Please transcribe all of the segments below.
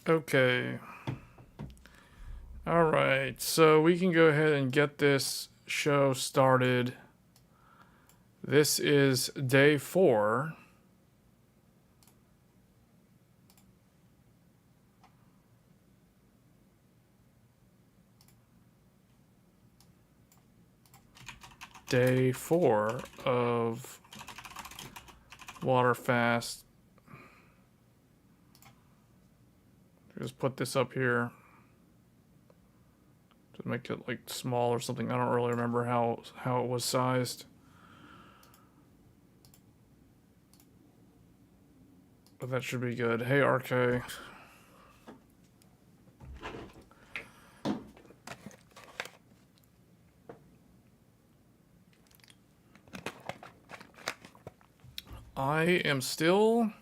Okay. Alright, so we can go ahead and get this show started. This is day 4. Day 4 of Water Fast. Just put this up here to make it like small or something. I don't really remember how it was sized. But that should be good. Hey, RK. I am still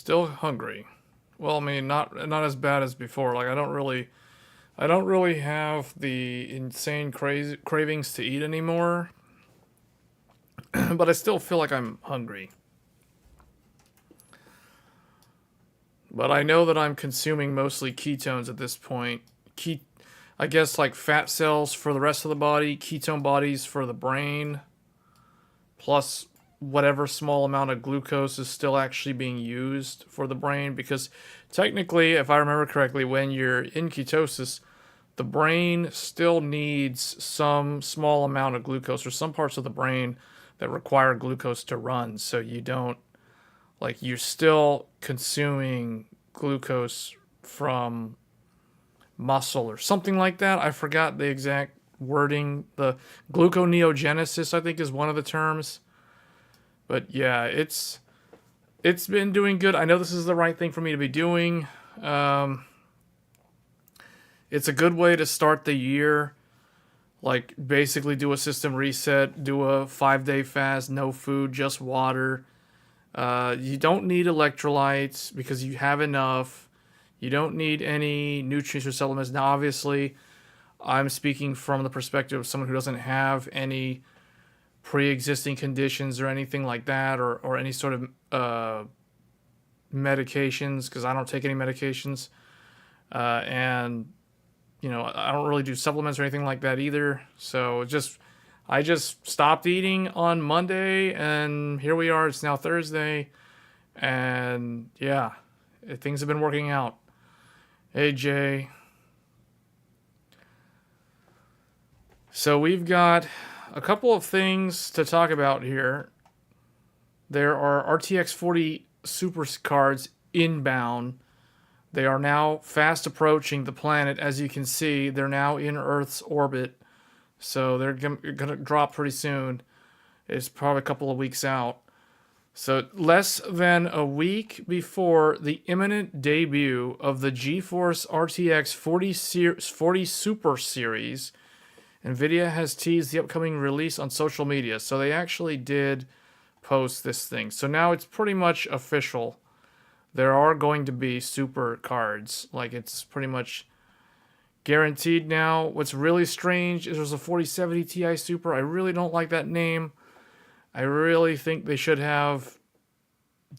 hungry. Well, I mean, not as bad as before. Like I don't really have the insane cravings to eat anymore. But I still feel like I'm hungry. But I know that I'm consuming mostly ketones at this point. I guess like fat cells for the rest of the body, ketone bodies for the brain, plus whatever small amount of glucose is still actually being used for the brain. Because technically, if I remember correctly, when you're in ketosis, the brain still needs some small amount of glucose, or some parts of the brain that require glucose to run. So you don't, like, you're still consuming glucose from muscle or something like that. I forgot the exact wording. The gluconeogenesis, I think, is one of the terms. But yeah, it's been doing good. I know this is the right thing for me to be doing. It's a good way to start the year. Like, basically do a system reset, do a 5-day fast, no food, just water. You don't need electrolytes because you have enough. You don't need any nutrients or supplements. Now, obviously, I'm speaking from the perspective of someone who doesn't have any pre-existing conditions or anything like that, or any sort of medications, because I don't take any medications. And, you know, I don't really do supplements or anything like that either. So I just stopped eating on Monday, and here we are. It's now Thursday, and yeah, things have been working out. Hey, Jay. So we've got a couple of things to talk about here. There are RTX 40 super cards inbound. They are now fast approaching the planet. As you can see, they're now in Earth's orbit. So they're going to drop pretty soon. It's probably a couple of weeks out. So less than a week before the imminent debut of the GeForce RTX 40 Super Series, NVIDIA has teased the upcoming release on social media. So they actually did post this thing. So now it's pretty much official. There are going to be super cards. Like, it's pretty much guaranteed now. What's really strange is there's a 4070 Ti Super. I really don't like that name. I really think they should have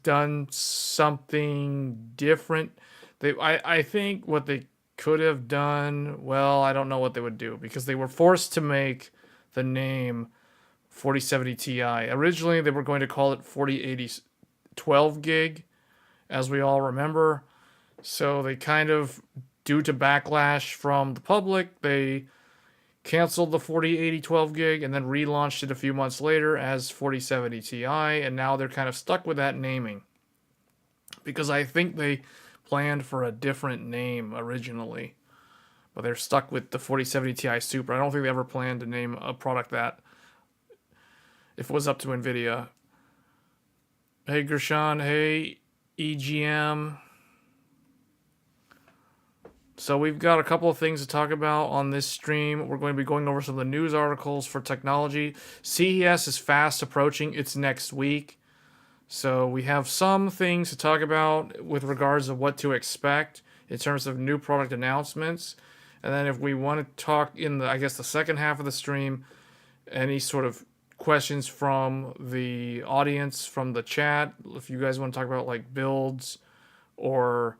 done something different. I think what they could have done, well, I don't know what they would do, because they were forced to make the name 4070 Ti. Originally, they were going to call it 4080 12 gig, as we all remember. So they kind of, due to backlash from the public, they canceled the 4080 12 gig and then relaunched it a few months later as 4070 Ti, and now they're kind of stuck with that naming, because I think they planned for a different name originally, but they're stuck with the 4070 Ti Super. I don't think they ever planned to name a product that, if it was up to NVIDIA. Hey, Gershon. Hey, EGM. So we've got a couple of things to talk about on this stream. We're going to be going over some of the news articles for technology. CES is fast approaching. It's next week. So we have some things to talk about with regards to what to expect in terms of new product announcements. And then if we want to talk in the, I guess, the second half of the stream, any sort of questions from the audience, from the chat, if you guys want to talk about like builds or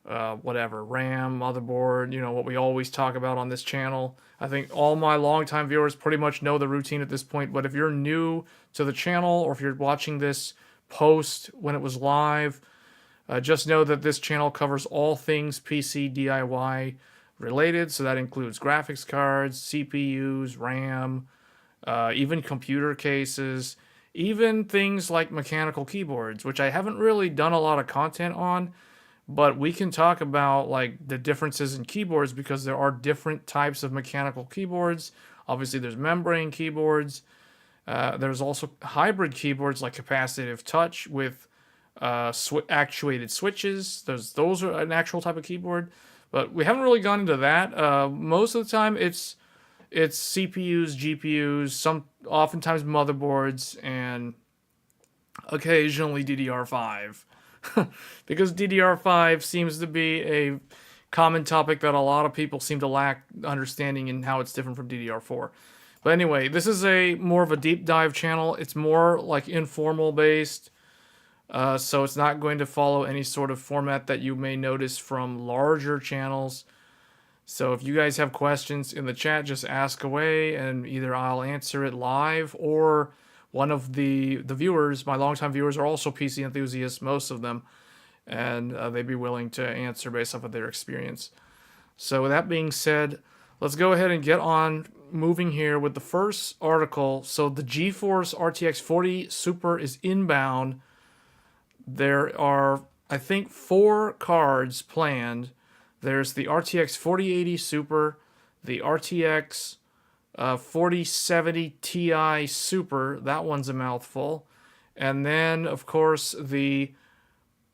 whatever, RAM, motherboard, what we always talk about on this channel. I think all my longtime viewers pretty much know the routine at this point, but if you're new to the channel or if you're watching this post when it was live, just know that this channel covers all things PC DIY related, so that includes graphics cards, CPUs, RAM, even computer cases, even things like mechanical keyboards, which I haven't really done a lot of content on, but we can talk about like the differences in keyboards because there are different types of mechanical keyboards. Obviously, there's membrane keyboards. There's also hybrid keyboards like capacitive touch with actuated switches. Those are an actual type of keyboard, but we haven't really gone into that. Most of the time, it's CPUs, GPUs, oftentimes motherboards, and occasionally DDR5. Because DDR5 seems to be a common topic that a lot of people seem to lack understanding in how it's different from DDR4. But anyway, this is more of a deep dive channel. It's more like informal based. So it's not going to follow any sort of format that you may notice from larger channels. So if you guys have questions in the chat, just ask away, and either I'll answer it live, or one of the viewers, my longtime viewers, are also PC enthusiasts, most of them, and they'd be willing to answer based off of their experience. So with that being said, let's go ahead and get on moving here with the first article. So the GeForce RTX 40 Super is inbound. There are, I think, 4 cards planned. There's the RTX 4080 Super, the RTX 4070 Ti Super, that one's a mouthful, and then, of course, the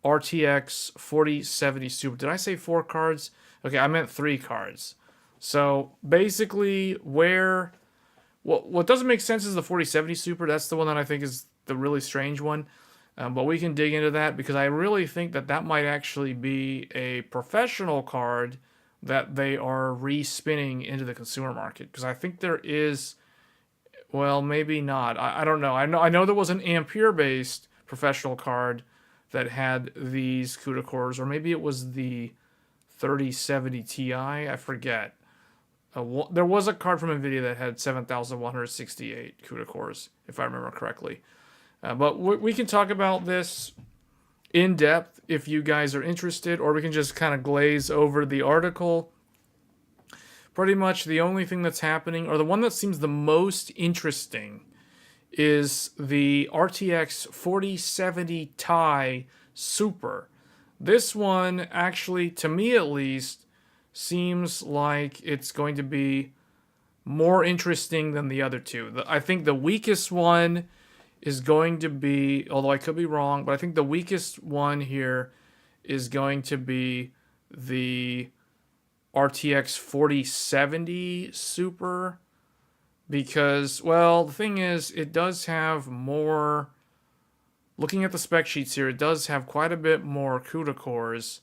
RTX 4070 Super. Did I say 4 cards? Okay, I meant 3 cards. So, basically, what doesn't make sense is the 4070 Super. That's the one that I think is the really strange one. But we can dig into that because I really think that might actually be a professional card that they are respinning into the consumer market. Because I think there is, well, maybe not. I don't know. I know there was an Ampere-based professional card that had these CUDA cores, or maybe it was the 3070 Ti. I forget. There was a card from NVIDIA that had 7,168 CUDA cores, if I remember correctly. But we can talk about this in depth if you guys are interested, or we can just kind of glaze over the article. Pretty much the only thing that's happening, or the one that seems the most interesting, is the RTX 4070 Ti Super. This one, actually, to me at least, seems like it's going to be more interesting than the other two. I think the weakest one is going to be, although I could be wrong, but I think the weakest one here is going to be the RTX 4070 Super, because, well, the thing is, it does have more, looking at the spec sheets here, it does have quite a bit more CUDA cores,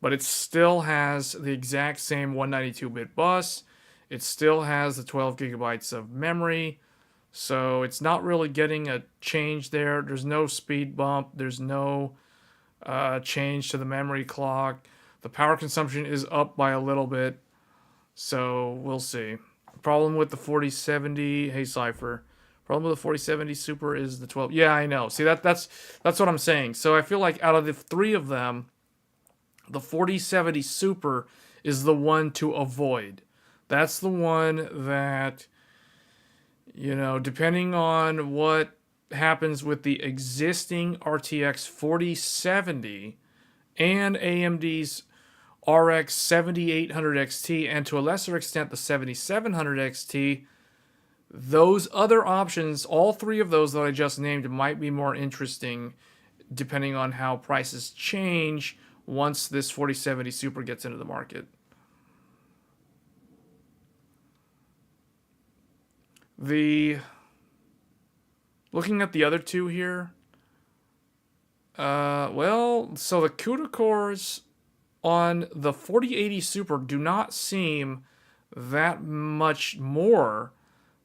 but it still has the exact same 192-bit bus, it still has the 12 gigabytes of memory. So it's not really getting a change there. There's no speed bump. There's no change to the memory clock. The power consumption is up by a little bit. So we'll see. Problem with the 4070, hey Cypher. Problem with the 4070 Super is the 12. Yeah, I know. See, that's what I'm saying. So I feel like out of the 3 of them, the 4070 Super is the one to avoid. That's the one that, depending on what happens with the existing RTX 4070 and AMD's RX 7800 XT, and to a lesser extent the 7700 XT, those other options, all 3 of those that I just named, might be more interesting depending on how prices change once this 4070 Super gets into the market. Looking at the other 2 here, so the CUDA cores on the 4080 Super do not seem that much more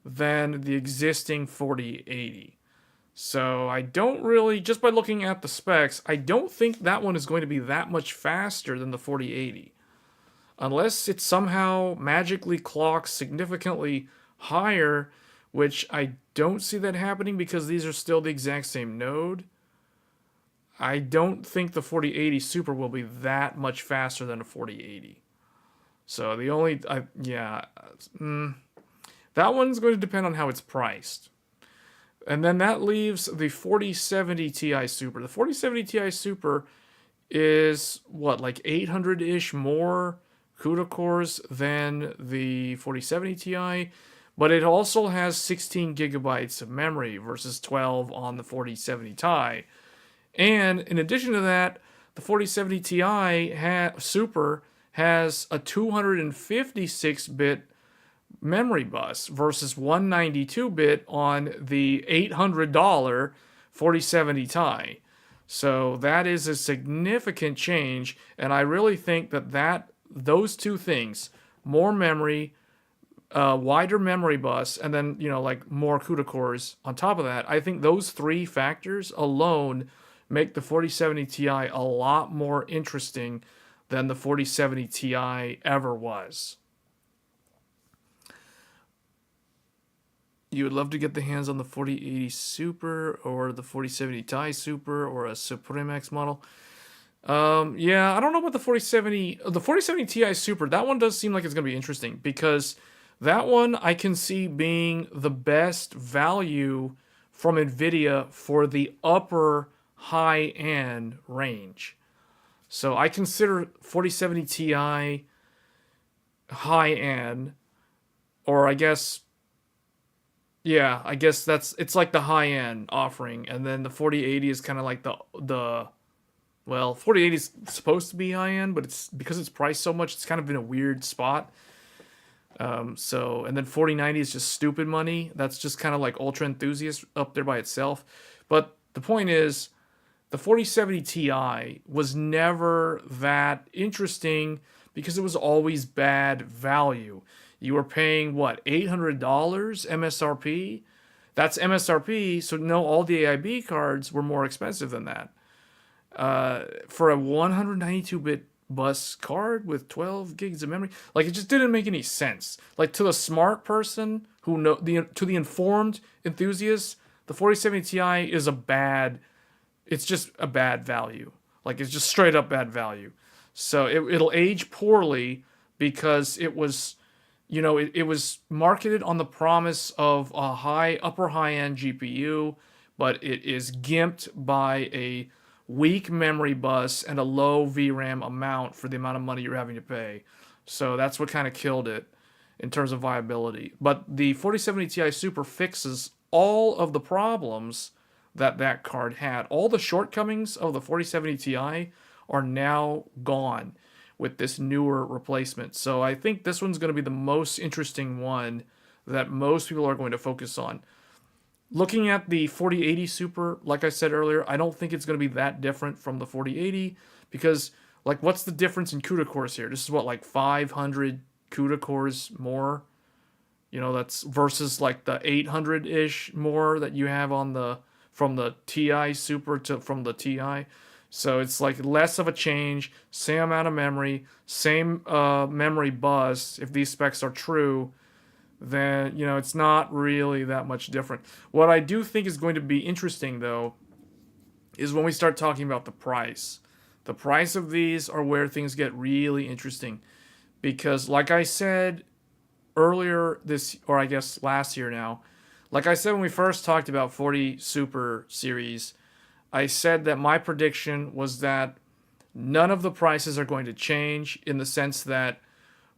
than the existing 4080. So I don't really, just by looking at the specs, I don't think that one is going to be that much faster than the 4080. Unless it somehow magically clocks significantly higher, which I don't see that happening because these are still the exact same node. I don't think the 4080 Super will be that much faster than a 4080. So the only, that one's going to depend on how it's priced. And then that leaves the 4070 Ti Super. The 4070 Ti Super is what, like 800-ish more CUDA cores than the 4070 Ti, but it also has 16 gigabytes of memory versus 12 on the 4070 Ti. And in addition to that, the 4070 Ti Super has a 256-bit memory bus versus 192-bit on the $800 4070 Ti. So that is a significant change, and I really think that those two things, more memory, wider memory bus, and then like more CUDA cores on top of that, I think those three factors alone make the 4070 Ti a lot more interesting than the 4070 Ti ever was. You would love to get the hands on the 4080 Super or the 4070 Ti Super or a Supremax model. Yeah, I don't know about the 4070 Ti Super. That one does seem like it's going to be interesting because that one I can see being the best value from Nvidia for the upper high-end range. So I consider 4070 Ti high-end, or I guess it's like the high-end offering, and then the 4080 is kind of like the 4080 is supposed to be high-end, but it's because it's priced so much, it's kind of in a weird spot. And then 4090 is just stupid money. That's just kind of like ultra enthusiast up there by itself. But the point is, the 4070 Ti was never that interesting because it was always bad value. You were paying what, $800 MSRP? That's MSRP, so no, all the AIB cards were more expensive than that. For a 192-bit bus card with 12 gigs of memory, like, it just didn't make any sense. Like, to the smart person to the informed enthusiast, the 4070 Ti is it's just a bad value. Like, it's just straight up bad value. So it'll age poorly because it was, it was marketed on the promise of a upper high-end GPU, but it is gimped by a weak memory bus and a low VRAM amount for the amount of money you're having to pay. So that's what kind of killed it in terms of viability. But the 4070 Ti Super fixes all of the problems that card had. All the shortcomings of the 4070 Ti are now gone with this newer replacement. So I think this one's going to be the most interesting one that most people are going to focus on. Looking at the 4080 Super, like I said earlier, I don't think it's going to be that different from the 4080 because, like, what's the difference in CUDA cores here? This is what, like 500 CUDA cores more? That's versus like the 800-ish more that you have from the Ti Super from the Ti. So it's like less of a change, same amount of memory, same memory bus, if these specs are true, then, it's not really that much different. What I do think is going to be interesting, though, is when we start talking about the price. The price of these are where things get really interesting. Because, like I said earlier or I guess last year now, like I said when we first talked about 40 Super series, I said that my prediction was that none of the prices are going to change in the sense that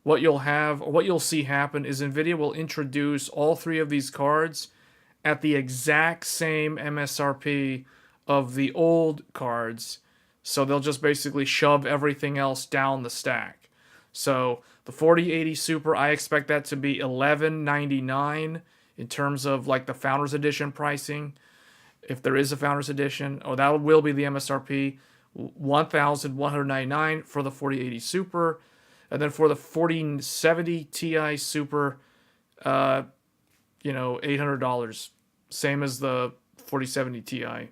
what you'll see happen is Nvidia will introduce all three of these cards at the exact same MSRP of the old cards. So they'll just basically shove everything else down the stack. So the 4080 Super, I expect that to be $1199 in terms of like the Founders Edition pricing. If there is a Founders Edition, that will be the MSRP, $1,199 for the 4080 Super. And then for the 4070 Ti Super, $800, same as the 4070 Ti.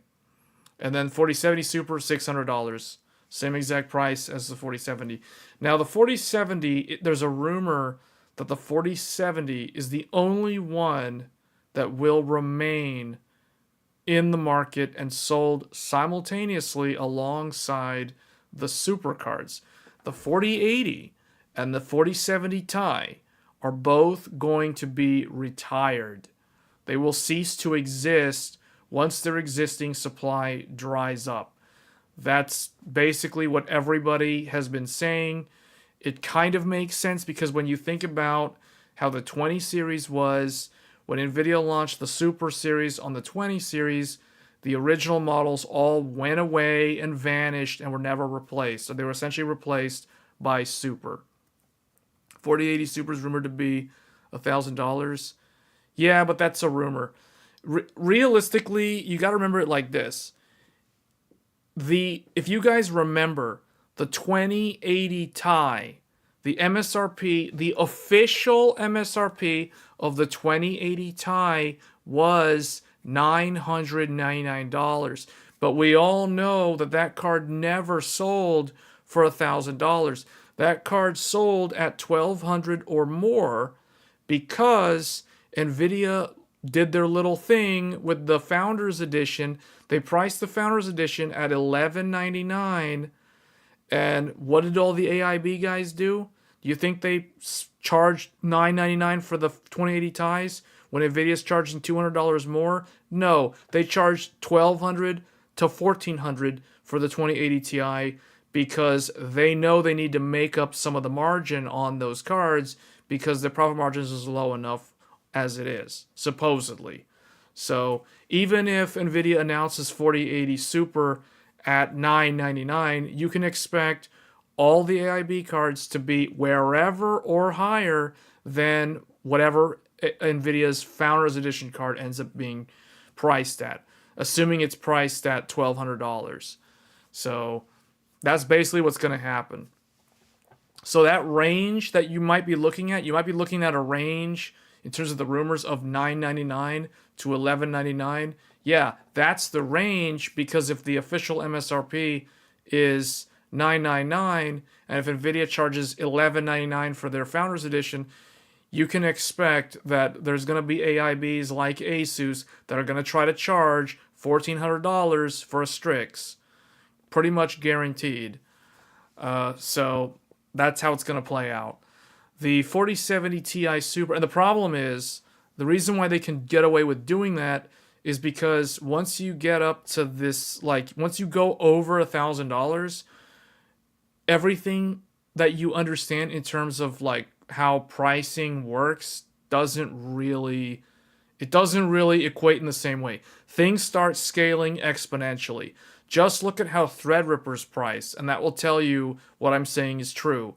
And then 4070 Super, $600. Same exact price as the 4070. Now, the 4070, there's a rumor that the 4070 is the only one that will remain in the market and sold simultaneously alongside the super cards. The 4080 and the 4070 Ti are both going to be retired. They will cease to exist once their existing supply dries up. That's basically what everybody has been saying. It kind of makes sense because when you think about how the 20 series was, when Nvidia launched the Super series on the 20 series, the original models all went away and vanished and were never replaced. So they were essentially replaced by Super. 4080 Super is rumored to be $1,000. Yeah, but that's a rumor. Realistically, you got to remember it like this. If you guys remember the 2080 Ti, the MSRP, the official MSRP of the 2080 Ti was $999. But we all know that that card never sold for $1,000. That card sold at $1,200 or more because Nvidia did their little thing with the Founders Edition. They priced the Founders Edition at $1199. And what did all the AIB guys do? Do you think they charged $999 for the 2080 Tis when Nvidia's charging $200 more? No, they charged $1,200 to $1,400 for the 2080 Ti because they know they need to make up some of the margin on those cards because their profit margins is low enough as it is, supposedly. So even if Nvidia announces 4080 Super at $999, you can expect all the AIB cards to be wherever or higher than whatever Nvidia's Founders Edition card ends up being priced at, assuming it's priced at $1,200. So that's basically what's going to happen. So that range that you might be looking at a range in terms of the rumors of $999 to $1,199. Yeah, that's the range because if the official MSRP is $999 and if Nvidia charges $1199 for their Founders Edition, you can expect that there's going to be AIBs like Asus that are going to try to charge $1,400 for a Strix. Pretty much guaranteed. So that's how it's going to play out. The 4070 Ti Super, and the problem is, the reason why they can get away with doing that is because once you get up to this, like, once you go over $1,000, everything that you understand in terms of, like, how pricing works doesn't really equate in the same way. Things start scaling exponentially. Just look at how Threadripper's price, and that will tell you what I'm saying is true.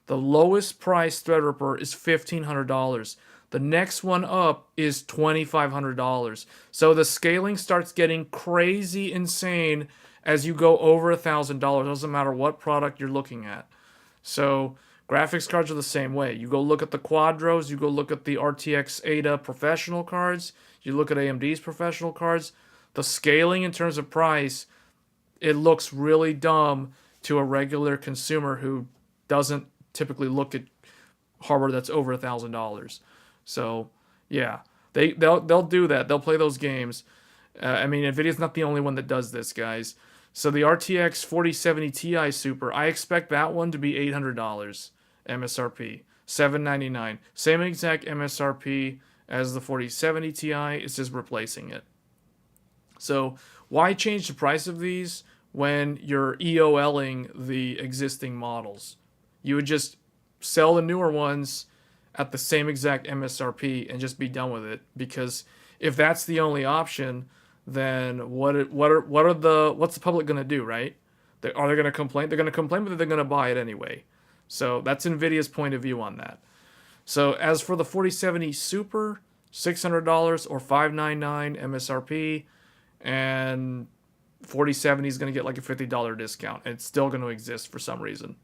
The lowest price Threadripper is $1,500. The next one up is $2,500. So the scaling starts getting crazy insane as you go over $1,000. Doesn't matter what product you're looking at. So graphics cards are the same way. You go look at the Quadros, you go look at the RTX Ada professional cards, you look at AMD's professional cards. The scaling in terms of price, it looks really dumb to a regular consumer who doesn't typically look at hardware that's over $1,000. So yeah, they'll do that. They'll play those games. I mean, Nvidia's not the only one that does this, guys. So the RTX 4070 Ti Super, I expect that one to be $800 MSRP, $799. Same exact MSRP as the 4070 Ti. It's just replacing it. So why change the price of these when you're EOLing the existing models? You would just sell the newer ones at the same exact MSRP and just be done with it. Because if that's the only option, then what's the public gonna do, right? Are they gonna complain? They're gonna complain, but they're gonna buy it anyway. So that's Nvidia's point of view on that. So as for the 4070 Super, $600 or $599 MSRP, and 4070 is gonna get like a $50 discount. And it's still gonna exist for some reason.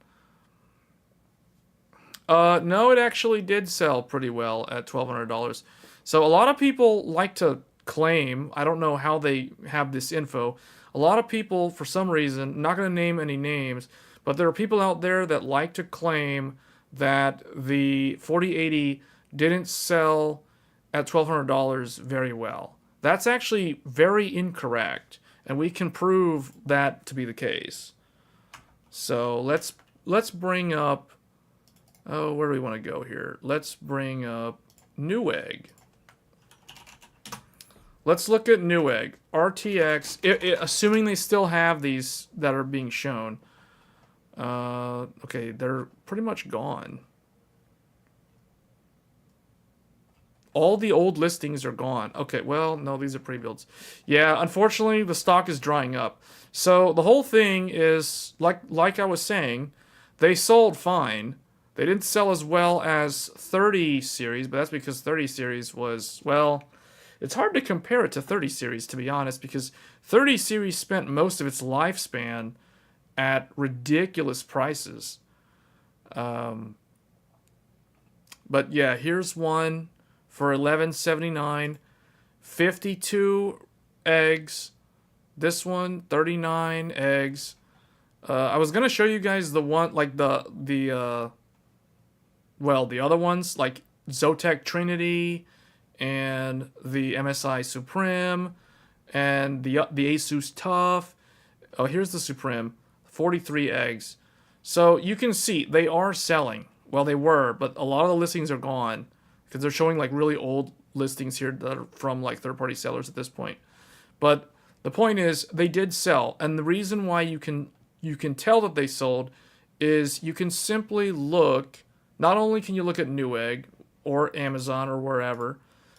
No, it actually did sell pretty well at $1,200. So a lot of people like to claim. I don't know how they have this info. A lot of people, for some reason, not going to name any names, but there are people out there that like to claim that the 4080 didn't sell at $1,200 very well. That's actually very incorrect, and we can prove that to be the case. So let's bring up. Oh, where do we want to go here? Let's bring up Newegg. Let's look at Newegg. RTX, assuming they still have these that are being shown. Okay, they're pretty much gone. All the old listings are gone. Okay, well, no, these are pre-builds. Yeah, unfortunately, the stock is drying up. So the whole thing is, like I was saying, they sold fine. They didn't sell as well as 30 series, but that's because 30 series was, well, it's hard to compare it to 30 series, to be honest, because 30 series spent most of its lifespan at ridiculous prices. But yeah, here's one for $11.79, 52 eggs. This one, 39 eggs. I was gonna show you guys the one, like the other ones, like Zotac Trinity and the MSI Supreme and the Asus Tough. Oh, here's the Supreme, 43 eggs. So you can see they are selling. Well, they were, but a lot of the listings are gone because they're showing like really old listings here that are from like third-party sellers at this point. But the point is they did sell, and the reason why you can tell that they sold is you can simply look. Not only can you look at Newegg or Amazon or wherever,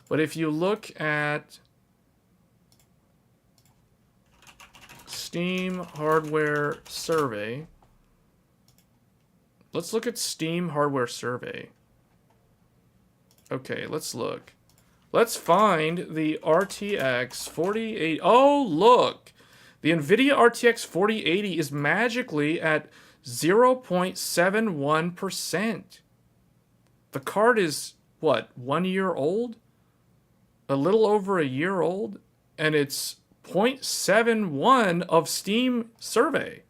but if you look at Steam Hardware Survey, let's look at Steam Hardware Survey. Okay, let's look. Let's find the RTX 4080. Oh, look! The NVIDIA RTX 4080 is magically at 0.71%. The card is, what, 1 year old? A little over a year old? And it's 0.71 of Steam survey.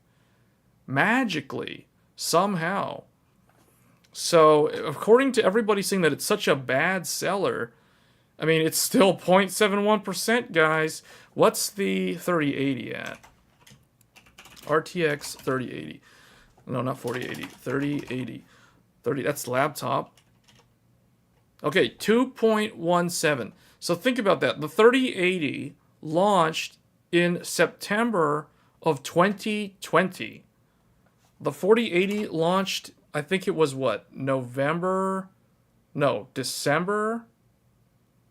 Magically. Somehow. So, according to everybody saying that it's such a bad seller, I mean, it's still 0.71%, guys. What's the 3080 at? RTX 3080. No, not 4080. 3080. 30, that's laptop. Okay, 2.17. So think about that. The 3080 launched in September of 2020. The 4080 launched, I think it was what? November? No, December?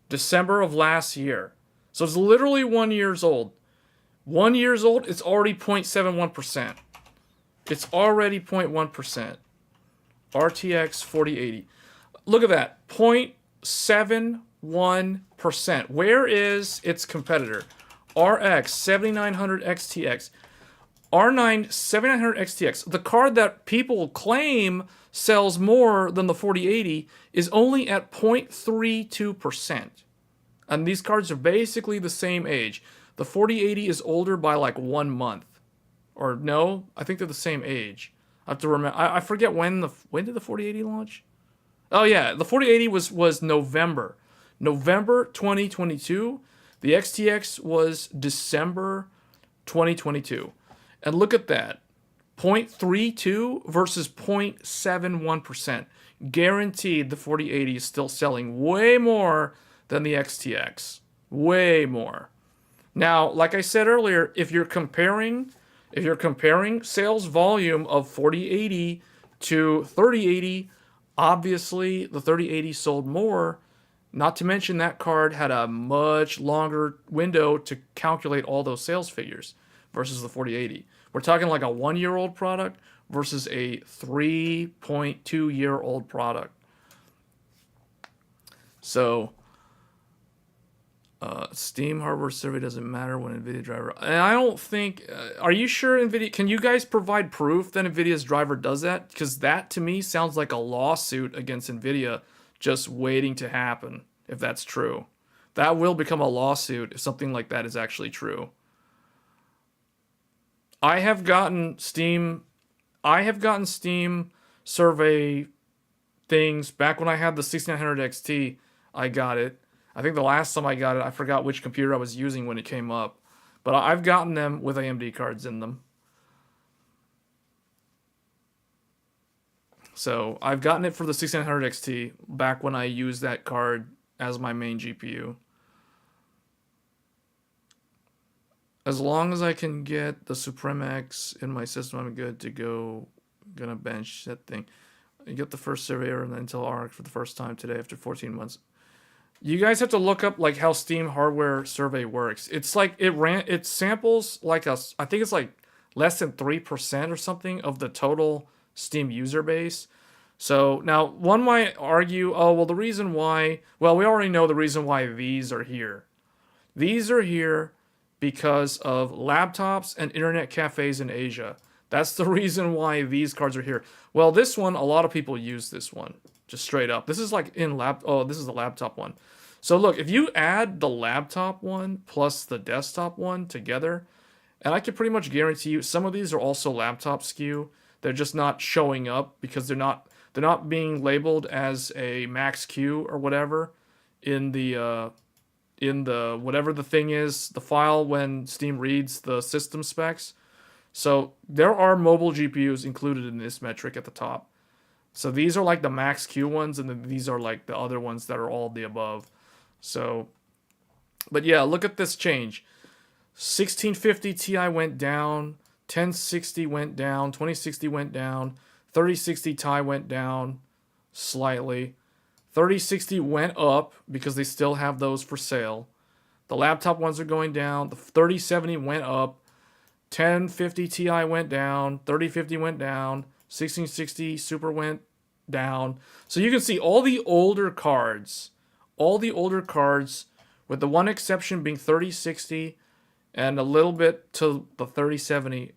December of last year. So it's literally 1 year old. 1 year old, it's already 0.71%. It's already 0.1%. RTX 4080. Look at that, 0.71%. Where is its competitor? RX 7900 XTX. R9 7900 XTX. The card that people claim sells more than the 4080 is only at 0.32%. And these cards are basically the same age. The 4080 is older by like 1 month. Or no, I think they're the same age. I have to remember. I forget when did the 4080 launch? Oh yeah, the 4080 was November 2022. The XTX was December 2022. And look at that. 0.32 versus 0.71%. Guaranteed the 4080 is still selling way more than the XTX. Way more. Now, like I said earlier, if you're comparing sales volume of 4080 to 3080, obviously the 3080 sold more. Not to mention that card had a much longer window to calculate all those sales figures versus the 4080. We're talking like a 1 year old product versus a 3.2 year old product. So, Steam hardware survey doesn't matter when NVIDIA driver. And I don't think. Are you sure NVIDIA? Can you guys provide proof that NVIDIA's driver does that? Because that to me sounds like a lawsuit against NVIDIA just waiting to happen. If that's true, That will become a lawsuit if something like that is actually true. I have gotten Steam survey things back when I had the 1600 XT. I got it. I think the last time I got it, I forgot which computer I was using when it came up. But I've gotten them with AMD cards in them. So I've gotten it for the 1600 XT back when I used that card as my main GPU. As long as I can get the Supreme X in my system, I'm good to go. Gonna bench that thing. You get the first surveyor and Intel Arc for the first time today after 14 months. You guys have to look up like how Steam hardware survey works. It's like it samples like I think it's like less than 3% or something of the total Steam user base. So now one might argue, oh well, the reason why, well, we already know the reason why these are here. These are here because of laptops and internet cafes in Asia. That's the reason why these cards are here. Well, this one, a lot of people use this one, just straight up. This is like this is the laptop one. So look, if you add the laptop one plus the desktop one together, and I can pretty much guarantee you some of these are also laptop SKU. They're just not showing up because they're not being labeled as a max Q or whatever in the whatever the thing is, the file when Steam reads the system specs. So there are mobile GPUs included in this metric at the top. So these are like the max Q ones, and then these are like the other ones that are all the above. So, but yeah, look at this change. 1650 Ti went down, 1060 went down, 2060 went down, 3060 Ti went down slightly. 3060 went up because they still have those for sale. The laptop ones are going down. The 3070 went up. 1050 Ti went down. 3050 went down. 1660 Super went down. So you can see all the older cards, with the one exception being 3060 and a little bit to the 3070,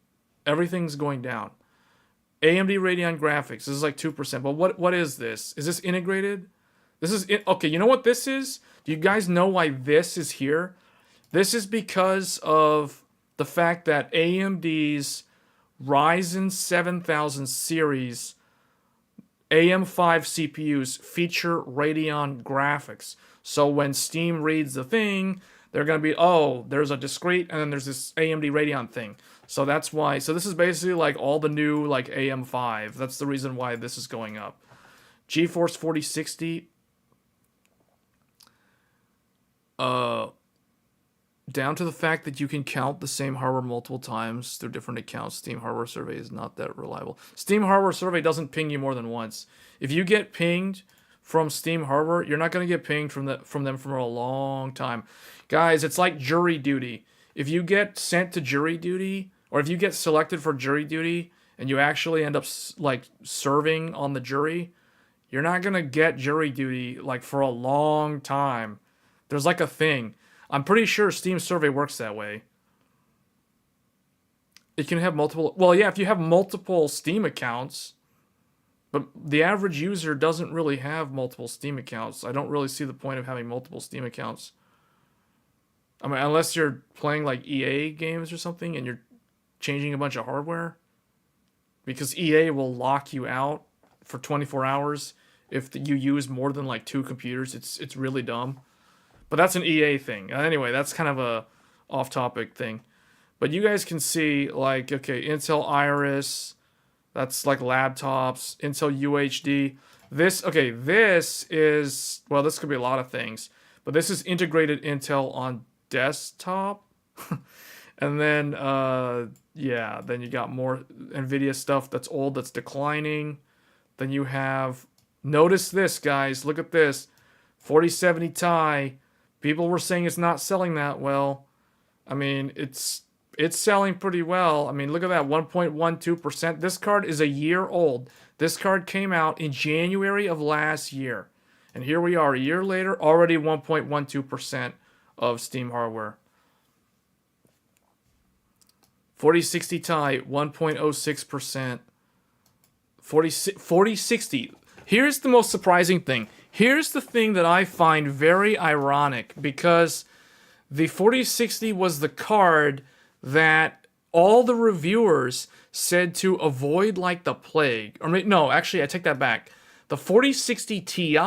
everything's going down. AMD Radeon graphics, this is like 2%. But what is this? Is this integrated? This is it. Okay, you know what this is? Do you guys know why this is here? This is because of the fact that AMD's Ryzen 7000 series AM5 CPUs feature Radeon graphics. So when Steam reads the thing, they're going to be, oh, there's a discrete, and then there's this AMD Radeon thing. So that's why. So this is basically like all the new like AM5. That's the reason why this is going up. GeForce 4060. Down to the fact that you can count the same hardware multiple times through different accounts. Steam hardware survey is not that reliable. Steam hardware survey doesn't ping you more than once. If you get pinged from Steam hardware, you're not going to get pinged from them for a long time. Guys, it's like jury duty. If you get sent to jury duty, or if you get selected for jury duty and you actually end up like serving on the jury, you're not going to get jury duty like for a long time. There's like a thing. I'm pretty sure Steam survey works that way. It can have multiple... Well, yeah, if you have multiple Steam accounts, but the average user doesn't really have multiple Steam accounts. I don't really see the point of having multiple Steam accounts. I mean, unless you're playing like EA games or something and you're changing a bunch of hardware. Because EA will lock you out for 24 hours if you use more than like 2 computers. It's really dumb. But that's an EA thing. Anyway, that's kind of a off-topic thing. But you guys can see, like, okay, Intel Iris, that's like laptops, Intel UHD. This is, well, this could be a lot of things. But this is integrated Intel on desktop. And then, yeah, then you got more NVIDIA stuff that's old, that's declining. Then you have, notice this, guys, look at this. 4070 Ti. People were saying it's not selling that well. I mean, it's selling pretty well. I mean, look at that, 1.12%. This card is a year old. This card came out in January of last year. And here we are, a year later, already 1.12% of Steam hardware. 4060 Ti, 1.06%. 4060. Here's the most surprising thing. Here's the thing that I find very ironic, because the 4060 was the card that all the reviewers said to avoid like the plague. Or no, actually, I take that back. The 4060 Ti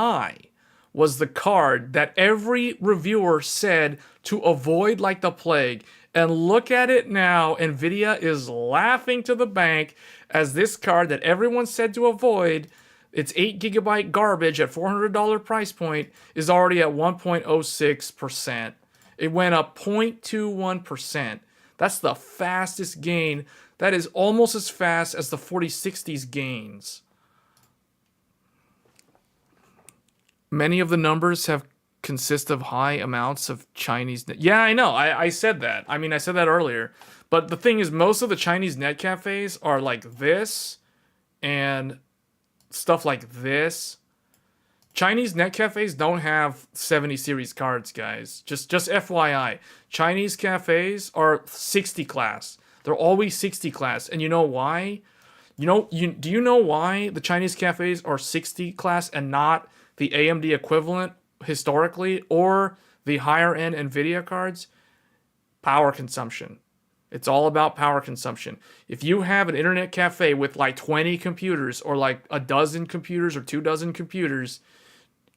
was the card that every reviewer said to avoid like the plague. And look at it now, Nvidia is laughing to the bank as this card that everyone said to avoid, its 8 GB garbage at $400 price point, is already at 1.06%. It went up 0.21%. That's the fastest gain. That is almost as fast as the 4060's gains. Many of the numbers have consist of high amounts of Chinese. Yeah, I know. I said that. I mean, I said that earlier. But the thing is, most of the Chinese net cafes are like this and stuff like this. Chinese net cafes don't have 70 series cards, guys. Just FYI. Chinese cafes are 60 class. They're always 60 class. And you know why? Do you know why the Chinese cafes are 60 class and not the AMD equivalent historically, or the higher end Nvidia cards? Power consumption. It's all about power consumption. If you have an internet cafe with like 20 computers, or like a dozen computers or 24 computers,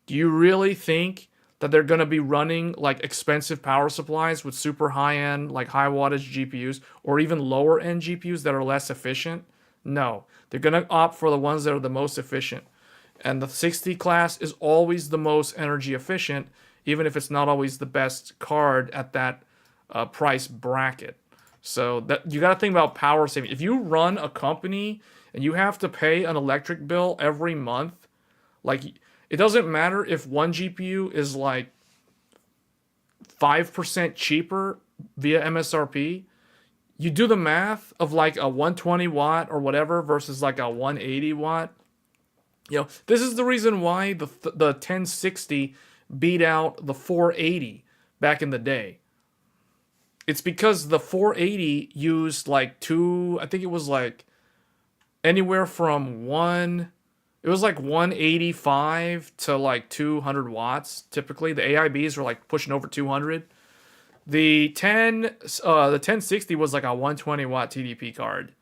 do you really think that they're going to be running like expensive power supplies with super high end, like high wattage GPUs, or even lower end GPUs that are less efficient? No, they're going to opt for the ones that are the most efficient. And the 60 class is always the most energy efficient, even if it's not always the best card at that price bracket. So that you got to think about power saving. If you run a company and you have to pay an electric bill every month, like, it doesn't matter if one GPU is like 5% cheaper via MSRP. You do the math of like a 120 watt or whatever versus like a 180 watt. This is the reason why the 1060 beat out the 480 back in the day. It's because the 480 used like I think it was like anywhere from it was like 185 to like 200 watts. Typically, the AIBs were like pushing over 200. The 1060 was like a 120 watt TDP card.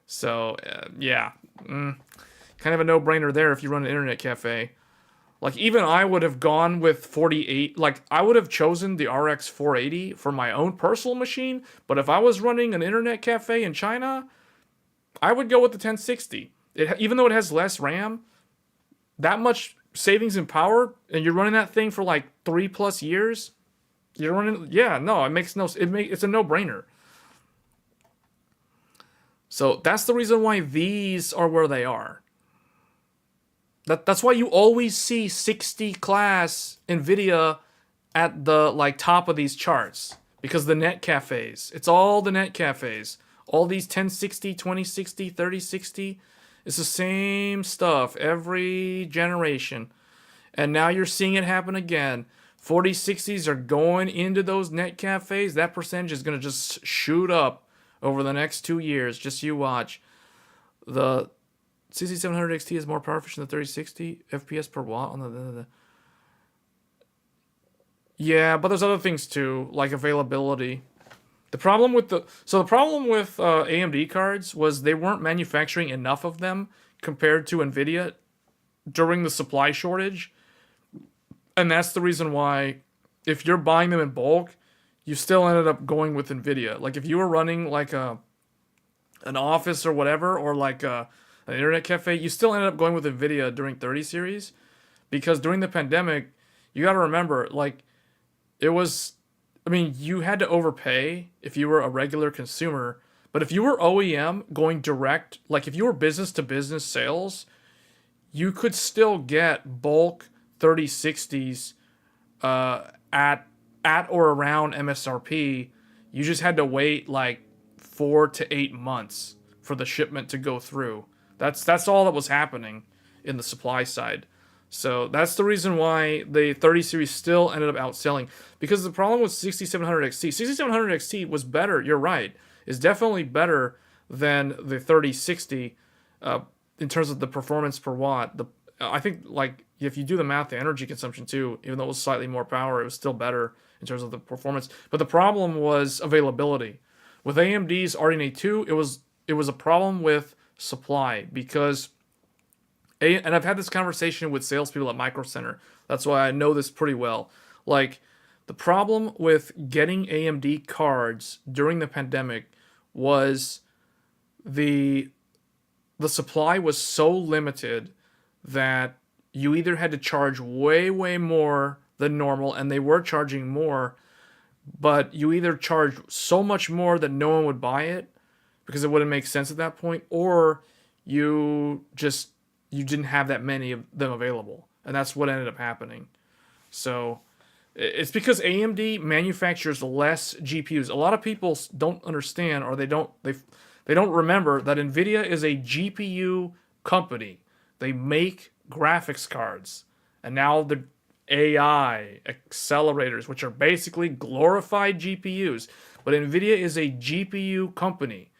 So yeah. Kind of a no-brainer there if you run an internet cafe. Like, even I would have gone with 48. Like, I would have chosen the RX 480 for my own personal machine. But if I was running an internet cafe in China, I would go with the 1060. Even though it has less RAM, that much savings in power, and you're running that thing for like 3+ years. You're running. Yeah, no, it makes no. It's a no-brainer. So that's the reason why these are where they are. That's why you always see 60 class Nvidia at the like top of these charts, because the net cafes. It's all the net cafes. All these 1060, 2060, 3060. It's the same stuff every generation. And now you're seeing it happen again. 4060s are going into those net cafes. That percentage is going to just shoot up over the next 2 years. Just you watch. The 6700 XT is more power efficient than 3060 FPS per watt on the. Yeah, but there's other things too, like availability. The problem with AMD cards was they weren't manufacturing enough of them compared to Nvidia during the supply shortage, and that's the reason why, if you're buying them in bulk, you still ended up going with Nvidia. Like, if you were running like an office or whatever, or like an internet cafe, you still ended up going with Nvidia during 30 series, because during the pandemic, you got to remember, like, it was, I mean, you had to overpay if you were a regular consumer, but if you were OEM going direct, like if you were business to business sales, you could still get bulk 3060s at or around MSRP. You just had to wait like 4 to 8 months for the shipment to go through. That's all that was happening in the supply side. So that's the reason why the 30 series still ended up outselling. Because the problem with 6700 XT, 6700 XT was better, you're right, is definitely better than the 3060 in terms of the performance per watt. I think, like, if you do the math, the energy consumption too, even though it was slightly more power, it was still better in terms of the performance. But the problem was availability. With AMD's RDNA 2, it was a problem with supply because and I've had this conversation with salespeople at Micro Center. That's why I know this pretty well. Like, the problem with getting AMD cards during the pandemic was the supply was so limited that you either had to charge way more than normal, and they were charging more, but you either charged so much more that no one would buy it because it wouldn't make sense at that point, or you didn't have that many of them available, and that's what ended up happening. So it's because AMD manufactures less GPUs. A lot of people don't understand, or they don't remember that Nvidia is a GPU company. They make graphics cards, and now the AI accelerators, which are basically glorified GPUs. But Nvidia is a GPU company.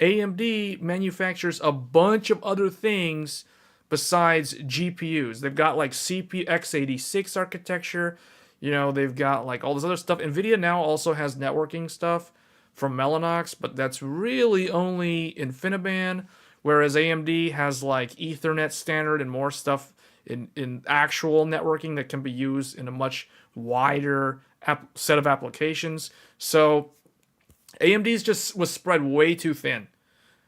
AMD manufactures a bunch of other things besides GPUs. They've got like CPU x86 architecture. They've got like all this other stuff. Nvidia now also has networking stuff from Mellanox, but that's really only InfiniBand, whereas AMD has like Ethernet standard and more stuff in actual networking that can be used in a much wider set of applications. So AMD's just was spread way too thin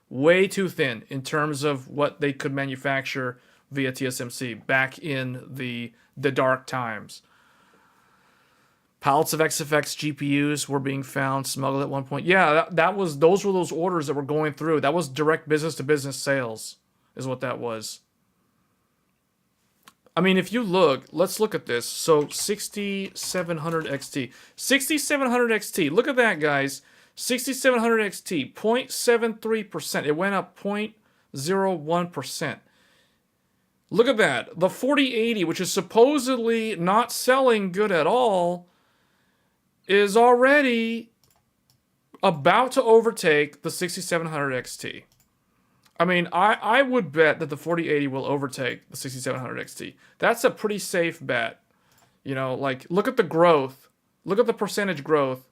in terms of what they could manufacture via TSMC back in the dark times. Pallets of XFX GPUs were being found smuggled at one point. Yeah, those were those orders that were going through. That was direct business to business sales, is what that was. I mean, if you look, let's look at this. So 6700 XT. 6700 XT. Look at that, guys. 6700 XT, 0.73%. It went up 0.01%. Look at that. The 4080, which is supposedly not selling good at all, is already about to overtake the 6700 XT. I mean, I would bet that the 4080 will overtake the 6700 XT. That's a pretty safe bet. Like, look at the growth. Look at the percentage growth.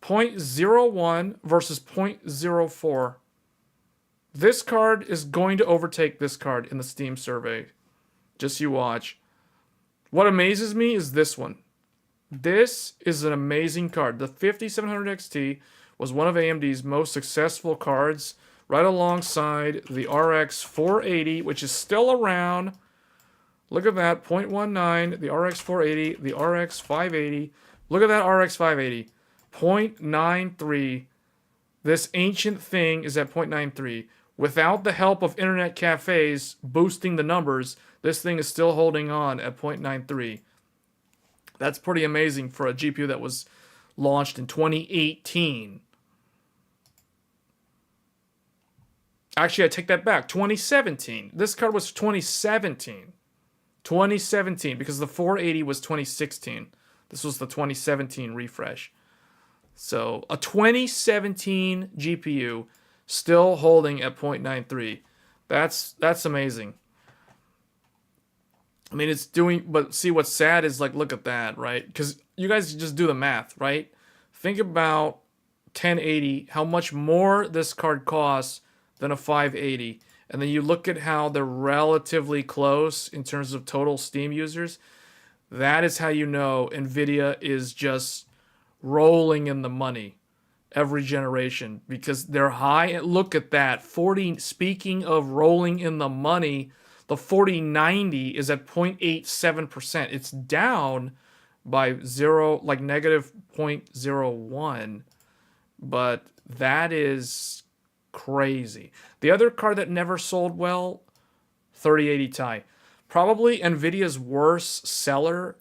0.01 versus 0.04. This card is going to overtake this card in the Steam survey. Just you watch. What amazes me is this one. This is an amazing card. The 5700 XT was one of AMD's most successful cards, right alongside the RX 480, which is still around. Look at that, 0.19, the RX 480, the RX 580. Look at that RX 580, 0.93. This ancient thing is at 0.93. Without the help of internet cafes boosting the numbers, this thing is still holding on at 0.93. That's pretty amazing for a GPU that was launched in 2018. Actually, I take that back. 2017. This card was 2017. 2017, because the 480 was 2016. This was the 2017 refresh. So, a 2017 GPU still holding at 0.93. That's amazing. I mean, it's doing, but see what's sad is, like, look at that, right? Because you guys just do the math, right? Think about 1080, how much more this card costs than a 580. And then you look at how they're relatively close in terms of total Steam users. That is how you know NVIDIA is just rolling in the money every generation, because they're high. Look at that. Speaking of rolling in the money, the 4090 is at 0.87%. It's down by negative 0.01. But that is crazy. The other card that never sold well, 3080 Ti. Probably NVIDIA's worst seller,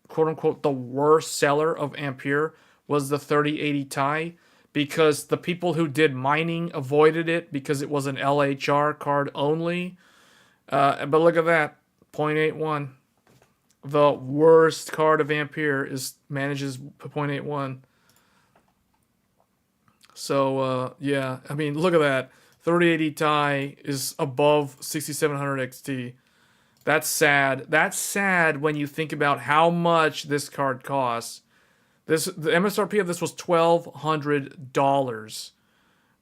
quote unquote, the worst seller of Ampere was the 3080 Ti, because the people who did mining avoided it because it was an LHR card only. But look at that, 0.81. The worst card of Ampere manages 0.81. So, yeah, I mean, look at that. 3080 Ti is above 6700 XT. That's sad. That's sad when you think about how much this card costs. The MSRP of this was $1,200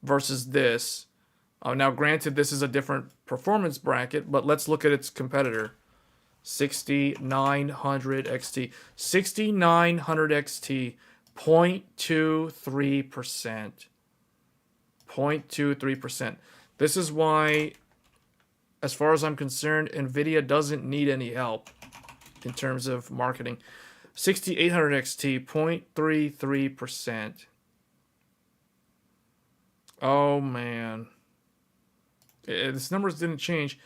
versus this. Now, granted, this is a different performance bracket, but let's look at its competitor. 6900 XT. 6900 XT. 0.23%. 0.23%. This is why, as far as I'm concerned, NVIDIA doesn't need any help in terms of marketing. 6800 XT, 0.33%. Oh, man. This numbers didn't change.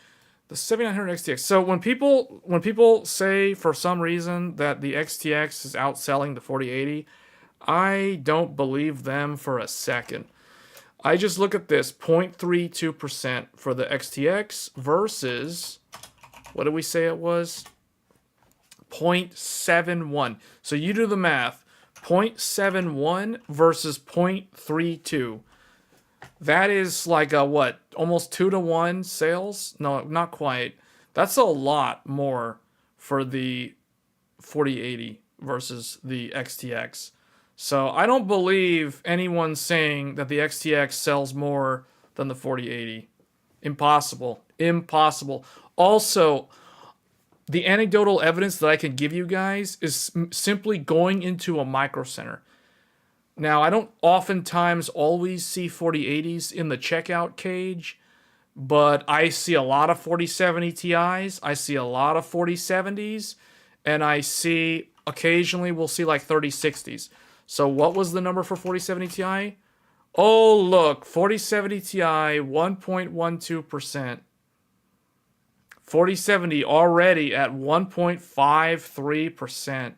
The 7900 XTX. So when people say for some reason that the XTX is outselling the 4080, I don't believe them for a second. I just look at this 0.32% for the XTX versus, what did we say it was? 0.71. So you do the math. 0.71 versus 0.32. That is like a what? Almost 2-to-1 sales? No, not quite. That's a lot more for the 4080 versus the XTX. So I don't believe anyone saying that the XTX sells more than the 4080. Impossible. Impossible. Also, the anecdotal evidence that I can give you guys is simply going into a micro center. Now, I don't oftentimes always see 4080s in the checkout cage, but I see a lot of 4070 Ti's, I see a lot of 4070s, and I see, occasionally we'll see like 3060s. So what was the number for 4070 Ti? Oh, look, 4070 Ti, 1.12%. 4070 already at 1.53%.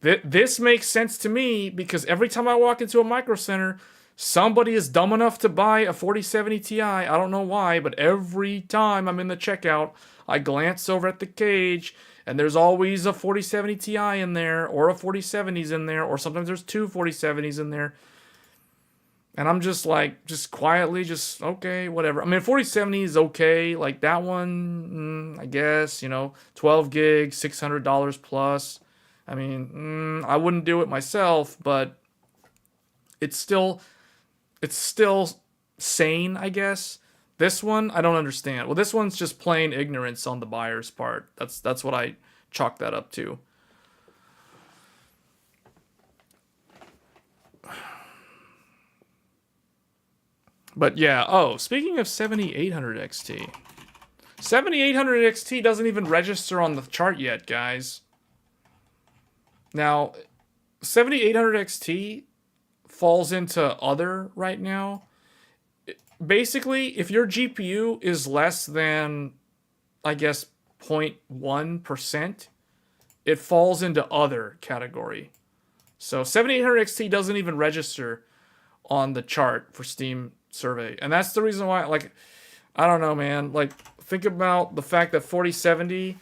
This makes sense to me because every time I walk into a micro center, somebody is dumb enough to buy a 4070 Ti. I don't know why, but every time I'm in the checkout, I glance over at the cage, and there's always a 4070 Ti in there, or a 4070s in there, or sometimes there's two 4070s in there. And I'm just like, just quietly, just, okay, whatever. I mean, 4070 is okay. Like that one, I guess, 12 gigs, $600 plus. I mean, I wouldn't do it myself, but it's still sane, I guess. This one, I don't understand. Well, this one's just plain ignorance on the buyer's part. That's what I chalk that up to. But yeah, speaking of 7800 XT. 7800 XT doesn't even register on the chart yet, guys. Now, 7800 XT falls into other right now. Basically, if your GPU is less than, I guess, 0.1%, it falls into other category. So 7800 XT doesn't even register on the chart for Steam survey. And that's the reason why, like, I don't know, man. Like, think about the fact that 4070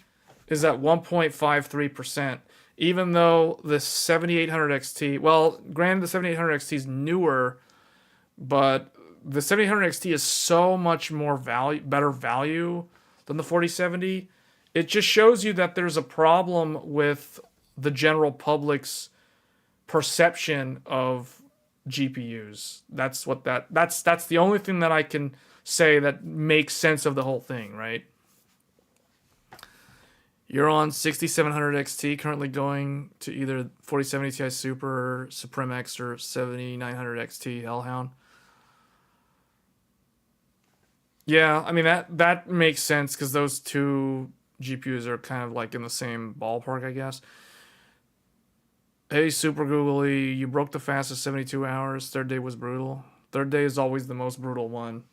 is at 1.53%. Even though the 7800 XT, well, granted the 7800 XT is newer, but the 7800 XT is so much more better value than the 4070. It just shows you that there's a problem with the general public's perception of GPUs. That's the only thing that I can say that makes sense of the whole thing, right? You're on 6700 XT, currently going to either 4070 Ti Super, Supreme X, or 7900 XT Hellhound. Yeah, I mean, that makes sense because those two GPUs are kind of like in the same ballpark, I guess. Hey, Super Googly, you broke the fastest 72 hours. Third day was brutal. Third day is always the most brutal one.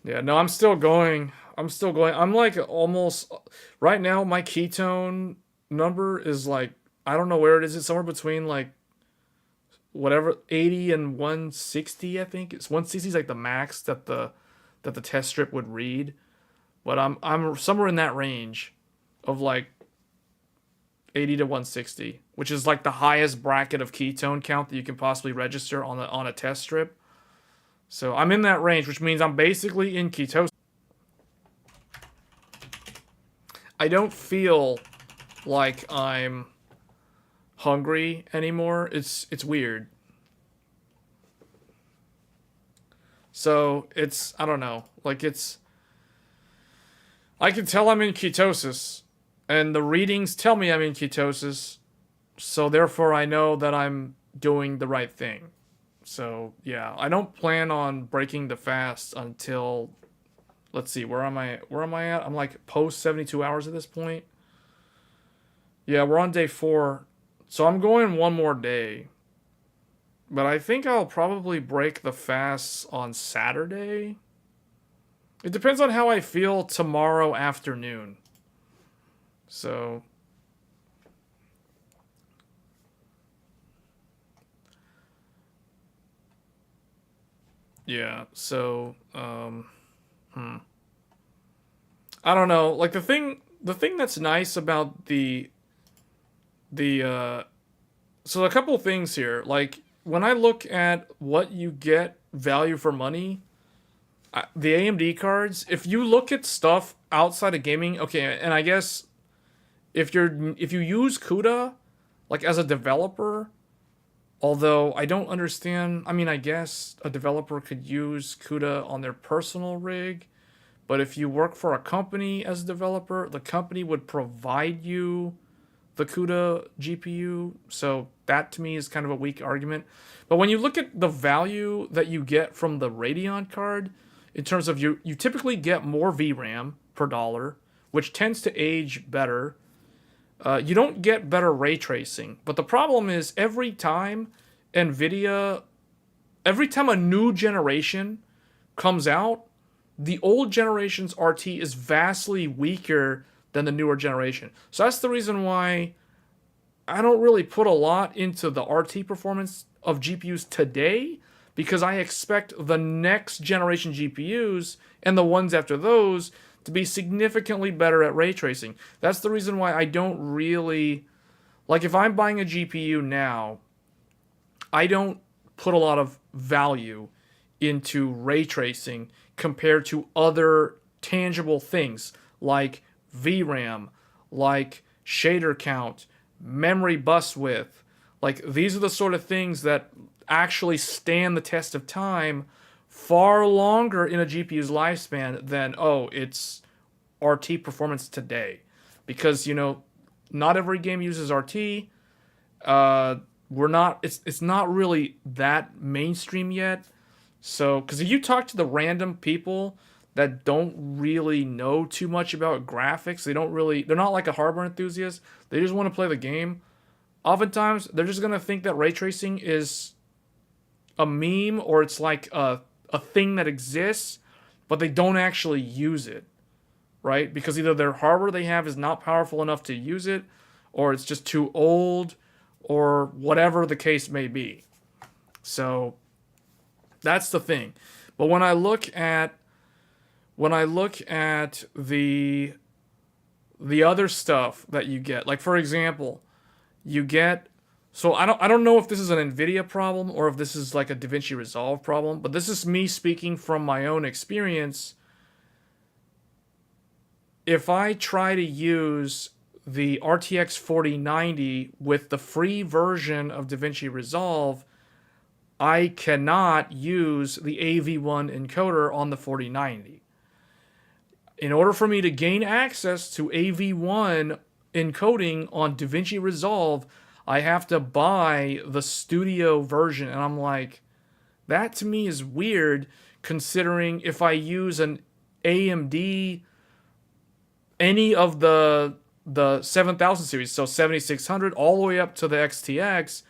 Yeah, no, I'm still going. I'm like almost, right now, my ketone number is like, I don't know where it is. It's somewhere between like, whatever, 80 and 160, I think. It's 160 is like the max that the test strip would read. But I'm somewhere in that range of like 80 to 160, which is like the highest bracket of ketone count that you can possibly register on a test strip. So I'm in that range, which means I'm basically in ketosis. I don't feel like I'm hungry anymore. It's weird. So it's, I don't know. Like it's, I can tell I'm in ketosis, and the readings tell me I'm in ketosis. So therefore, I know that I'm doing the right thing. So yeah, I don't plan on breaking the fast until, let's see, where am I? Where am I at? I'm like post 72 hours at this point. Yeah, we're on day 4, so I'm going one more day. But I think I'll probably break the fast on Saturday. It depends on how I feel tomorrow afternoon. So yeah, so I don't know. Like the thing that's nice about the so a couple of things here. Like when I look at what you get value for money, the AMD cards, if you look at stuff outside of gaming, okay, and I guess if you use CUDA like as a developer, although I don't understand, I mean, I guess a developer could use CUDA on their personal rig, but if you work for a company as a developer, the company would provide you the CUDA GPU. So that to me is kind of a weak argument. But when you look at the value that you get from the Radeon card, in terms of you typically get more VRAM per dollar, which tends to age better. You don't get better ray tracing, but the problem is NVIDIA, every time a new generation comes out, the old generation's RT is vastly weaker than the newer generation. So that's the reason why I don't really put a lot into the RT performance of GPUs today, because I expect the next generation GPUs and the ones after those to be significantly better at ray tracing. That's the reason why I don't really, like, if I'm buying a GPU now, I don't put a lot of value into ray tracing compared to other tangible things like VRAM, like shader count, memory bus width. Like, these are the sort of things that actually stand the test of time far longer in a GPU's lifespan than, oh, it's RT performance today. Because, not every game uses RT. We're not, it's not really that mainstream yet. So, because if you talk to the random people that don't really know too much about graphics, they're not like a hardware enthusiast, they just want to play the game. Oftentimes, they're just going to think that ray tracing is a meme, or it's like a thing that exists, but they don't actually use it, right? Because either their hardware they have is not powerful enough to use it, or it's just too old, or whatever the case may be. So that's the thing. But when I look at the other stuff that you get, like for example, you get, so I don't know if this is an NVIDIA problem or if this is like a DaVinci Resolve problem, but this is me speaking from my own experience. If I try to use the RTX 4090 with the free version of DaVinci Resolve, I cannot use the AV1 encoder on the 4090. In order for me to gain access to AV1 encoding on DaVinci Resolve, I have to buy the studio version. And I'm like, that to me is weird, considering if I use an AMD, any of the 7000 series, so 7600 all the way up to the XTX,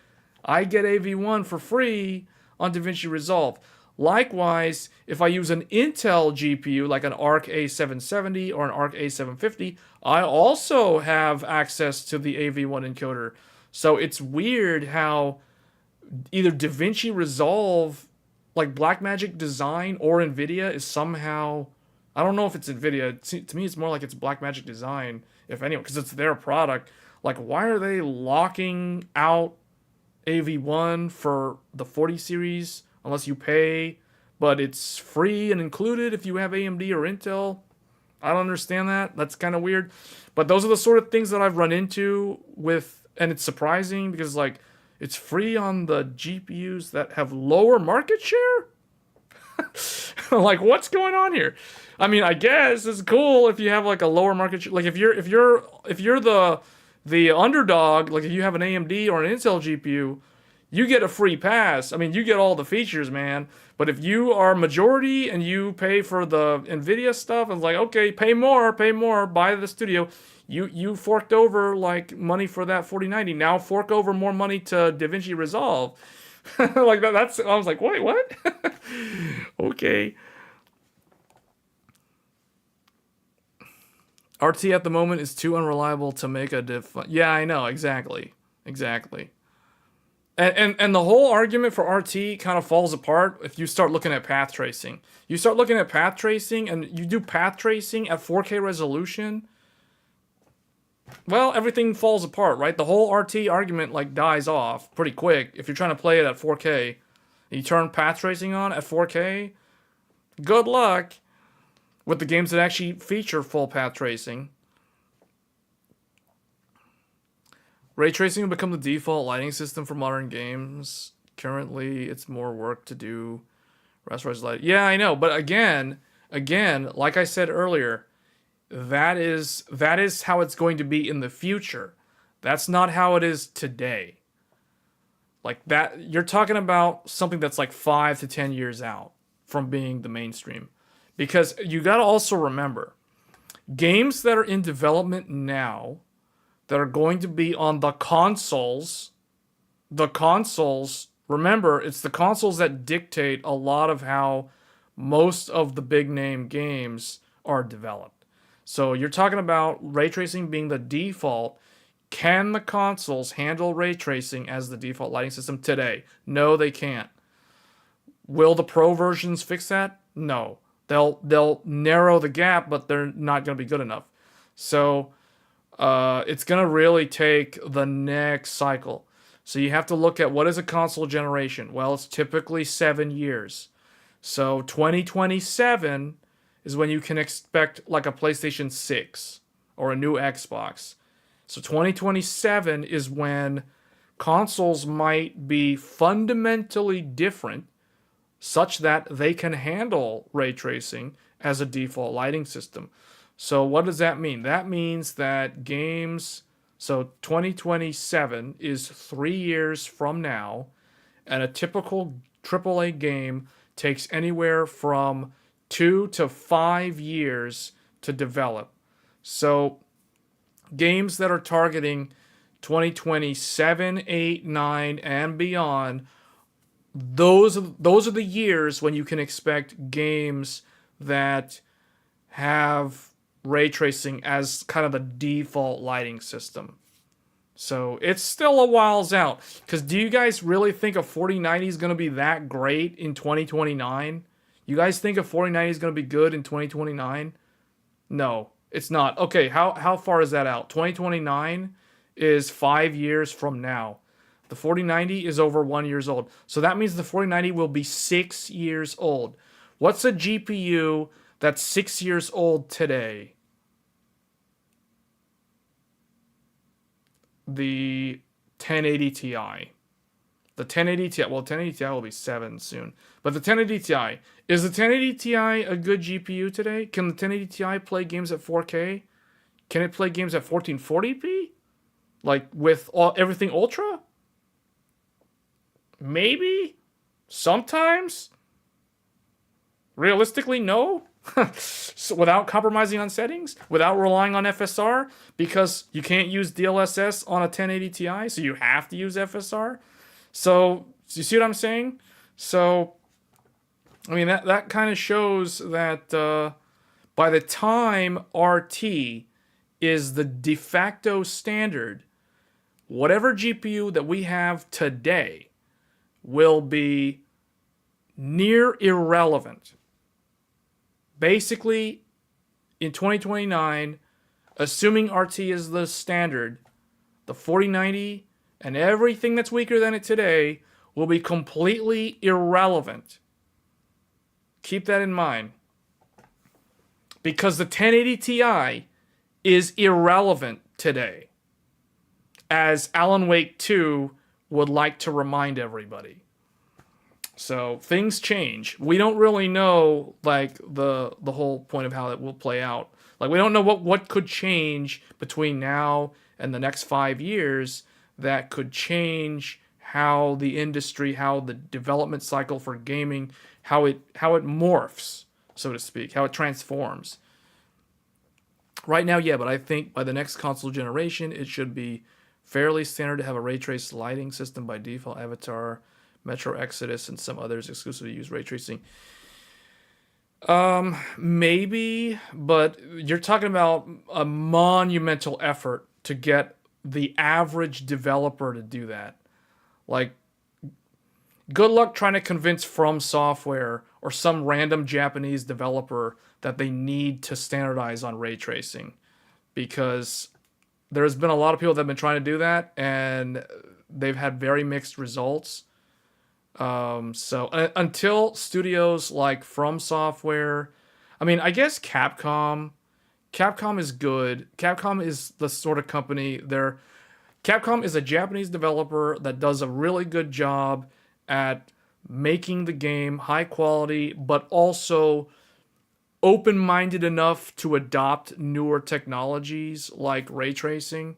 I get AV1 for free on DaVinci Resolve. Likewise, if I use an Intel GPU like an Arc A770 or an Arc A750, I also have access to the AV1 encoder. So it's weird how either DaVinci Resolve, like Blackmagic Design, or NVIDIA is somehow, I don't know if it's NVIDIA. To me, it's more like it's Blackmagic Design, if anyone, because it's their product. Like, why are they locking out AV1 for the 40 series unless you pay, but it's free and included if you have AMD or Intel? I don't understand that. That's kind of weird. But those are the sort of things that I've run into with, and it's surprising because like it's free on the GPUs that have lower market share. Like what's going on here? I mean, I guess it's cool if you have like a lower market share. Like if you're the underdog, like if you have an AMD or an Intel GPU, you get a free pass. I mean, you get all the features, man. But if you are majority and you pay for the Nvidia stuff, it's like, okay, pay more, buy the studio. You forked over like money for that 4090. Now fork over more money to DaVinci Resolve. Like that's I was like, wait, what? Okay. RT at the moment is too unreliable to make a diff. Yeah, I know, exactly. Exactly. And the whole argument for RT kind of falls apart if you start looking at path tracing. You start looking at path tracing and you do path tracing at 4K resolution. Well, everything falls apart, right? The whole RT argument like dies off pretty quick if you're trying to play it at 4K. You turn path tracing on at 4K. Good luck with the games that actually feature full path tracing. Ray tracing will become the default lighting system for modern games. Currently, it's more work to do. Rasterized light. Yeah, I know, but again, like I said earlier, that is how it's going to be in the future. That's not how it is today. Like that, you're talking about something that's like 5 to 10 years out from being the mainstream. Because you got to also remember, games that are in development now that are going to be on the consoles, remember, it's the consoles that dictate a lot of how most of the big name games are developed. So you're talking about ray tracing being the default. Can the consoles handle ray tracing as the default lighting system today? No, they can't. Will the pro versions fix that? No. They'll narrow the gap, but they're not going to be good enough. So it's going to really take the next cycle. So you have to look at what is a console generation. Well, it's typically 7 years. So 2027 is when you can expect like a PlayStation 6 or a new Xbox. So 2027 is when consoles might be fundamentally different such that they can handle ray tracing as a default lighting system. So what does that mean? That means that games, so 2027 is 3 years from now, and a typical AAA game takes anywhere from 2 to 5 years to develop. So games that are targeting 2027, 8, 9, and beyond, those are the years when you can expect games that have ray tracing as kind of the default lighting system. So it's still a whiles out. Because do you guys really think a 4090 is going to be that great in 2029? You guys think a 4090 is going to be good in 2029? No, it's not. Okay, how far is that out? 2029 is 5 years from now. The 4090 is over 1 year old. So that means the 4090 will be 6 years old. What's a GPU that's 6 years old today? The 1080 Ti. The 1080 Ti, well, 1080 Ti will be 7 soon. But the 1080 Ti, is the 1080 Ti a good GPU today? Can the 1080 Ti play games at 4K? Can it play games at 1440p? Like with everything ultra? Maybe? Sometimes? Realistically, no. So without compromising on settings, without relying on FSR, because you can't use DLSS on a 1080 Ti, so you have to use FSR. So you see what I'm saying? So, I mean, that kind of shows that by the time RT is the de facto standard, whatever GPU that we have today will be near irrelevant. Basically, in 2029, assuming RT is the standard, the 4090 and everything that's weaker than it today will be completely irrelevant. Keep that in mind. because the 1080 Ti is irrelevant today, as Alan Wake 2 would like to remind everybody. So things change. We don't really know like the whole point of how it will play out. Like we don't know what could change between now and the next 5 years that could change how the industry, how the development cycle for gaming, how it morphs, so to speak, how it transforms. Right now, yeah, but I think by the next console generation, it should be fairly standard to have a ray trace lighting system by default. Avatar, Metro Exodus, and some others exclusively use ray tracing. Maybe, but you're talking about a monumental effort to get the average developer to do that. Like, good luck trying to convince From Software or some random Japanese developer that they need to standardize on ray tracing, because there's been a lot of people that have been trying to do that and they've had very mixed results. Until studios like From Software, I mean, I guess Capcom is good. Capcom is the sort of company Capcom is a Japanese developer that does a really good job at making the game high quality, but also open-minded enough to adopt newer technologies like ray tracing.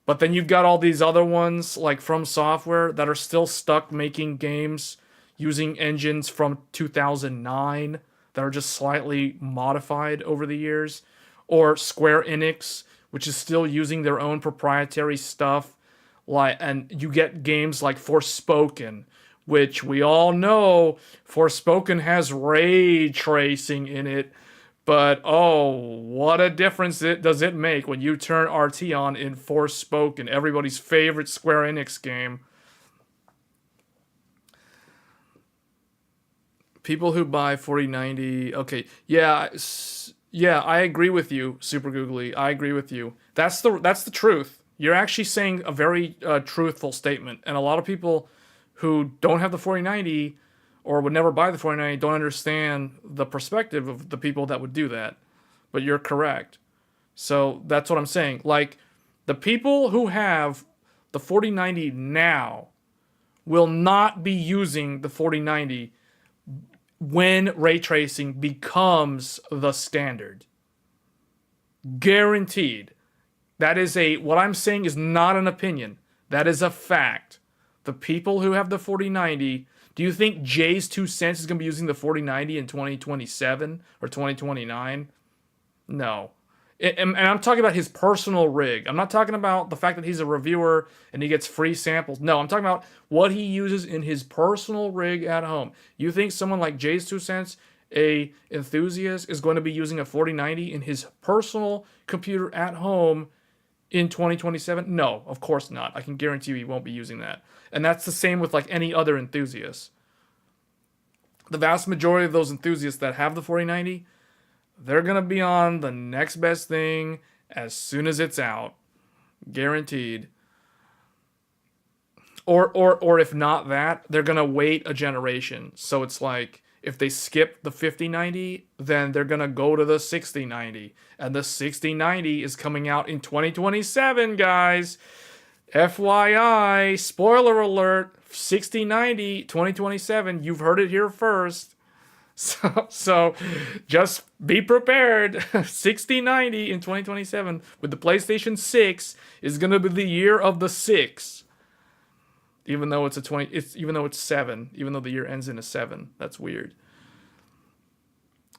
But then you've got all these other ones like From Software that are still stuck making games using engines from 2009 that are just slightly modified over the years, or Square Enix, which is still using their own proprietary stuff. And you get games like Forspoken, which we all know Forspoken has ray tracing in it. But oh, what a difference does it make when you turn RT on in Forspoken, everybody's favorite Square Enix game. People who buy 4090, okay, yeah, I agree with you, Super Googly. I agree with you. That's the truth. You're actually saying a very truthful statement, and a lot of people who don't have the 4090 or would never buy the 4090 don't understand the perspective of the people that would do that. But you're correct. So that's what I'm saying. Like, the people who have the 4090 now will not be using the 4090 when ray tracing becomes the standard. Guaranteed. What I'm saying is not an opinion. That is a fact. The people who have the 4090, do you think Jay's 2 cents is going to be using the 4090 in 2027 or 2029? No. And I'm talking about his personal rig. I'm not talking about the fact that he's a reviewer and he gets free samples. No, I'm talking about what he uses in his personal rig at home. You think someone like Jay's 2 cents, a enthusiast, is going to be using a 4090 in his personal computer at home in 2027? No, of course not. I can guarantee you he won't be using that. And that's the same with like any other enthusiast. The vast majority of those enthusiasts that have the 4090, they're going to be on the next best thing as soon as it's out. Guaranteed. Or if not that, they're going to wait a generation. So it's like, if they skip the 5090, then they're going to go to the 6090. And the 6090 is coming out in 2027, guys. FYI, spoiler alert, 6090, 2027. You've heard it here first. So just be prepared. 6090 in 2027 with the PlayStation 6 is going to be the year of the 6. Even though even though it's 7, even though the year ends in a 7. That's weird.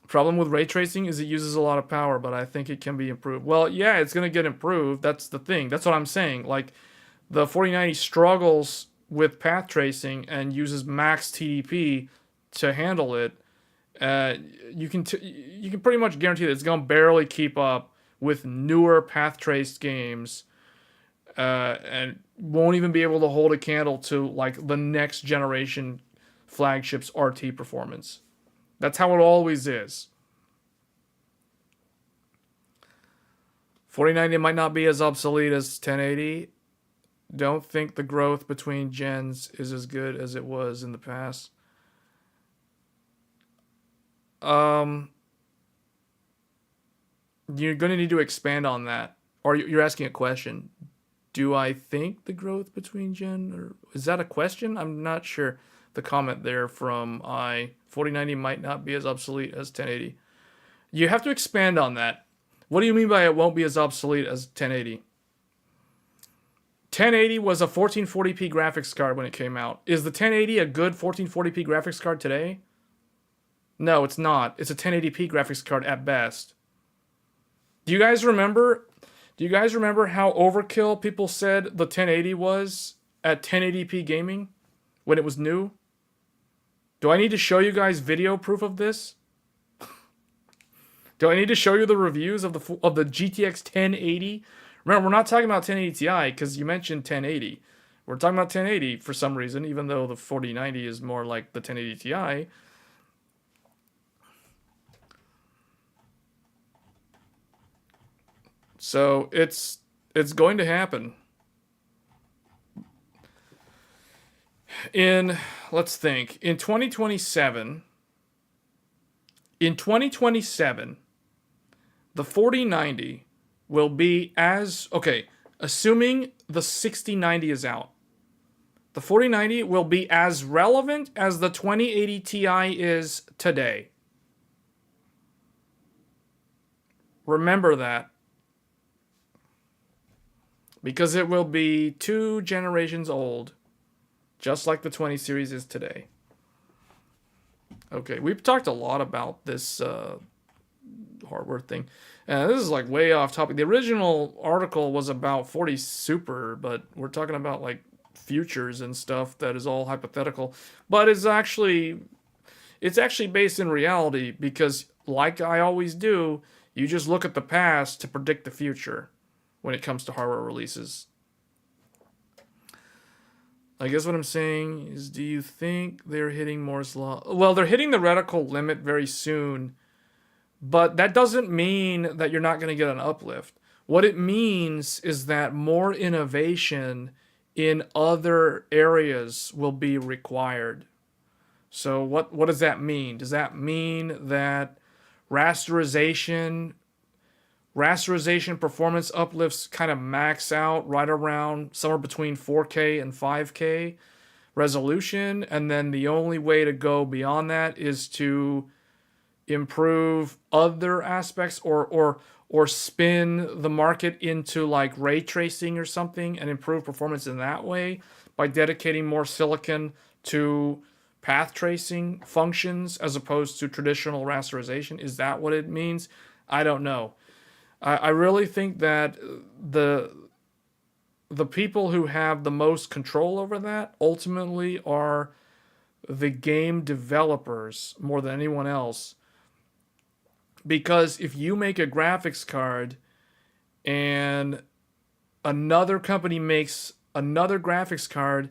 Problem with ray tracing is it uses a lot of power, but I think it can be improved. Well, yeah, it's going to get improved. That's the thing. That's what I'm saying. Like, the 4090 struggles with path tracing and uses max TDP to handle it. You can pretty much guarantee that it's going to barely keep up with newer path traced games, and won't even be able to hold a candle to like the next generation flagship's RT performance. That's how it always is. 4090 might not be as obsolete as 1080. Don't think the growth between gens is as good as it was in the past. You're going to need to expand on that. Or you're asking a question. Do I think the growth between gen, or is that a question? I'm not sure. The comment there from 4090 might not be as obsolete as 1080. You have to expand on that. What do you mean by it won't be as obsolete as 1080? 1080 was a 1440p graphics card when it came out. Is the 1080 a good 1440p graphics card today? No, it's not. It's a 1080p graphics card at best. Do you guys remember how overkill people said the 1080 was at 1080p gaming when it was new? Do I need to show you guys video proof of this? Do I need to show you the reviews of the GTX 1080? Remember, we're not talking about 1080 Ti because you mentioned 1080. We're talking about 1080 for some reason, even though the 4090 is more like the 1080 Ti. So it's going to happen. Let's think. In 2027, the 4090 will be assuming the 6090 is out. The 4090 will be as relevant as the 2080 Ti is today. Remember that. Because it will be 2 generations old, just like the 20 series is today. Okay, we've talked a lot about this hardware thing. And this is like way off topic. The original article was about 40 Super, but we're talking about like futures and stuff that is all hypothetical. But it's actually based in reality because, like I always do, you just look at the past to predict the future when it comes to hardware releases. I guess what I'm saying is, do you think they're hitting Moore's Law? Well, they're hitting the reticle limit very soon, but that doesn't mean that you're not going to get an uplift. What it means is that more innovation in other areas will be required. So what does that mean? Does that mean that rasterization performance uplifts kind of max out right around somewhere between 4K and 5K resolution, and then the only way to go beyond that is to improve other aspects or spin the market into like ray tracing or something and improve performance in that way by dedicating more silicon to path tracing functions as opposed to traditional rasterization? Is that what it means? I don't know. I really think that the people who have the most control over that ultimately are the game developers more than anyone else. Because if you make a graphics card and another company makes another graphics card,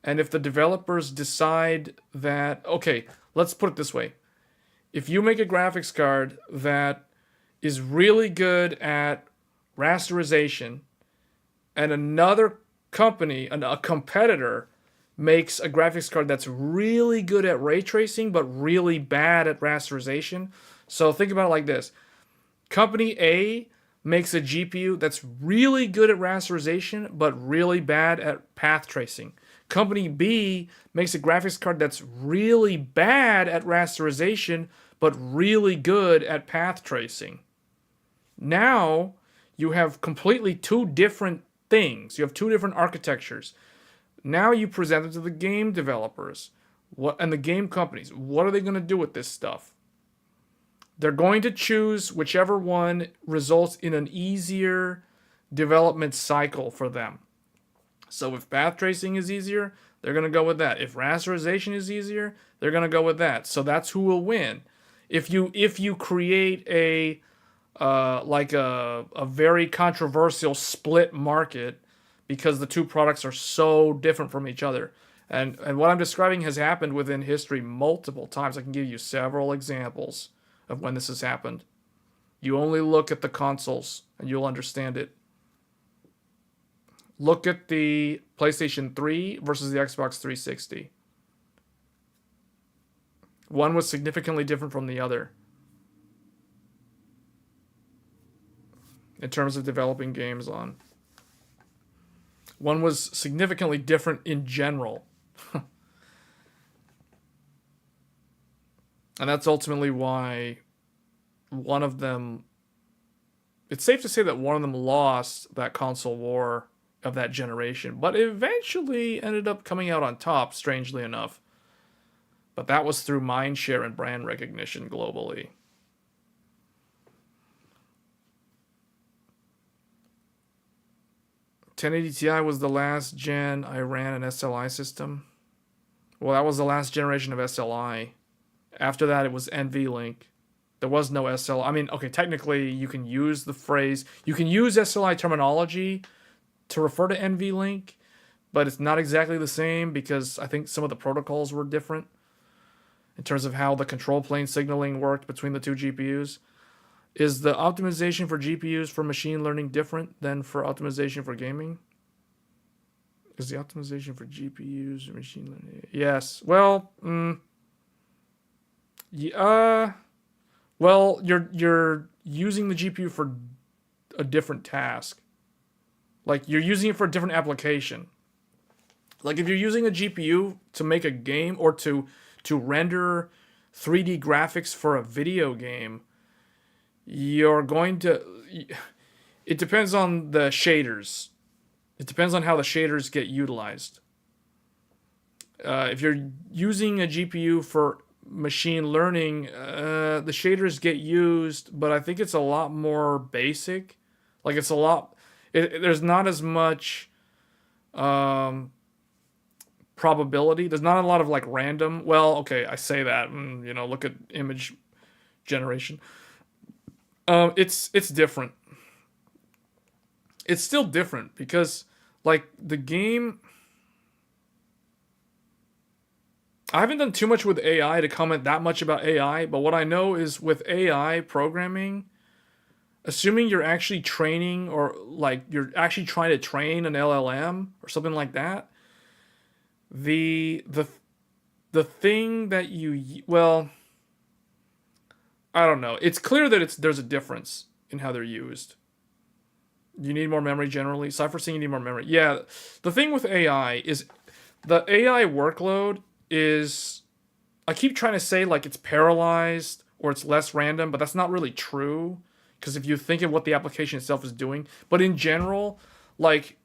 and if the developers decide that, okay, let's put it this way. If you make a graphics card that is really good at rasterization, and another company, a competitor, makes a graphics card that's really good at ray tracing but really bad at rasterization. So think about it like this. Company A makes a GPU that's really good at rasterization but really bad at path tracing. Company B makes a graphics card that's really bad at rasterization but really good at path tracing. Now you have completely two different things. You have two different architectures. Now you present it to the game developers and the game companies. What are they going to do with this stuff? They're going to choose whichever one results in an easier development cycle for them. So if path tracing is easier, they're going to go with that. If rasterization is easier, they're going to go with that. So that's who will win. If you create a very controversial split market because the two products are so different from each other. And what I'm describing has happened within history multiple times. I can give you several examples of when this has happened. You only look at the consoles and you'll understand it. Look at the PlayStation 3 versus the Xbox 360. One was significantly different from the other. in terms of developing games on. One was significantly different in general. And that's ultimately why one of them, it's safe to say that one of them lost that console war of that generation, but eventually ended up coming out on top, strangely enough. But that was through mindshare and brand recognition globally. .1080 Ti was the last gen I ran an SLI system. Well, that was the last generation of SLI. After that, it was NVLink. There was no SLI. I mean, okay, technically, you can use the phrase, you can use SLI terminology to refer to NVLink, but it's not exactly the same because I think some of the protocols were different in terms of how the control plane signaling worked between the two GPUs. Is the optimization for GPUs for machine learning different than for optimization for gaming? Is the optimization for GPUs or machine learning? Yes. Well, well, you're using the GPU for a different task. Like, you're using it for a different application. Like, if you're using a GPU to make a game or to render 3D graphics for a video game, you're going to... It depends on the shaders. It depends on how the shaders get utilized. If you're using a GPU for machine learning, the shaders get used, but I think it's a lot more basic. Like, it's a lot... there's not as much probability. There's not a lot of, like, random... Well, okay, I say that. Look at image generation. It's different. It's still different because, like, the game... I haven't done too much with AI to comment that much about AI, but what I know is with AI programming, assuming you're actually training or, like, you're actually trying to train an LLM or something like that, the thing that well, I don't know. It's clear that there's a difference in how they're used. You need more memory generally. Cypher saying you need more memory. Yeah, the thing with AI is the AI workload is... I keep trying to say, like, it's parallelized or it's less random, but that's not really true. Because if you think of what the application itself is doing. But in general, like,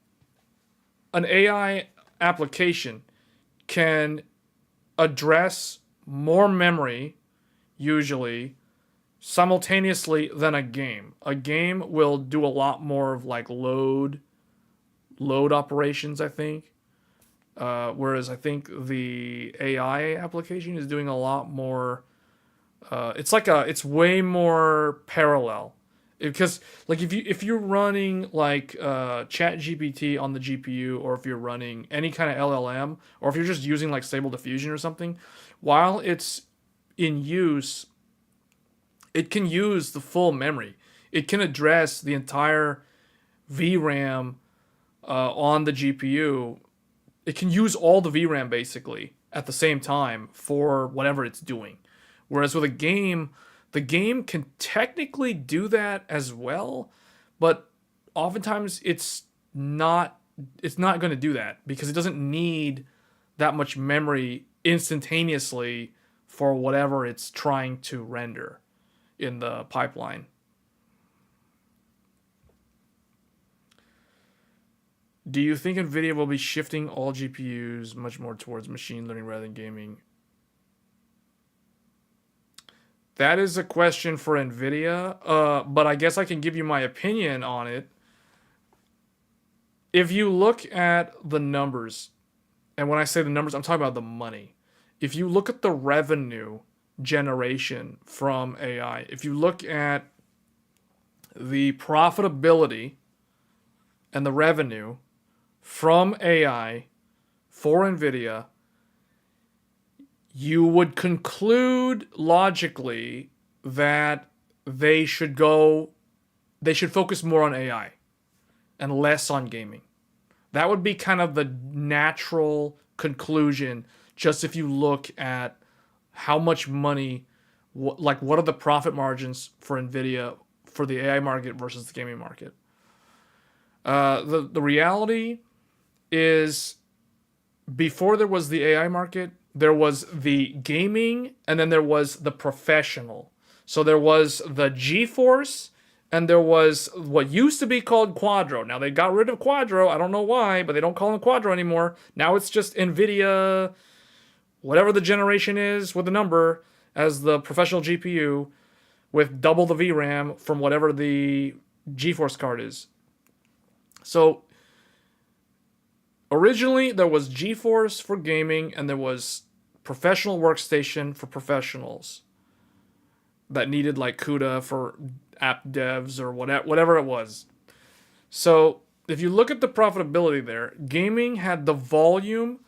an AI application can address more memory, usually, simultaneously than a game. A game will do a lot more of, like, load operations, I think. Whereas I think the AI application is doing a lot more... it's way more parallel. Because, like, if you're running, like, ChatGPT on the GPU, or if you're running any kind of LLM, or if you're just using, like, Stable Diffusion or something, while it's in use, it can use the full memory. It can address the entire VRAM on the GPU. It can use all the VRAM, basically, at the same time for whatever it's doing. Whereas with a game... the game can technically do that as well, but oftentimes it's not going to do that because it doesn't need that much memory instantaneously for whatever it's trying to render in the pipeline. Do you think NVIDIA will be shifting all GPUs much more towards machine learning rather than gaming? That is a question for NVIDIA, but I guess I can give you my opinion on it. If you look at the numbers, and when I say the numbers, I'm talking about the money. If you look at the revenue generation from AI, if you look at the profitability and the revenue from AI for NVIDIA, you would conclude logically that they should focus more on AI and less on gaming. That would be kind of the natural conclusion, just if you look at how much money, what are the profit margins for NVIDIA for the AI market versus the gaming market. The reality is, before there was the AI market, there was the gaming, and then there was the professional. So there was the GeForce, and there was what used to be called Quadro. Now they got rid of Quadro. I don't know why, but they don't call them Quadro anymore. Now it's just NVIDIA, whatever the generation is with the number, as the professional GPU with double the VRAM from whatever the GeForce card is. So originally there was GeForce for gaming, and there was professional workstation for professionals that needed like CUDA for app devs or whatever it was. So if you look at the profitability there, gaming had the volume,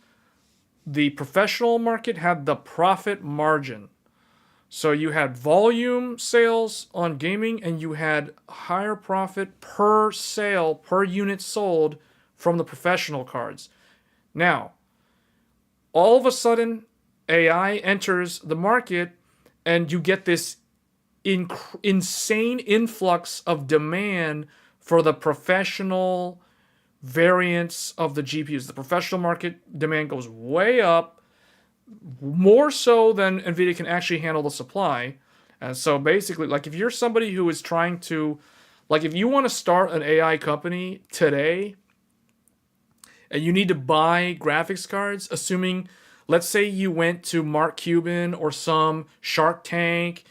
the professional market had the profit margin. So you had volume sales on gaming, and you had higher profit per sale, per unit sold from the professional cards. Now, all of a sudden, AI enters the market, and you get this insane influx of demand for the professional variants of the GPUs. The professional market demand goes way up, more so than NVIDIA can actually handle the supply. And so basically, like if you're somebody who is trying to, like if you want to start an AI company today, and you need to buy graphics cards, assuming, let's say you went to Mark Cuban or some Shark Tank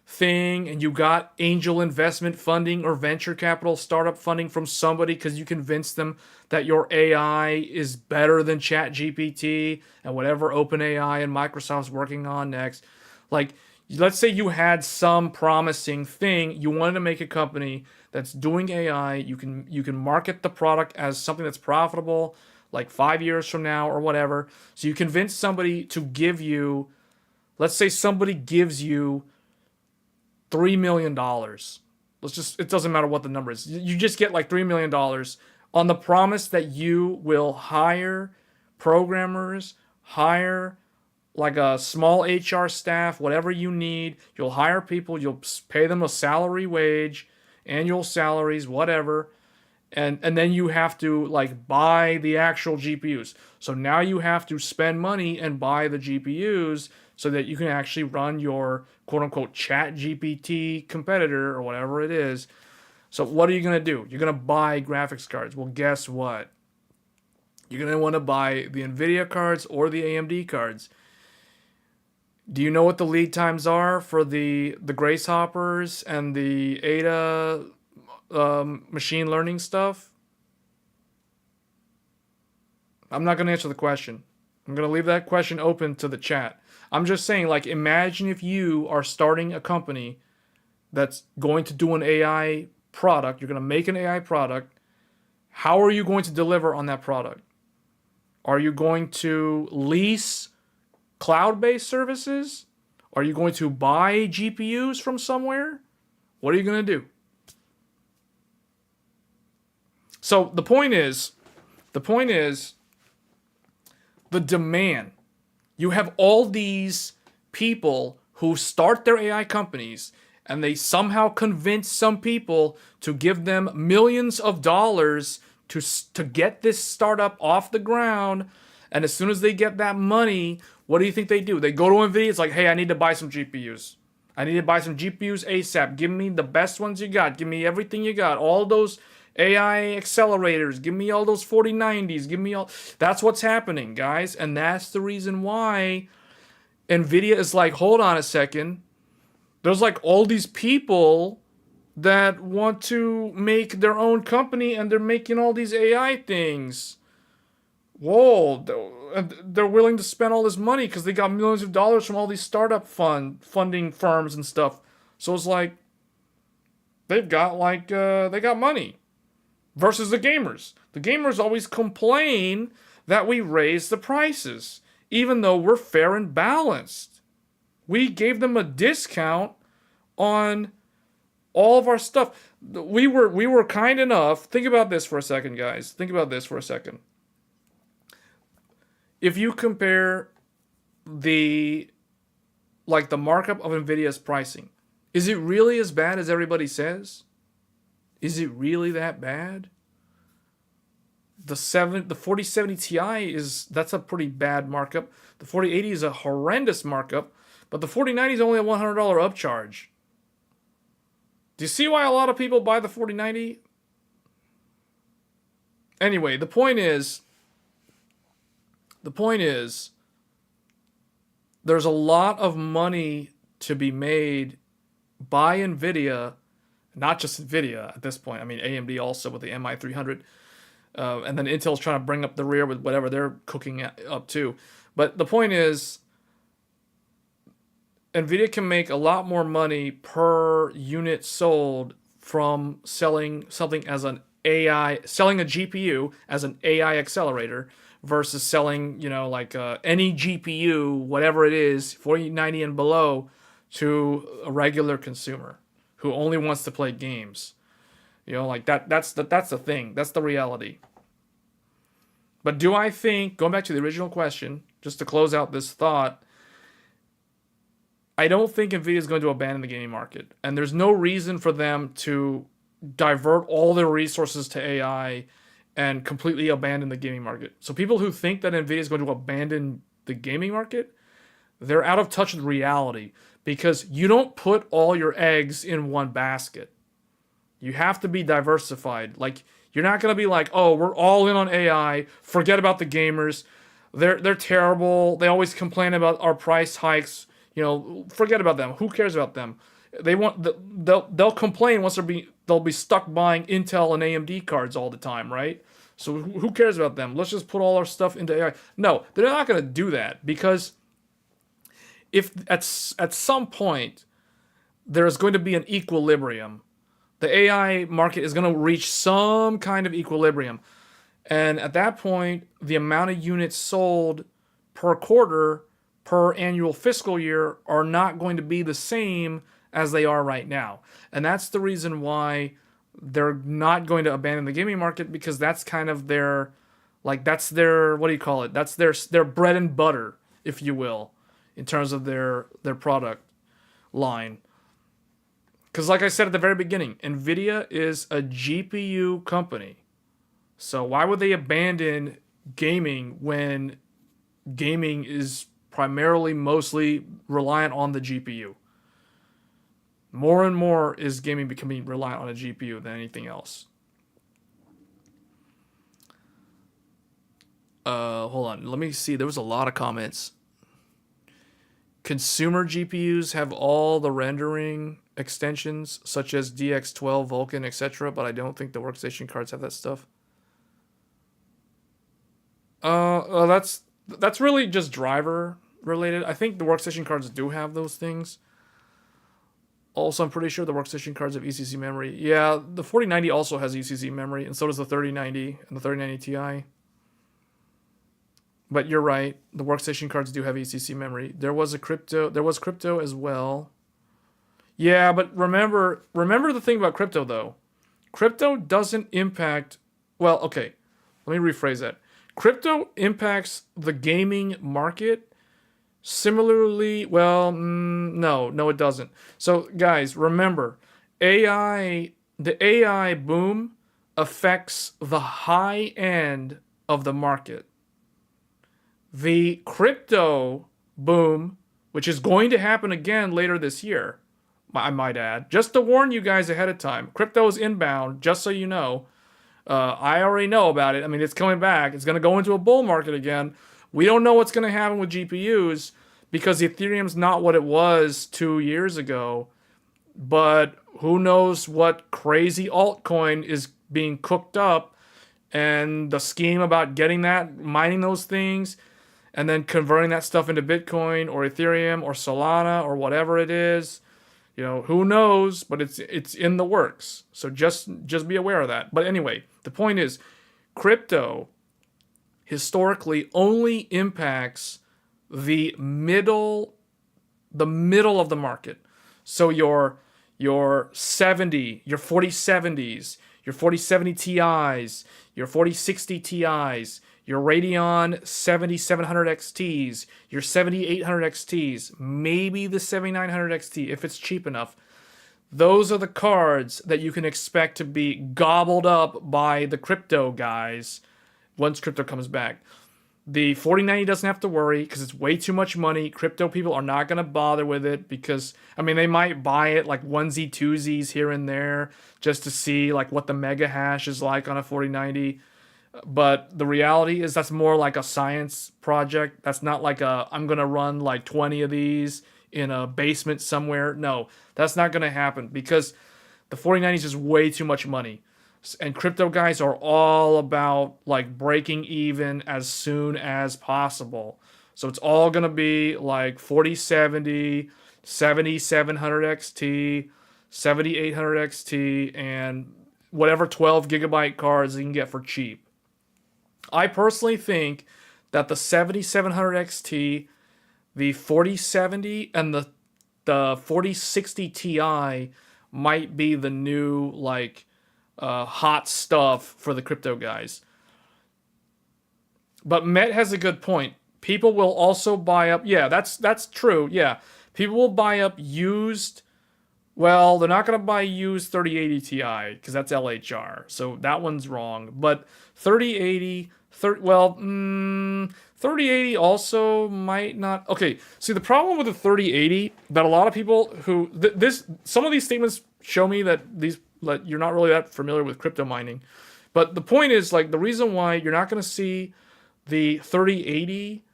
thing, and you got angel investment funding or venture capital startup funding from somebody because you convinced them that your AI is better than ChatGPT and whatever OpenAI and Microsoft's working on next. Like, let's say you had some promising thing, you wanted to make a company that's doing AI, you can market the product as something that's profitable like 5 years from now or whatever. So you convince somebody to give you, let's say somebody gives you $3 million. It doesn't matter what the number is. You just get like $3 million on the promise that you will hire programmers, hire like a small HR staff, whatever you need. You'll hire people, you'll pay them a salary wage, annual salaries, whatever. And then you have to like buy the actual GPUs. So now you have to spend money and buy the GPUs so that you can actually run your quote unquote chat GPT competitor or whatever it is. So what are you going to do? You're going to buy graphics cards. Well, guess what? You're going to want to buy the NVIDIA cards or the AMD cards. Do you know what the lead times are for the Grace Hoppers and the Ada machine learning stuff? I'm not going to answer the question. I'm going to leave that question open to the chat. I'm just saying, like, imagine if you are starting a company that's going to do an AI product. You're going to make an AI product. How are you going to deliver on that product? Are you going to lease cloud-based services? Are you going to buy GPUs from somewhere? What are you going to do? So the point is, the demand. You have all these people who start their AI companies, and they somehow convince some people to give them millions of dollars to get this startup off the ground. And as soon as they get that money, what do you think they do? They go to NVIDIA. It's like, hey, I need to buy some GPUs. I need to buy some GPUs ASAP. Give me the best ones you got. Give me everything you got. All those AI accelerators. Give me all those 4090s. Give me all. That's what's happening, guys. And that's the reason why NVIDIA is like, hold on a second. There's like all these people that want to make their own company, and they're making all these AI things. Whoa, they're willing to spend all this money because they got millions of dollars from all these startup funding firms and stuff. So it's like they got money versus the gamers. The gamers always complain that we raise the prices, even though we're fair and balanced. We gave them a discount on all of our stuff. We were kind enough. Think about this for a second, guys. Think about this for a second. If you compare the markup of NVIDIA's pricing, Is it really as bad as everybody says? Is it really that bad? The 4070 Ti that's a pretty bad markup. The 4080 is a horrendous markup, but the 4090 is only a $100 upcharge. Do you see why a lot of people buy the 4090? Anyway, the point is there's a lot of money to be made by Nvidia, not just Nvidia at this point. I mean, AMD also with the MI300. And then Intel's trying to bring up the rear with whatever they're cooking up too. But the point is, Nvidia can make a lot more money per unit sold from selling something as an selling a GPU as an AI accelerator versus selling, like any GPU, whatever it is, 4090 and below, to a regular consumer who only wants to play games. Like that's the thing. That's the reality. But do I think, going back to the original question, just to close out this thought, I don't think Nvidia is going to abandon the gaming market. And there's no reason for them to divert all their resources to AI and completely abandon the gaming market. So people who think that Nvidia is going to abandon the gaming market, they're out of touch with reality, because you don't put all your eggs in one basket. You have to be diversified. Like, you're not going to be like, oh, we're all in on AI, forget about the gamers. They're terrible. They always complain about our price hikes. Forget about them. Who cares about them? They'll complain once they'll be stuck buying Intel and AMD cards all the time, right? So who cares about them? Let's just put all our stuff into AI. No, they're not going to do that, because if at some point there is going to be an equilibrium, the AI market is going to reach some kind of equilibrium. And at that point, the amount of units sold per quarter, per annual fiscal year, are not going to be the same as they are right now. And that's the reason why they're not going to abandon the gaming market, because that's kind of their, that's their, what do you call it? That's their bread and butter, if you will, in terms of their product line. Because like I said at the very beginning, Nvidia is a GPU company. So why would they abandon gaming when gaming is primarily mostly reliant on the GPU? More and more is gaming becoming reliant on a GPU than anything else. Hold on. Let me see. There was a lot of comments. Consumer GPUs have all the rendering extensions, such as DX12, Vulkan, etc., but I don't think the workstation cards have that stuff. That's really just driver related. I think the workstation cards do have those things. Also, I'm pretty sure the workstation cards have ECC memory. Yeah, the 4090 also has ECC memory, and so does the 3090 and the 3090 Ti. But you're right, the workstation cards do have ECC memory. There was crypto as well. Yeah, but remember the thing about crypto though. Crypto doesn't impact, well, okay, let me rephrase that. Crypto impacts the gaming market similarly, well, no, it doesn't. So guys, remember, the AI boom affects the high end of the market. The crypto boom, which is going to happen again later this year, I might add, just to warn you guys ahead of time, crypto is inbound, just so you know. I already know about it. I mean, it's coming back. It's going to go into a bull market again. We don't know what's going to happen with GPUs, because Ethereum's not what it was 2 years ago. But who knows what crazy altcoin is being cooked up, and the scheme about getting that, mining those things, and then converting that stuff into Bitcoin or Ethereum or Solana or whatever it is. Who knows, but it's in the works. So just be aware of that. But anyway, the point is, crypto historically only impacts the middle of the market. So your 4070s, your 4070 Ti's, your 4060 Ti's, your Radeon 7700 XTs, your 7800 XTs, maybe the 7900 XT if it's cheap enough. those are the cards that you can expect to be gobbled up by the crypto guys once crypto comes back. The 4090 doesn't have to worry because it's way too much money. Crypto people are not going to bother with it because, I mean, they might buy it like onesie twosies here and there just to see like what the mega hash is like on a 4090. But the reality is that's more like a science project. That's not like I'm going to run like 20 of these in a basement somewhere. No, that's not going to happen because the 4090 is just way too much money. And crypto guys are all about like breaking even as soon as possible. So it's all going to be like 4070, 7700 XT, 7800 XT, and whatever 12 gigabyte cards you can get for cheap. I personally think that the 7700 XT, the 4070, and the 4060 Ti might be the new like hot stuff for the crypto guys. But Met has a good point. People will also buy up. Yeah, that's true. Yeah, people will buy up used. Well, they're not going to buy used 3080 Ti because that's LHR. So that one's wrong. But 3080, 3080 also might not. Okay, see the problem with the 3080 that a lot of people who some of these statements show me that you're not really that familiar with crypto mining. But the point is like the reason why you're not going to see the 3080,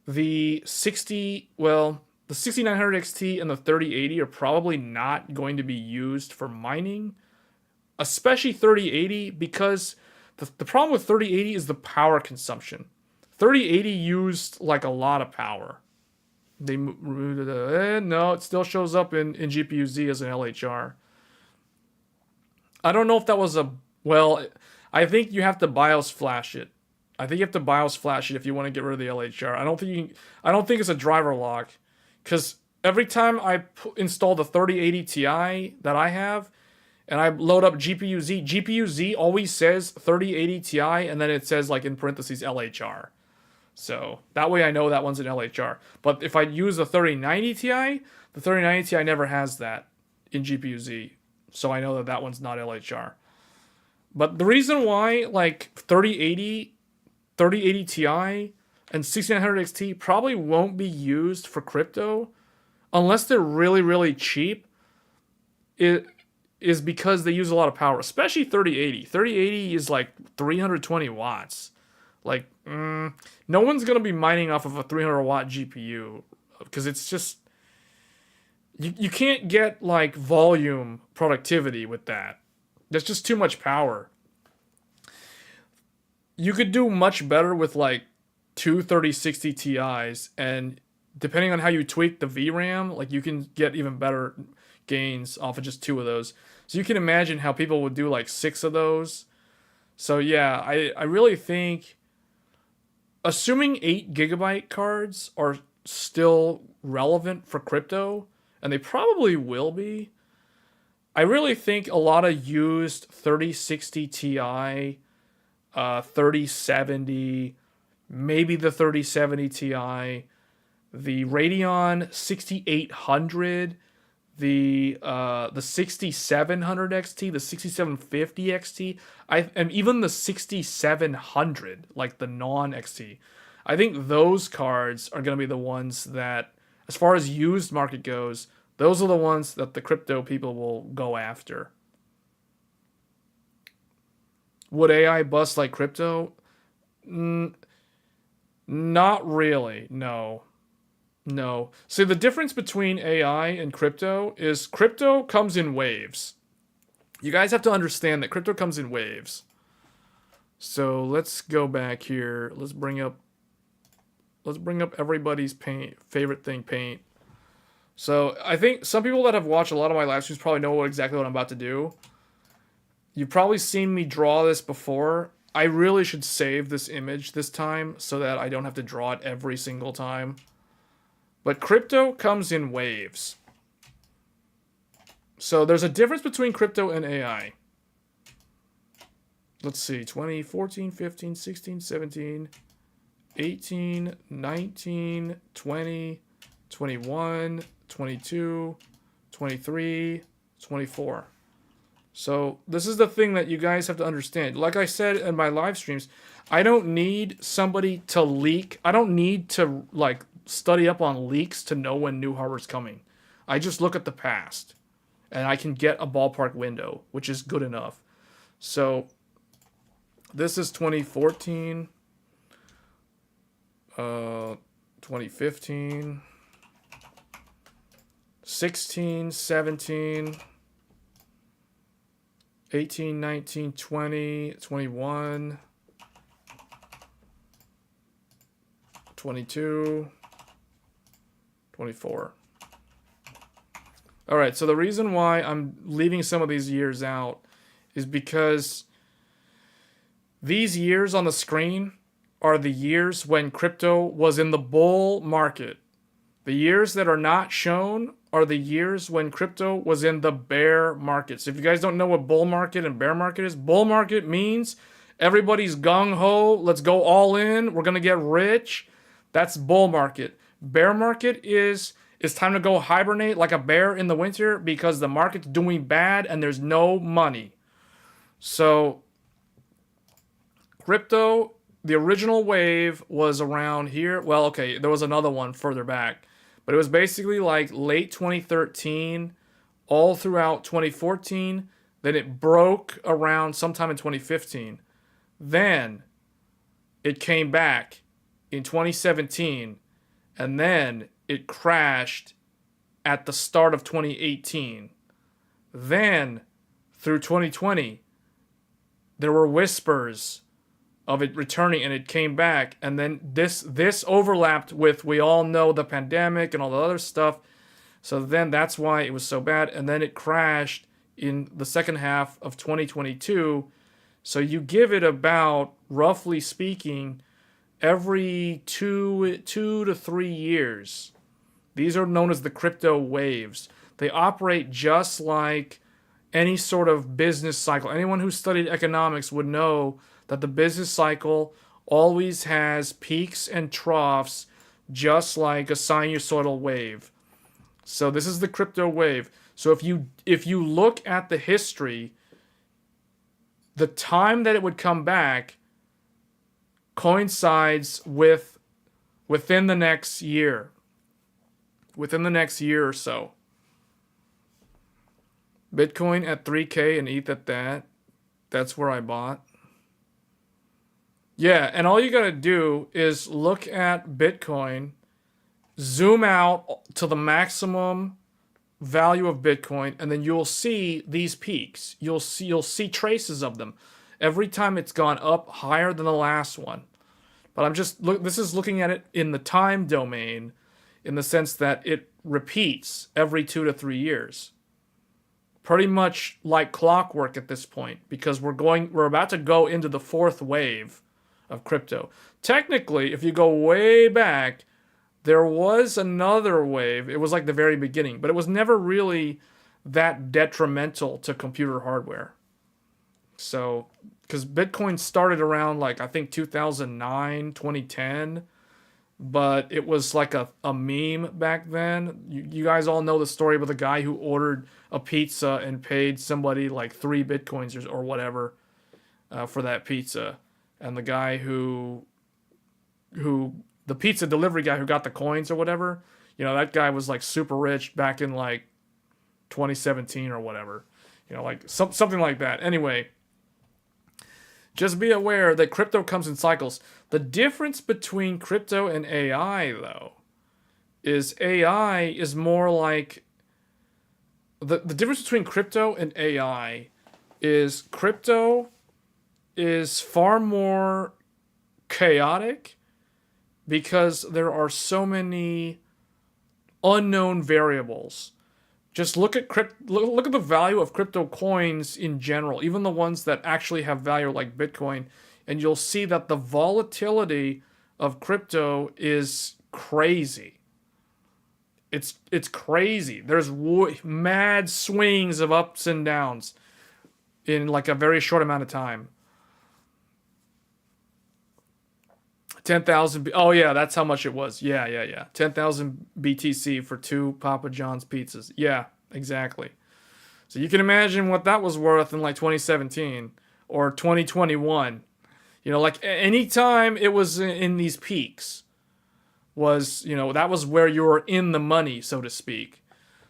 the 6900 XT and the 3080 are probably not going to be used for mining, especially 3080 because the problem with 3080 is the power consumption. 3080 used like a lot of power. They removed it. No, it still shows up in GPU-Z as an LHR. I don't know if that was I think you have to BIOS flash it. I think you have to BIOS flash it if you want to get rid of the LHR. I don't think it's a driver lock. Because every time I install the 3080 Ti that I have, and I load up GPU-Z, GPU-Z always says 3080 Ti, and then it says like in parentheses LHR. So that way I know that one's an LHR. But if I use the 3090 Ti, the 3090 Ti never has that in GPU-Z. So I know that one's not LHR. But the reason why like 3080 Ti and 6900 XT probably won't be used for crypto unless they're really, really cheap. It is because they use a lot of power, especially 3080. 3080 is like 320 watts. Like, no one's going to be mining off of a 300 watt GPU because it's just, you can't get like volume productivity with that. There's just too much power. You could do much better with like two 3060 Ti's, and depending on how you tweak the VRAM, like you can get even better gains off of just two of those. So you can imagine how people would do like 6 of those. So yeah, I really think, assuming 8 gigabyte cards are still relevant for crypto, and they probably will be, I really think a lot of used 3060 Ti, 3070, maybe the 3070 Ti, the Radeon 6800, the 6700 XT, the 6750 XT, and even the 6700, like the non-XT. I think those cards are going to be the ones that, as far as used market goes, those are the ones that the crypto people will go after. Would AI bust like crypto? Not really, no. No. See, the difference between AI and crypto is crypto comes in waves. You guys have to understand that crypto comes in waves. So let's go back here. Let's bring up everybody's favorite thing, paint. So I think some people that have watched a lot of my live streams probably know exactly what I'm about to do. You've probably seen me draw this before. I really should save this image this time so that I don't have to draw it every single time. But crypto comes in waves. So there's a difference between crypto and AI. Let's see, 2014, 15, 16, 17, 18, 19, 20, 21, 22, 23, 24. So this is the thing that you guys have to understand. Like I said in my live streams, I don't need somebody to leak. I don't need to like study up on leaks to know when new hardware's coming. I just look at the past and I can get a ballpark window, which is good enough. So this is 2014, 2015, 16, 17, 18, 19, 20, 21, 22, 24. All right, so the reason why I'm leaving some of these years out is because these years on the screen are the years when crypto was in the bull market. The years that are not shown are the years when crypto was in the bear market. So if you guys don't know what bull market and bear market is, bull market means everybody's gung-ho, let's go all in, we're going to get rich. That's bull market. Bear market is it's time to go hibernate like a bear in the winter because the market's doing bad and there's no money. So crypto, the original wave was around here. Well, okay, there was another one further back. But it was basically like late 2013, all throughout 2014. Then it broke around sometime in 2015. Then it came back in 2017. And then it crashed at the start of 2018. Then through 2020, there were whispers of it returning, and it came back, and then this overlapped with, we all know, the pandemic and all the other stuff. So then that's why it was so bad, and then it crashed in the second half of 2022. So you give it about, roughly speaking, every two to 3 years. These are known as the crypto waves. They operate just like any sort of business cycle. Anyone who studied economics would know that the business cycle always has peaks and troughs, just like a sinusoidal wave. So this is the crypto wave. So if you look at the history, the time that it would come back coincides with within the next year. Within the next year or so. Bitcoin at 3K and ETH at that. That's where I bought. Yeah, and all you gotta do is look at Bitcoin, zoom out to the maximum value of Bitcoin, and then you'll see these peaks. You'll see traces of them every time it's gone up higher than the last one. But this is looking at it in the time domain, in the sense that it repeats every 2 to 3 years. Pretty much like clockwork at this point, because we're about to go into the fourth wave of crypto. Technically, if you go way back, there was another wave. It was like the very beginning, but it was never really that detrimental to computer hardware. So, because Bitcoin started around like, I think 2009, 2010, but it was like a meme back then. You guys all know the story about the guy who ordered a pizza and paid somebody like 3 Bitcoins or whatever for that pizza. And the guy the pizza delivery guy who got the coins or whatever, that guy was like super rich back in like 2017 or whatever, like something like that. Anyway, just be aware that crypto comes in cycles. The difference between crypto and AI, though, is AI is more like the difference between crypto and AI is crypto is far more chaotic because there are so many unknown variables. Just look at the value of crypto coins in general, even the ones that actually have value like Bitcoin, and you'll see that the volatility of crypto is crazy. It's crazy. There's mad swings of ups and downs in like a very short amount of time. 10,000. Oh yeah, that's how much it was. Yeah. 10,000 BTC for 2 Papa John's pizzas. Yeah, exactly. So you can imagine what that was worth in like 2017 or 2021. You know, like any time it was in these peaks was, you know, that was where you were in the money, so to speak.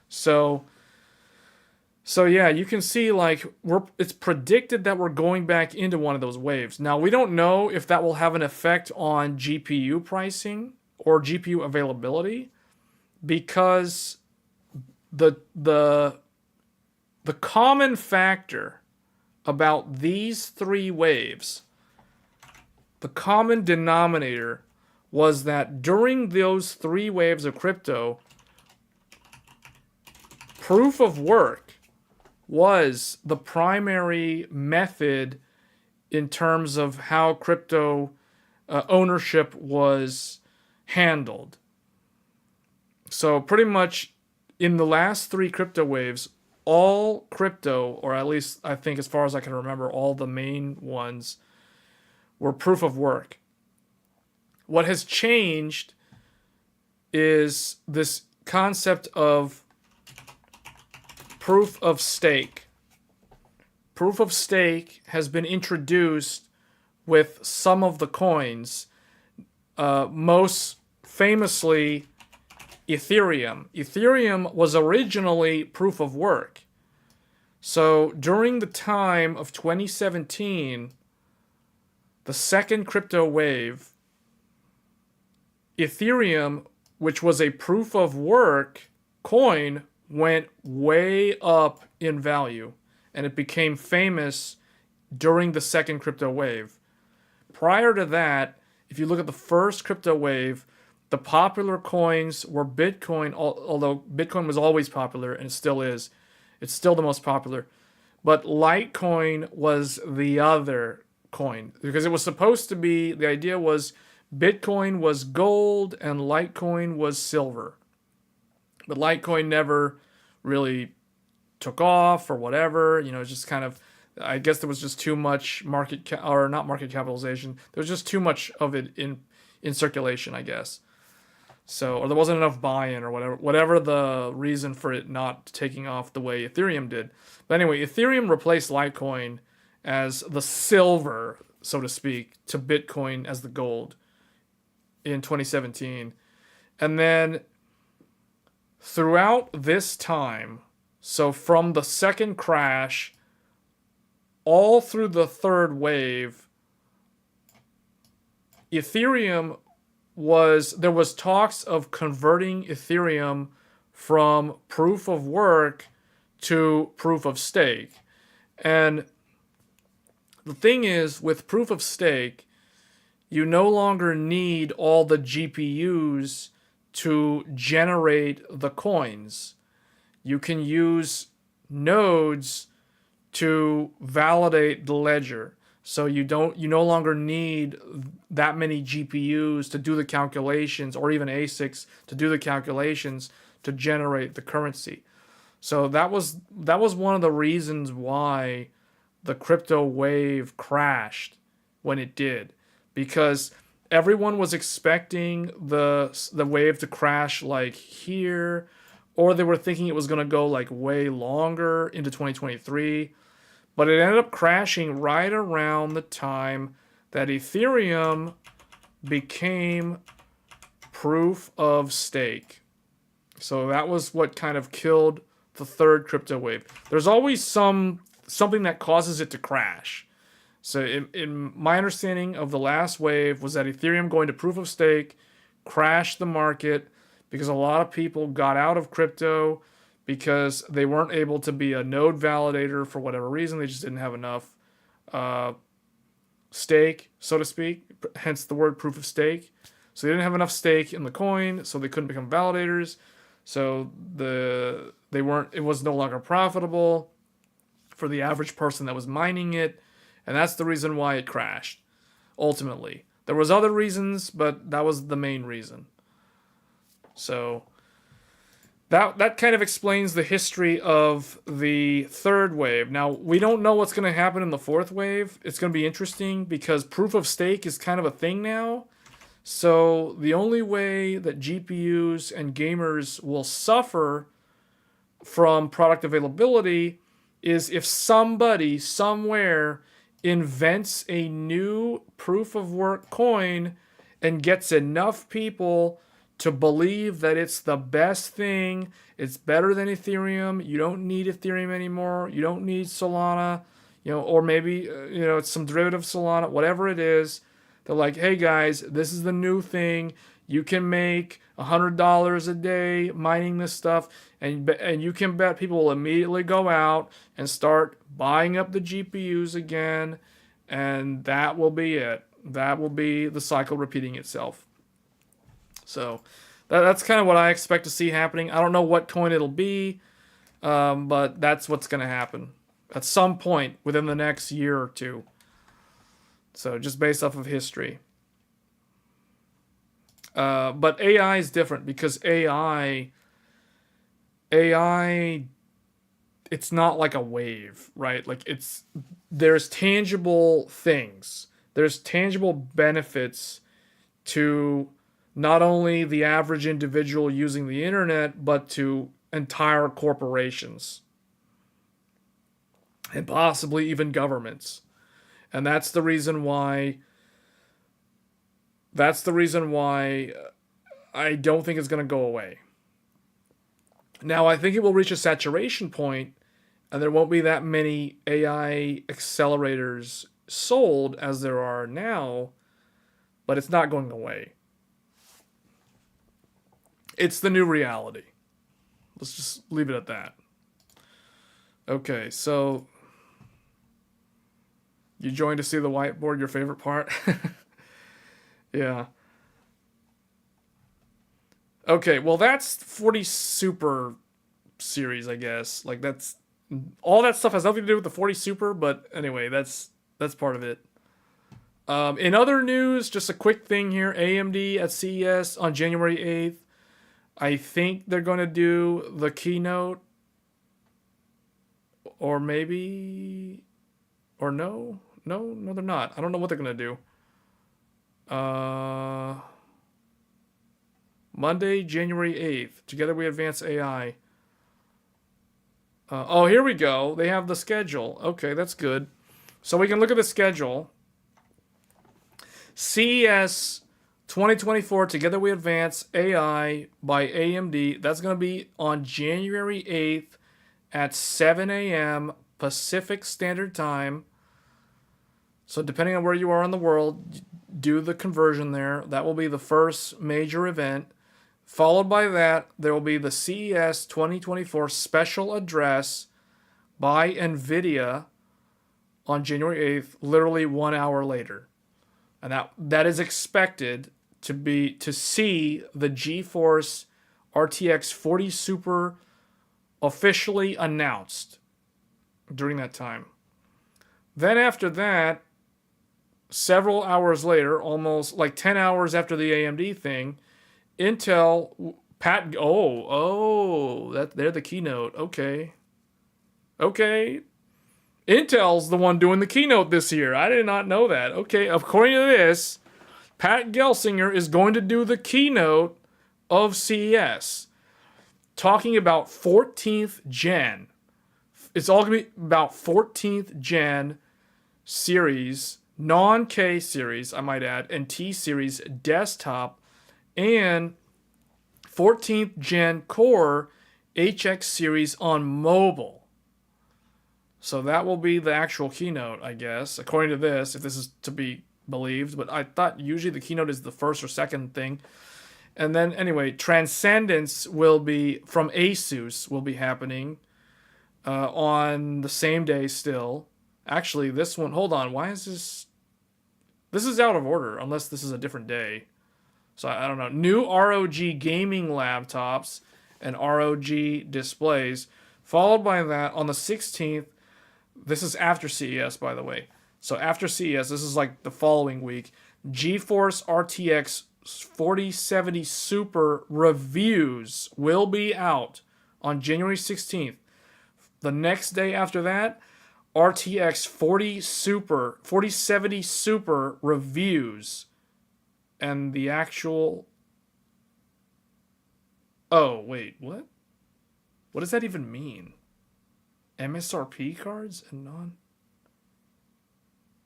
So yeah, you can see like it's predicted that we're going back into one of those waves. Now, we don't know if that will have an effect on GPU pricing or GPU availability because the common factor about these three waves, the common denominator was that during those three waves of crypto, proof of work was the primary method in terms of how crypto ownership was handled. So pretty much in the last three crypto waves, all crypto, or at least I think as far as I can remember, all the main ones were proof of work. What has changed is this concept of proof of stake. Proof of stake has been introduced with some of the coins, most famously Ethereum. Ethereum was originally proof of work. So during the time of 2017, the second crypto wave, Ethereum, which was a proof of work coin, went way up in value, and it became famous during the second crypto wave. Prior to that, if you look at the first crypto wave, the popular coins were Bitcoin, although Bitcoin was always popular, and it still is. It's still the most popular. But Litecoin was the other coin, because it was supposed to be, the idea was Bitcoin was gold and Litecoin was silver. But Litecoin never really took off or whatever. You know, it's just kind of, I guess there was just too much not market capitalization. There was just too much of it in circulation, I guess. So, or there wasn't enough buy-in or whatever the reason for it not taking off the way Ethereum did. But anyway, Ethereum replaced Litecoin as the silver, so to speak, to Bitcoin as the gold in 2017. And then throughout this time, so from the second crash all through the third wave, Ethereum there was talks of converting Ethereum from proof of work to proof of stake. And the thing is, with proof of stake, you no longer need all the GPUs to generate the coins. You can use nodes to validate the ledger. So you no longer need that many GPUs to do the calculations, or even ASICs to do the calculations to generate the currency. So that was one of the reasons why the crypto wave crashed when it did, because everyone was expecting the wave to crash like here, or they were thinking it was going to go like way longer into 2023. But it ended up crashing right around the time that Ethereum became proof of stake. So that was what kind of killed the third crypto wave. There's always something that causes it to crash. So in my understanding of the last wave was that Ethereum going to proof of stake crashed the market because a lot of people got out of crypto because they weren't able to be a node validator for whatever reason. They just didn't have enough stake, so to speak, hence the word proof of stake. So they didn't have enough stake in the coin, so they couldn't become validators. So it was no longer profitable for the average person that was mining it, and that's the reason why it crashed, ultimately. There was other reasons, but that was the main reason. So that kind of explains the history of the third wave. Now, we don't know what's going to happen in the fourth wave. It's going to be interesting because proof of stake is kind of a thing now. So the only way that GPUs and gamers will suffer from product availability is if somebody somewhere invents a new proof of work coin and gets enough people to believe that it's the best thing, it's better than Ethereum, you don't need Ethereum anymore, you don't need Solana, or maybe it's some derivative of Solana, whatever it is. They're like, hey guys, this is the new thing. You can make $100 a day mining this stuff, and you can bet people will immediately go out and start buying up the GPUs again, and that will be it. That will be the cycle repeating itself. So that's kind of what I expect to see happening. I don't know what coin it'll be, but that's what's going to happen at some point within the next year or two. So just based off of history. But AI is different because AI, it's not like a wave, right? Like there's tangible things. There's tangible benefits to not only the average individual using the internet, but to entire corporations and possibly even governments. And that's the reason why I don't think it's going to go away. Now, I think it will reach a saturation point, and there won't be that many AI accelerators sold as there are now, but it's not going away. It's the new reality. Let's just leave it at that. Okay, so you joined to see the whiteboard, your favorite part? Yeah. Okay, well that's 40 Super series, I guess. Like that's all that stuff has nothing to do with the 40 Super, but anyway, that's part of it. In other news, just a quick thing here. AMD at CES on January 8th. I think they're going to do the keynote, or maybe, or no, they're not. I don't know what they're going to do. Monday, January 8th. Together we advance AI. Oh, here we go. They have the schedule. Okay, that's good. So we can look at the schedule. CES 2024, Together We Advance AI by AMD. That's going to be on January 8th at 7 a.m. Pacific Standard Time. So depending on where you are in the world, do the conversion there. That will be the first major event. Followed by that, there will be the CES 2024 special address by NVIDIA on January 8th, literally 1 hour later. And that is expected to see the GeForce RTX 40 Super officially announced during that time. Then after that, several hours later, almost like 10 hours after the AMD thing, Intel, they're the keynote. Okay. Intel's the one doing the keynote this year. I did not know that. Okay, according to this, Pat Gelsinger is going to do the keynote of CES, talking about 14th gen. It's all going to be about 14th gen series, non-K series, I might add, and T series desktop, and 14th gen core HX series on mobile. So that will be the actual keynote, I guess, according to this, if this is to be believed. But I thought usually the keynote is the first or second thing. And then, anyway, Transcendence will be from Asus will be happening on the same day still. Actually, this one, hold on, why is this? This is out of order, unless this is a different day. So I don't know. New ROG gaming laptops and ROG displays. Followed by that, on the 16th, this is after CES, by the way. So after CES, this is like the following week, GeForce RTX 4070 Super reviews will be out on January 16th. The next day after that, RTX 4070 Super reviews. And the actual... Oh, wait, what? What does that even mean? MSRP cards and non.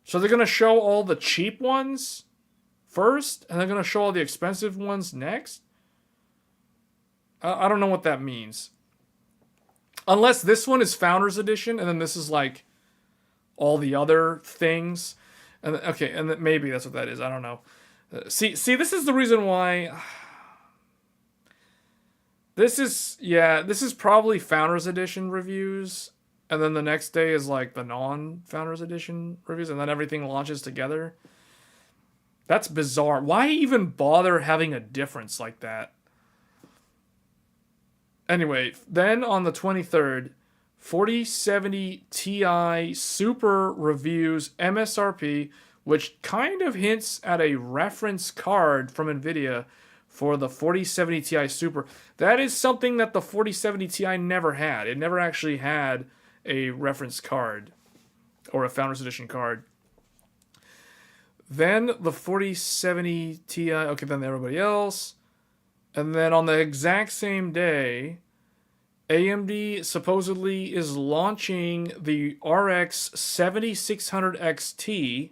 So they're gonna show all the cheap ones first, and they're gonna show all the expensive ones next. I don't know what that means. Unless this one is Founders Edition, and then this is like all the other things. And okay, and maybe that's what that is. I don't know. See, this is the reason why. This is probably Founders Edition reviews, and then the next day is like the non-Founders Edition reviews, and then everything launches together. That's bizarre. Why even bother having a difference like that? Anyway, then on the 23rd, 4070 Ti Super reviews MSRP, which kind of hints at a reference card from NVIDIA for the 4070 Ti Super. That is something that the 4070 Ti never had. It never actually had a reference card or a Founders Edition card. Then the 4070 Ti, okay, then everybody else. And then on the exact same day, AMD supposedly is launching the RX 7600 XT,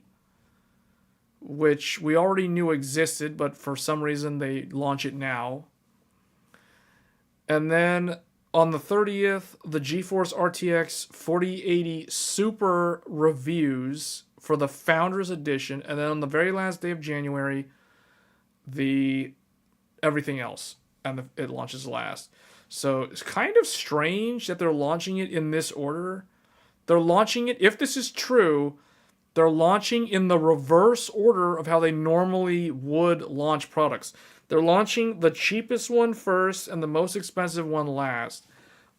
which we already knew existed, but for some reason they launch it now. And then on the 30th, the GeForce RTX 4080 Super reviews for the Founders Edition. And then on the very last day of January, the everything else. And it launches last. So it's kind of strange that they're launching it in this order. They're launching it, if this is true, they're launching in the reverse order of how they normally would launch products. They're launching the cheapest one first and the most expensive one last.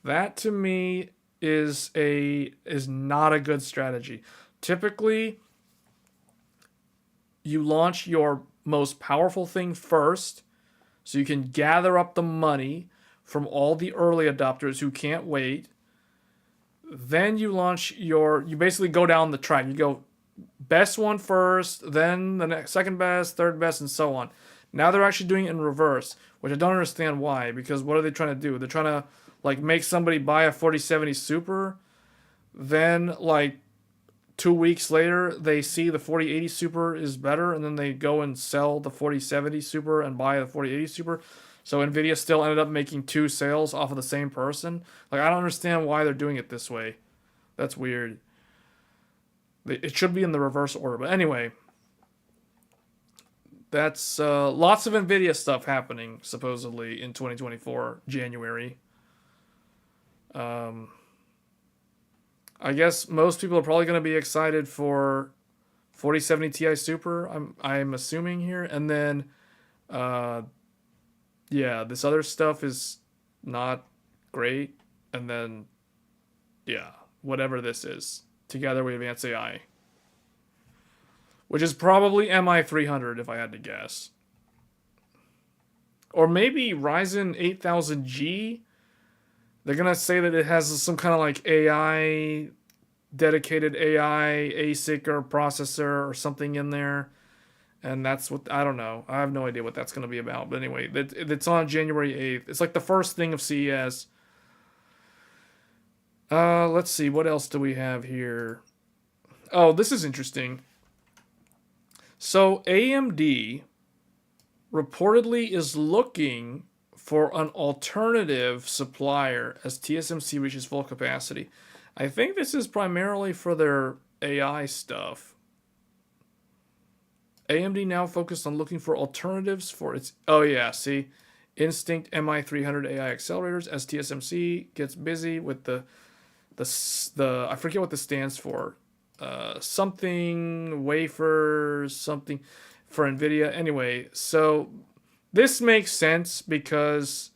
That to me is not a good strategy. Typically, you launch your most powerful thing first so you can gather up the money from all the early adopters who can't wait. Then you basically go down the track. You go best one first, then the next, second best, third best, and so on. Now they're actually doing it in reverse, which I don't understand why, because what are they trying to do? They're trying to like make somebody buy a 4070 Super, then like 2 weeks later they see the 4080 Super is better, and then they go and sell the 4070 Super and buy the 4080 Super. So NVIDIA still ended up making 2 sales off of the same person. Like, I don't understand why they're doing it this way. That's weird. It should be in the reverse order. But anyway, that's lots of NVIDIA stuff happening, supposedly, in 2024, January. I guess most people are probably going to be excited for 4070 Ti Super, I'm assuming here. And then, yeah, this other stuff is not great. And then, yeah, whatever this is. Together we have Advanced AI. Which is probably MI300 if I had to guess. Or maybe Ryzen 8000G. They're going to say that it has some kind of like AI, dedicated AI ASIC or processor or something in there. And that's what, I don't know. I have no idea what that's going to be about. But anyway, it's on January 8th. It's like the first thing of CES. Let's see. What else do we have here? Oh, this is interesting. So AMD reportedly is looking for an alternative supplier as TSMC reaches full capacity. I think this is primarily for their AI stuff. AMD now focused on looking for alternatives for its... Oh yeah, see? Instinct MI300 AI accelerators as TSMC gets busy with the I forget what this stands for. Something wafers, something for NVIDIA. Anyway, so this makes sense because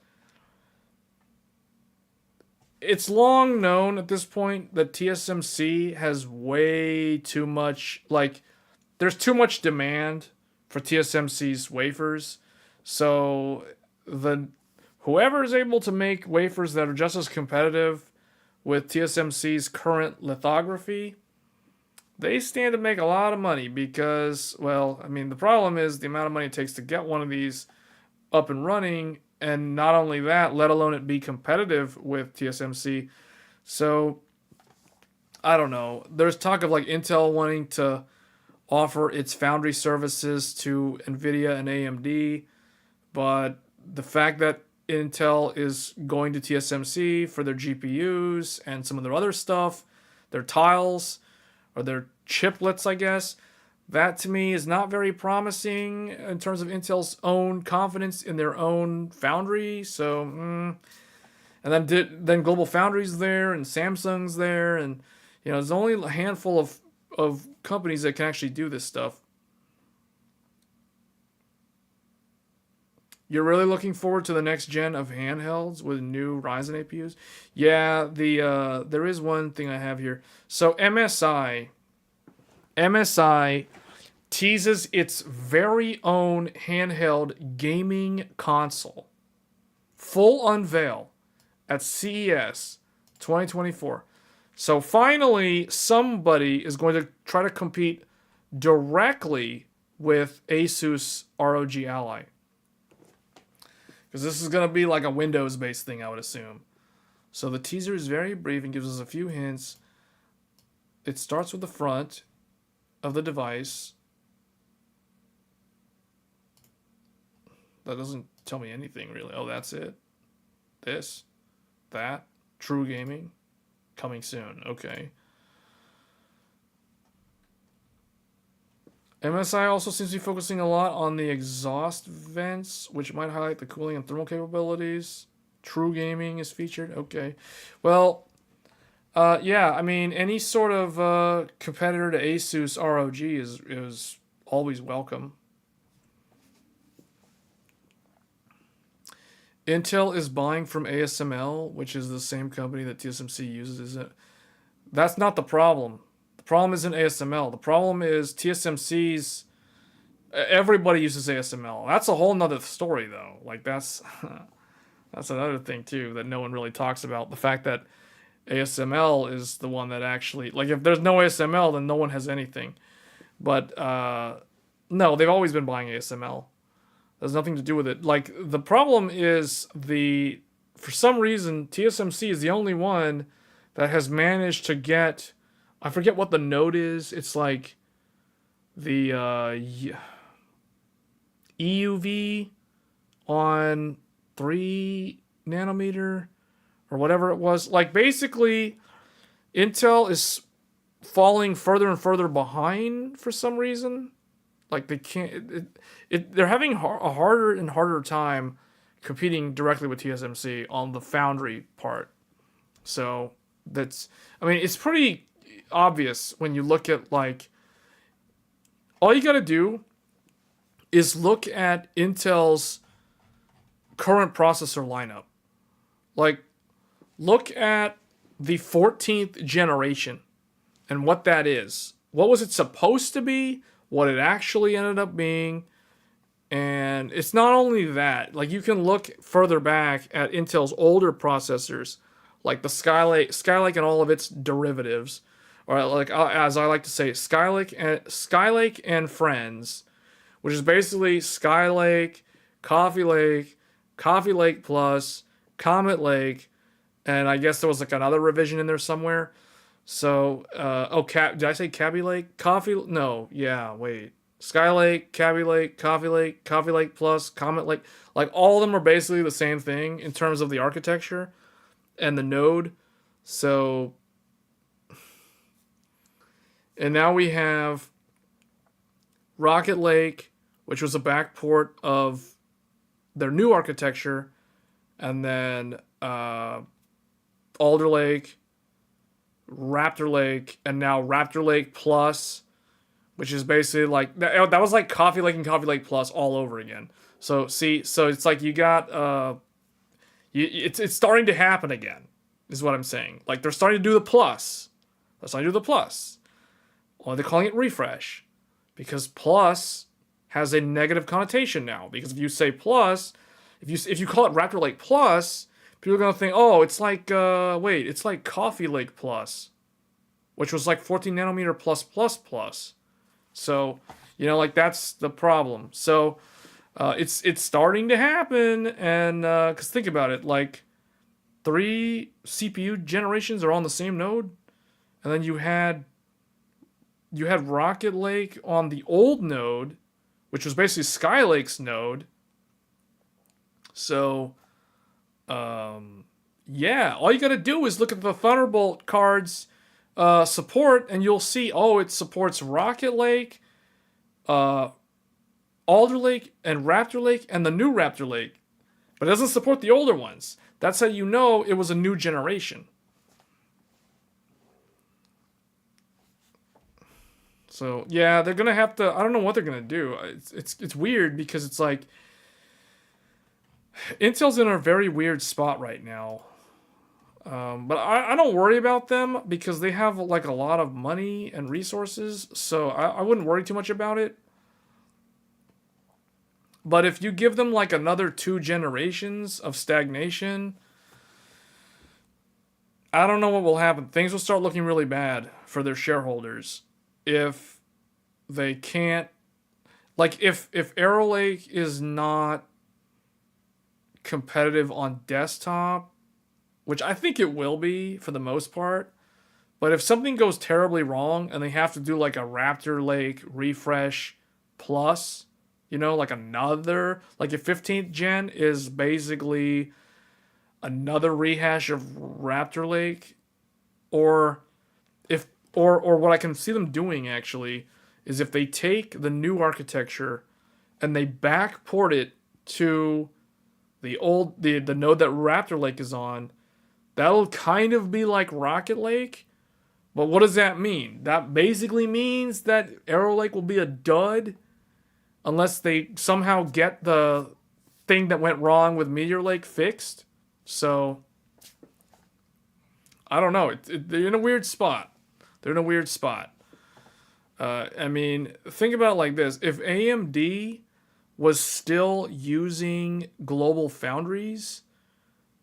it's long known at this point that TSMC has way too much, like, there's too much demand for TSMC's wafers. So whoever is able to make wafers that are just as competitive with TSMC's current lithography, they stand to make a lot of money because, well, I mean, the problem is the amount of money it takes to get one of these up and running, and not only that, let alone it be competitive with TSMC. So I don't know. There's talk of like Intel wanting to offer its foundry services to Nvidia and AMD, but the fact that Intel is going to TSMC for their GPUs and some of their other stuff, their tiles or their chiplets, I guess, that to me is not very promising in terms of Intel's own confidence in their own foundry. So, and then Global Foundries there and Samsung's there, and there's only a handful of companies that can actually do this stuff. You're really looking forward to the next gen of handhelds with new Ryzen APUs? Yeah, there is one thing I have here. So MSI teases its very own handheld gaming console. Full unveil at CES 2024. So finally, somebody is going to try to compete directly with Asus ROG Ally. Because this is going to be like a Windows-based thing, I would assume. So the teaser is very brief and gives us a few hints. It starts with the front of the device. That doesn't tell me anything, really. Oh, that's it? This? That? True gaming? Coming soon. Okay. MSI also seems to be focusing a lot on the exhaust vents, which might highlight the cooling and thermal capabilities. True gaming is featured. Okay. Well, yeah, I mean, any sort of competitor to Asus ROG is always welcome. Intel is buying from ASML, which is the same company that TSMC uses, isn't it? That's not the problem. The problem isn't ASML. The problem is TSMC's. Everybody uses ASML. That's a whole nother story, though. Like that's another thing too that no one really talks about. The fact that ASML is the one that actually, like, if there's no ASML, then no one has anything. But no, they've always been buying ASML. There's nothing to do with it. Like, the problem is for some reason, TSMC is the only one that has managed to get, I forget what the node is. It's like the EUV on 3 nanometer or whatever it was. Like, basically, Intel is falling further and further behind for some reason. Like, they can't. They're having a harder and harder time competing directly with TSMC on the foundry part. So I mean, it's pretty obvious when you look at, like, all you got to do is look at Intel's current processor lineup. Like, look at the 14th generation and what that is. What was it supposed to be? What it actually ended up being. And it's not only that. Like, you can look further back at Intel's older processors, like the Skylake and all of its derivatives, or, like, as I like to say, Skylake and Friends, which is basically Skylake, Coffee Lake Plus, Comet Lake, and I guess there was like another revision in there somewhere. So, did I say Cabby Lake? Skylake, Cabby Lake, Coffee Lake Plus, Comet Lake. Like, all of them are basically the same thing in terms of the architecture and the node. So, and now we have Rocket Lake, which was a backport of their new architecture, and then Alder Lake, Raptor Lake, and now Raptor Lake Plus, which is basically like that was like Coffee Lake and Coffee Lake Plus all over again. So it's like you got it's starting to happen again, is what I'm saying. Like, they're starting to do the plus. Well, they're calling it refresh because plus has a negative connotation now. Because if you say plus, if you call it Raptor Lake Plus, people are gonna think, oh, it's like it's like Coffee Lake Plus, which was like 14 nanometer plus. So, like, that's the problem. So, it's starting to happen, and because think about it, like, 3 CPU generations are on the same node, and then you had Rocket Lake on the old node, which was basically Skylake's node. So, yeah, all you got to do is look at the Thunderbolt cards support, and you'll see, oh, it supports Rocket Lake, uh, Alder Lake, and Raptor Lake, and the new Raptor Lake. But it doesn't support the older ones. That's how you know it was a new generation. So yeah, they're gonna have to. I don't know what they're gonna do. It's weird because it's like Intel's in a very weird spot right now. But I don't worry about them because they have like a lot of money and resources, so I wouldn't worry too much about it. But if you give them like another 2 generations of stagnation, I don't know what will happen. Things will start looking really bad for their shareholders if they can't, like, if Arrow Lake is not competitive on desktop, which I think it will be for the most part. But if something goes terribly wrong and they have to do like a Raptor Lake refresh plus, like another, like if 15th gen is basically another rehash of Raptor Lake, or if or what I can see them doing actually is if they take the new architecture and they backport it to the node that Raptor Lake is on, that'll kind of be like Rocket Lake. But what does that mean? That basically means that Arrow Lake will be a dud unless they somehow get the thing that went wrong with Meteor Lake fixed. So, I don't know. They're in a weird spot. They're in a weird spot. I mean, think about it like this. If AMD was still using Global Foundries,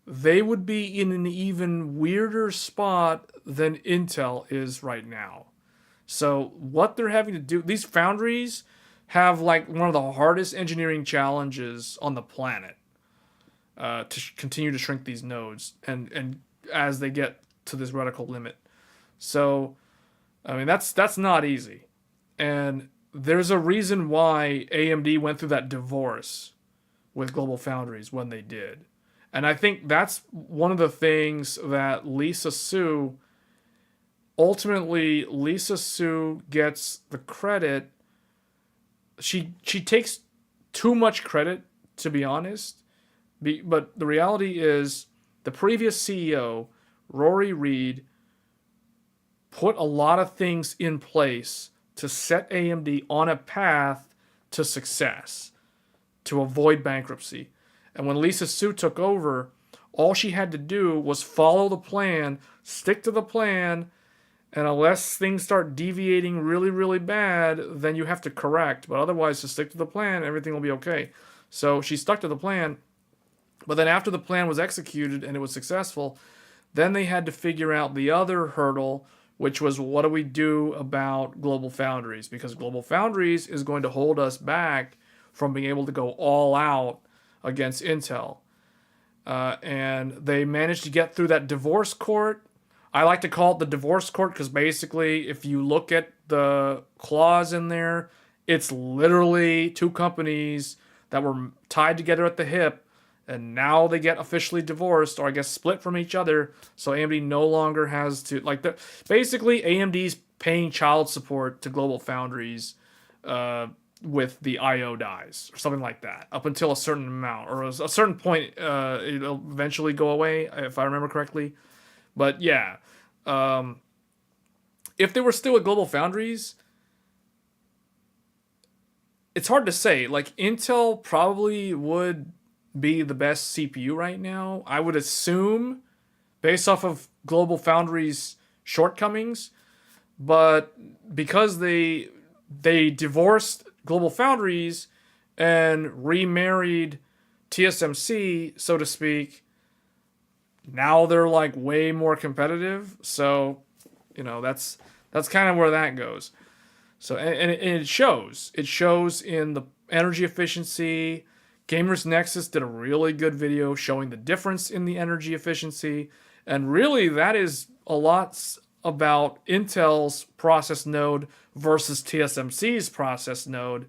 they would be in an even weirder spot than Intel is right now. So what they're having to do, these foundries have like one of the hardest engineering challenges on the planet to continue to shrink these nodes and as they get to this reticle limit. So, I mean, that's not easy. And there's a reason why AMD went through that divorce with Global Foundries when they did. And I think that's one of the things that Lisa Su gets the credit. She takes too much credit, to be honest. But the reality is the previous CEO, Rory Reid, put a lot of things in place to set AMD on a path to success, to avoid bankruptcy. And when Lisa Su took over, all she had to do was follow the plan, stick to the plan, and unless things start deviating really, really bad, then you have to correct. But otherwise, just stick to the plan, everything will be okay. So she stuck to the plan. But then after the plan was executed and it was successful, then they had to figure out the other hurdle, which was what do we do about Global Foundries? Because Global Foundries is going to hold us back from being able to go all out against Intel. And they managed to get through that divorce court. I like to call it the divorce court because basically, if you look at the clause in there, it's literally two companies that were tied together at the hip, and now they get officially divorced, or I guess split from each other. So AMD no longer has to basically AMD's paying child support to Global Foundries with the IO dies or something like that, up until a certain amount or a certain point. It'll eventually go away if I remember correctly. But yeah, if they were still at Global Foundries, it's hard to say. Like Intel probably would be the best CPU right now, I would assume, based off of Global Foundries' shortcomings. But because they divorced Global Foundries and remarried TSMC, so to speak, now they're like way more competitive. So, that's kind of where that goes. So, and it shows. It shows in the energy efficiency. Gamers Nexus did a really good video showing the difference in the energy efficiency. And really, that is a lot about Intel's process node versus TSMC's process node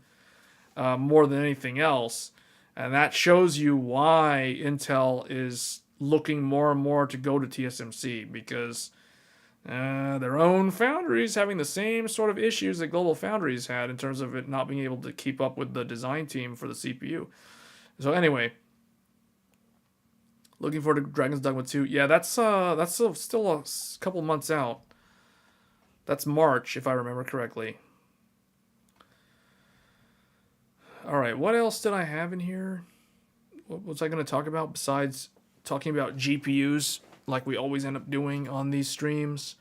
more than anything else. And that shows you why Intel is looking more and more to go to TSMC, because their own foundries having the same sort of issues that Global Foundries had in terms of it not being able to keep up with the design team for the CPU. So anyway, looking forward to Dragon's Dogma 2. Yeah, that's still a couple months out. That's March, if I remember correctly. All right, what else did I have in here? What was I going to talk about besides talking about GPUs, like we always end up doing on these streams?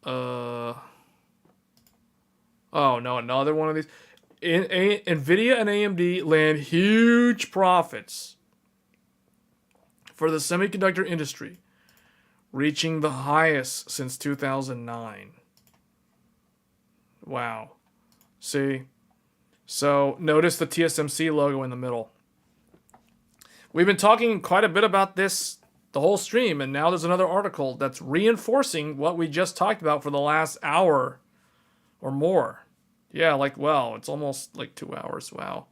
Oh no, another one of these. NVIDIA and AMD land huge profits for the semiconductor industry, reaching the highest since 2009. Wow. See? So notice the TSMC logo in the middle. We've been talking quite a bit about this the whole stream, and now there's another article that's reinforcing what we just talked about for the last hour or more. Yeah, like, wow, it's almost like 2 hours. Wow.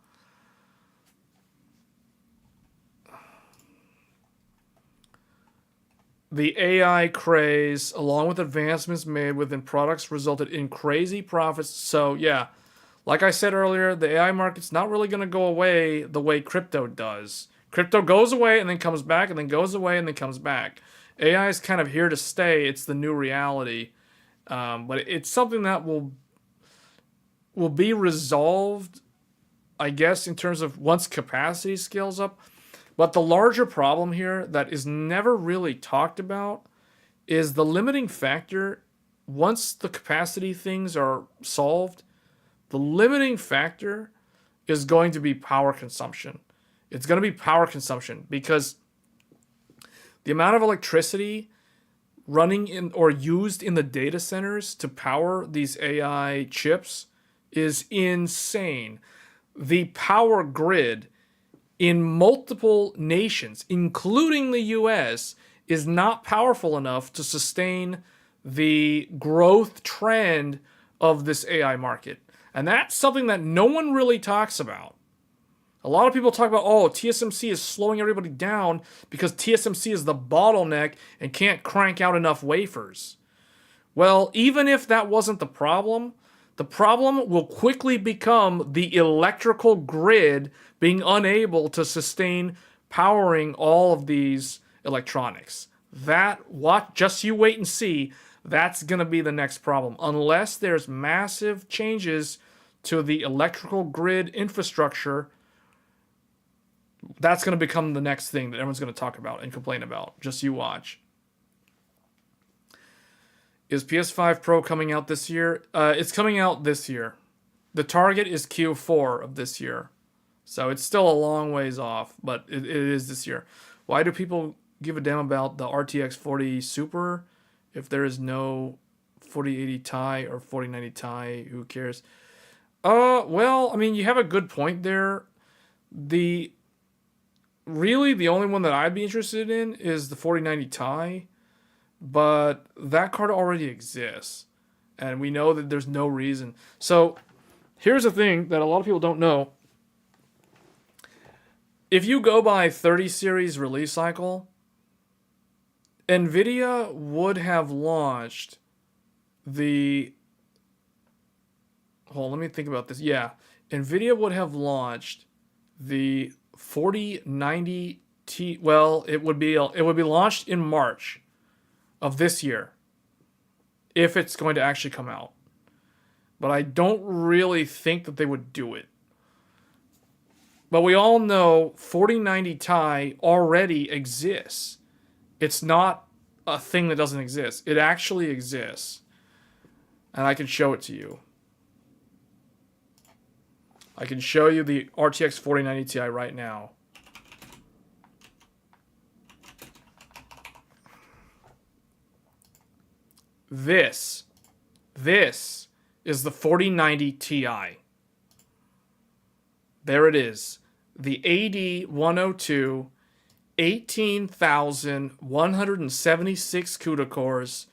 The AI craze, along with advancements made within products, resulted in crazy profits. So, yeah, like I said earlier, the AI market's not really going to go away the way crypto does. Crypto goes away and then comes back, and then goes away and then comes back. AI is kind of here to stay. It's the new reality. But it's something that will be resolved, I guess, in terms of once capacity scales up. But the larger problem here that is never really talked about is the limiting factor. Once the capacity things are solved, the limiting factor is going to be power consumption. It's going to be power consumption because the amount of electricity running in or used in the data centers to power these AI chips is insane. The power grid in multiple nations, including the US, is not powerful enough to sustain the growth trend of this AI market. And that's something that no one really talks about. A lot of people talk about, oh, TSMC is slowing everybody down because TSMC is the bottleneck and can't crank out enough wafers. Well, even if that wasn't the problem will quickly become the electrical grid being unable to sustain powering all of these electronics. Just you wait and see. That's going to be the next problem. Unless there's massive changes to the electrical grid infrastructure, that's going to become the next thing that everyone's going to talk about and complain about. Just you watch. Is PS5 Pro coming out this year? It's coming out this year. The target is Q4 of this year. So it's still a long ways off, but it is this year. Why do people give a damn about the RTX 40 Super if there is no 4080 Ti or 4090 Ti? Who cares? Well, I mean, you have a good point there. Really, the only one that I'd be interested in is the 4090 Ti, but that card already exists, and we know that there's no reason. So here's the thing that a lot of people don't know. If you go by 30 series release cycle, NVIDIA would have launched the... Hold on, let me think about this. Yeah, NVIDIA would have launched the 4090 Ti. Well, it would be launched in March of this year, if it's going to actually come out. But I don't really think that they would do it. But we all know 4090 Ti already exists. It's not a thing that doesn't exist. It actually exists. And I can show it to you. I can show you the RTX 4090 Ti right now. This is the 4090 Ti. There it is. The AD102, 18,176 CUDA cores,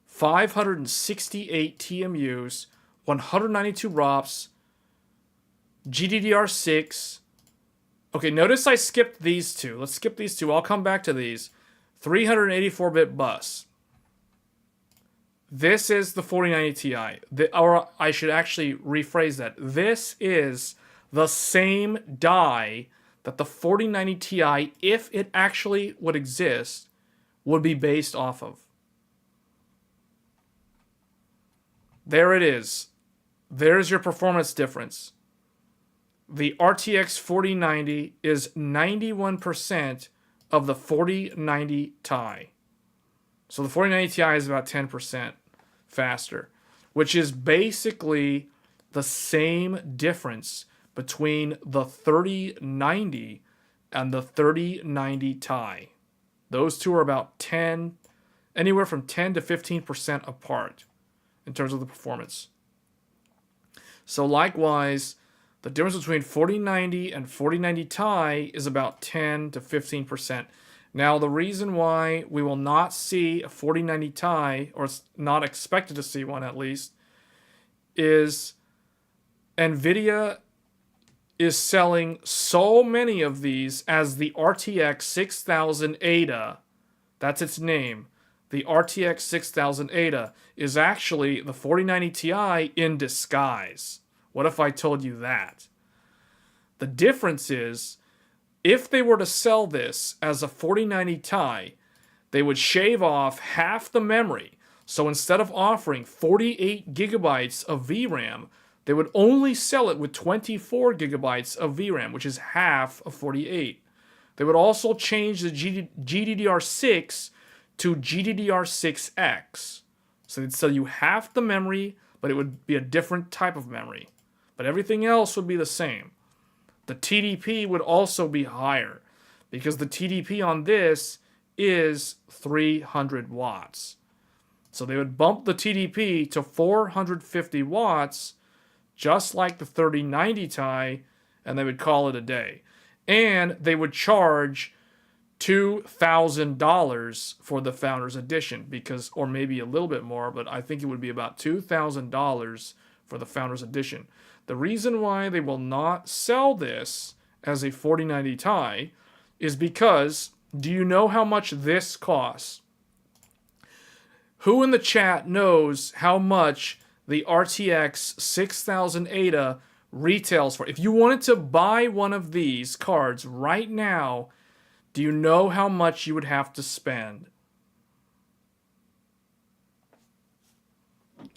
568 TMUs, 192 ROPS, GDDR6. Okay, notice I skipped these two. Let's skip these two. I'll come back to these. 384-bit bus. This is the 4090 Ti. Or I should actually rephrase that. This is the same die that the 4090 Ti, if it actually would exist, would be based off of. There it is. There's your performance difference. The RTX 4090 is 91% of the 4090 Ti. So the 4090 Ti is about 10% faster, which is basically the same difference between the 3090 and the 3090 Ti. Those two are about anywhere from 10 to 15% apart in terms of the performance. So likewise, the difference between 4090 and 4090 Ti is about 10 to 15%. Now, the reason why we will not see a 4090 Ti, or it's not expected to see one at least, is NVIDIA is selling so many of these as the RTX 6000 Ada. That's its name. The RTX 6000 Ada is actually the 4090 Ti in disguise. What if I told you that? The difference is, if they were to sell this as a 4090 Ti, they would shave off half the memory. So instead of offering 48 gigabytes of VRAM, they would only sell it with 24 gigabytes of VRAM, which is half of 48. They would also change the GDDR6 to GDDR6X. So they'd sell you half the memory, but it would be a different type of memory. But everything else would be the same. The TDP would also be higher, because the TDP on this is 300 watts. So they would bump the TDP to 450 watts, just like the 3090 Ti, and they would call it a day. And they would charge $2,000 for the Founders Edition, because, or maybe a little bit more, but I think it would be about $2,000 for the Founders Edition. The reason why they will not sell this as a 4090 Ti is because, do you know how much this costs? Who in the chat knows how much the RTX 6000 Ada retails for? If you wanted to buy one of these cards right now, do you know how much you would have to spend?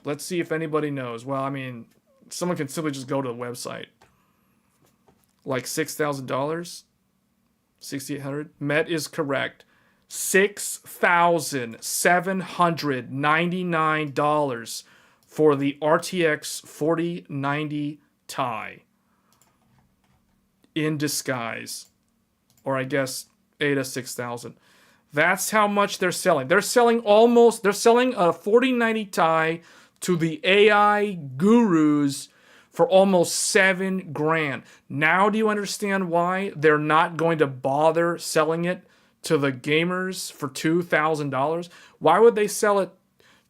Let's see if anybody knows. Well, I mean, someone can simply just go to the website. Like $6,000? 6,800? Met is correct. $6,799 for the RTX 4090 Ti. In disguise. Or I guess Ada 6000. That's how much they're selling. They're selling a 4090 Ti to the AI gurus for almost $7,000. Now do you understand why they're not going to bother selling it to the gamers for $2,000? Why would they sell it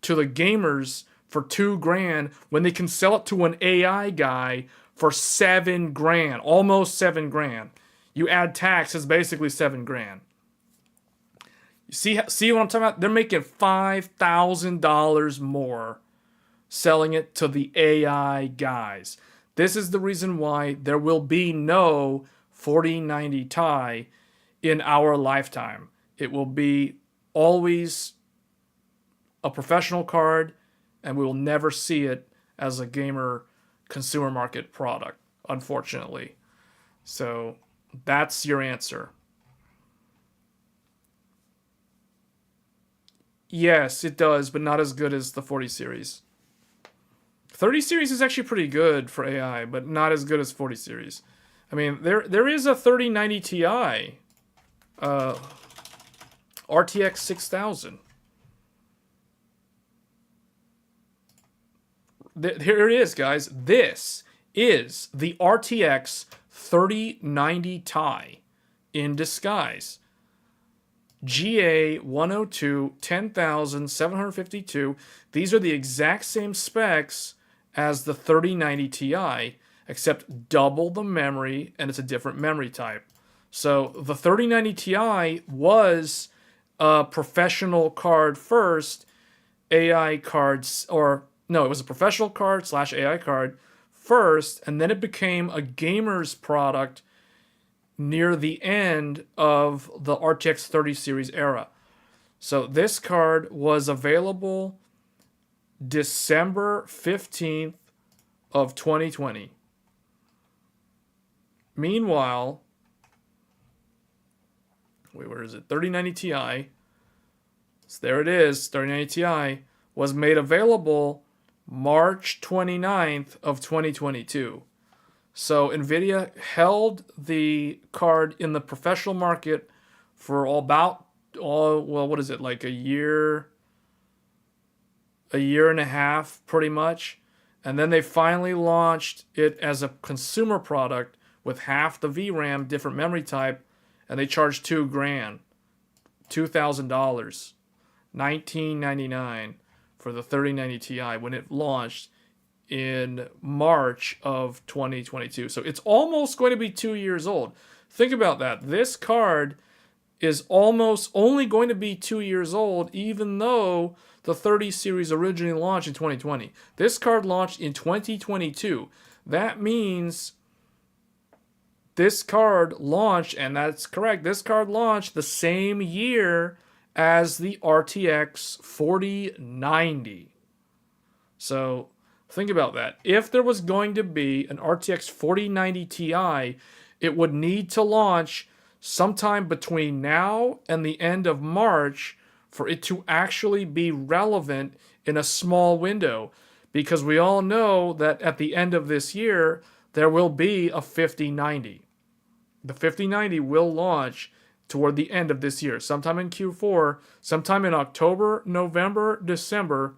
to the gamers for $2,000 when they can sell it to an AI guy for $7,000, almost $7,000? You add tax, it's basically $7,000. You see what I'm talking about? They're making $5,000 more selling it to the AI guys. This is the reason why there will be no 4090 Ti in our lifetime. It will be always a professional card, and we will never see it as a gamer consumer market product, unfortunately. So that's your answer. Yes, it does, but not as good as the 40 series. 30 series is actually pretty good for AI, but not as good as 40 series. I mean, there is a 3090 Ti, RTX 6000. Here it is, guys. This is the RTX 3090 Ti in disguise. GA102 10752. These are the exact same specs as the 3090 Ti, except double the memory, and it's a different memory type. So the 3090 Ti was a professional card first, AI cards, or no, it was a professional card slash AI card first, and then it became a gamer's product near the end of the RTX 30 series era. So this card was available December 15th of 2020. Meanwhile, where is it? 3090 Ti. So there it is. 3090 Ti was made available March 29th of 2022. So NVIDIA held the card in the professional market for what is it, like a year and a half, pretty much. And then they finally launched it as a consumer product with half the VRAM, different memory type, and they charged $2,000, $1999 for the 3090 Ti when it launched in March of 2022. So it's almost going to be 2 years old. Think about that. This card is almost only going to be 2 years old, even though the 30 series originally launched in 2020. This card launched in 2022. That means this card launched, and that's correct, this card launched the same year as the RTX 4090. So think about that. If there was going to be an RTX 4090 Ti, it would need to launch sometime between now and the end of March for it to actually be relevant in a small window. Because we all know that at the end of this year, there will be a 5090. The 5090 will launch toward the end of this year, sometime in Q4, sometime in October, November, December